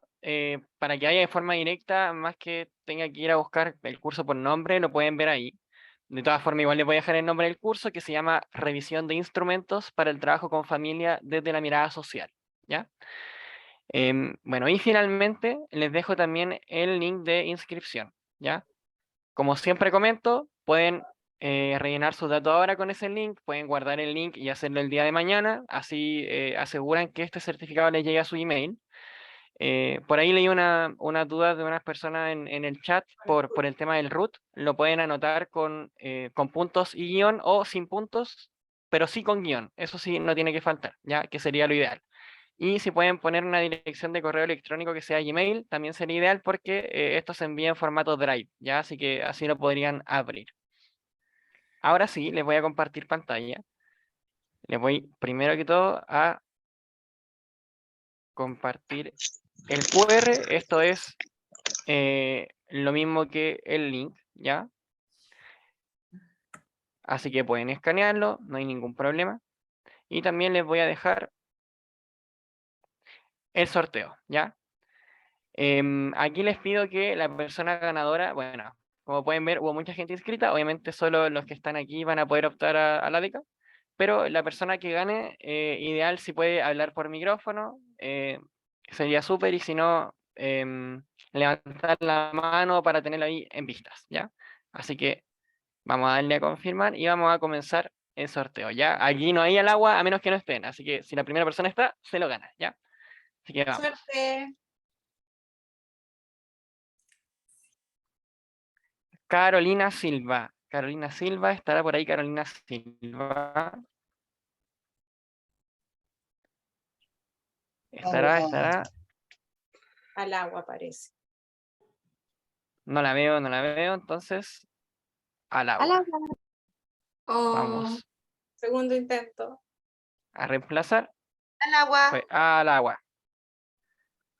para que haya de forma directa, más que tenga que ir a buscar el curso por nombre, lo pueden ver ahí. De todas formas, igual les voy a dejar el nombre del curso, que se llama Revisión de Instrumentos para el Trabajo con Familia desde la Mirada Social, ¿ya? Bueno, y finalmente les dejo también el link de inscripción, ¿ya? Como siempre comento, pueden rellenar sus datos ahora con ese link, pueden guardar el link y hacerlo el día de mañana, así aseguran que este certificado les llegue a su email. Por ahí leí una duda de unas personas en el chat por el tema del root, lo pueden anotar con puntos y guión o sin puntos, pero sí con guión, eso sí no tiene que faltar, ya que sería lo ideal. Y si pueden poner una dirección de correo electrónico que sea Gmail, también sería ideal porque esto se envía en formato Drive, ¿ya? Así que así lo podrían abrir. Ahora sí, les voy a compartir pantalla. Les voy primero que todo a compartir el QR. Esto es lo mismo que el link, ¿ya? Así que pueden escanearlo, no hay ningún problema. Y también les voy a dejar el sorteo, ¿ya? Aquí les pido que la persona ganadora, bueno, como pueden ver, hubo mucha gente inscrita, obviamente solo los que están aquí van a poder optar a la beca, pero la persona que gane, ideal si puede hablar por micrófono, sería súper, y si no, levantar la mano para tenerlo ahí en vistas, ¿ya? Así que vamos a darle a confirmar y vamos a comenzar el sorteo, ¿ya? Aquí no hay al agua a menos que no estén, así que si la primera persona está, se lo gana, ¿ya? Así que vamos. Suerte. Carolina Silva. Carolina Silva, estará por ahí Carolina Silva. Estará. Al agua parece. No la veo, entonces al agua. Vamos Segundo intento. a reemplazar. Al agua. Al agua.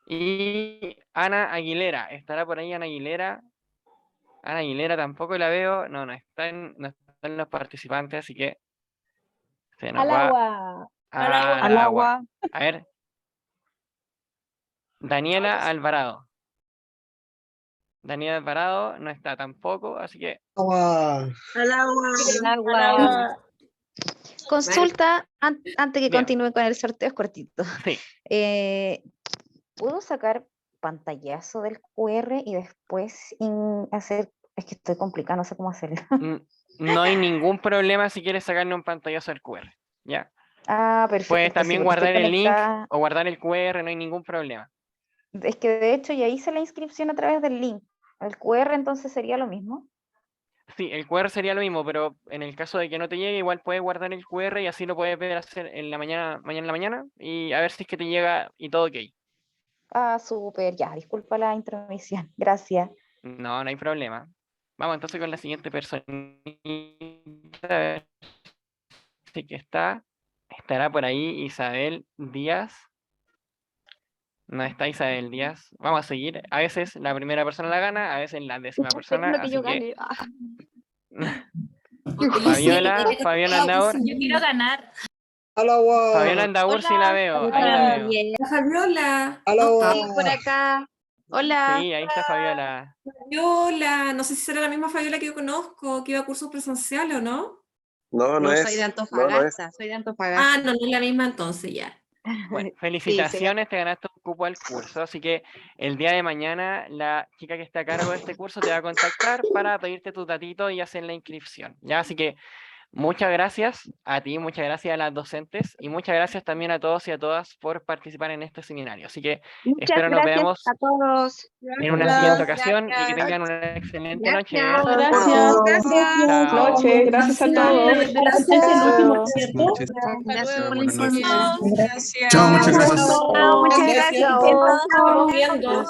Y Ana Aguilera, estará por ahí Ana Aguilera. Ana Aguilera tampoco la veo, no están los participantes, así que se nos Al va agua. al agua. A ver. Daniela Alvarado. Daniela Alvarado no está tampoco, así que... Al agua. Consulta, antes que continúe con el sorteo, es cortito. Sí. ¿Puedo sacar pantallazo del QR y después hacer? Es que estoy complicado, no sé cómo hacerlo. No hay ningún problema si quieres sacarle un pantallazo al QR, ¿ya? Perfecto. Puedes también sí, guardar el link conectada. o guardar el QR, no hay ningún problema. Es que de hecho ya hice la inscripción a través del link. El QR entonces sería lo mismo. Sí, el QR sería lo mismo, pero en el caso de que no te llegue, igual puedes guardar el QR y así lo puedes ver hacer en la mañana en la mañana y a ver si es que te llega y todo ok. Ah, súper, ya, disculpa la intromisión. Gracias. No, no hay problema. Vamos entonces con la siguiente personita. A ver si que estará por ahí Isabel Díaz. No está Isabel Díaz. Vamos a seguir. A veces la primera persona la gana, a veces la 10ª persona. Lo que Así yo que gane. Fabiola Andaur. Yo quiero ganar. Fabiola Andaur, sí la veo. Ahí la veo. Fabiola. Sí, por acá. Hola. Sí, ahí está Fabiola. Fabiola, no sé si será la misma Fabiola que yo conozco, que iba a cursos presenciales o no. No, no No, es. soy de No, Antofagasta, soy de Antofagasta. Ah, no es la misma entonces ya. Bueno, Sí, felicitaciones, te ganaste un cupo al curso, así que el día de mañana la chica que está a cargo de este curso te va a contactar para pedirte tus datitos y hacer la inscripción, ¿ya? Así que muchas gracias a ti, muchas gracias a las docentes y muchas gracias también a todos y a todas por participar en este seminario. Así que muchas espero nos gracias veamos a todos. en una siguiente ocasión y que tengan una excelente noche. Gracias. Chao. Noche, gracias a todos. De la asistencia no último, ¿cierto? Noches. Gracias por la Buenas noches. información. Chao, muchas gracias. Muchas gracias. Estamos viendo.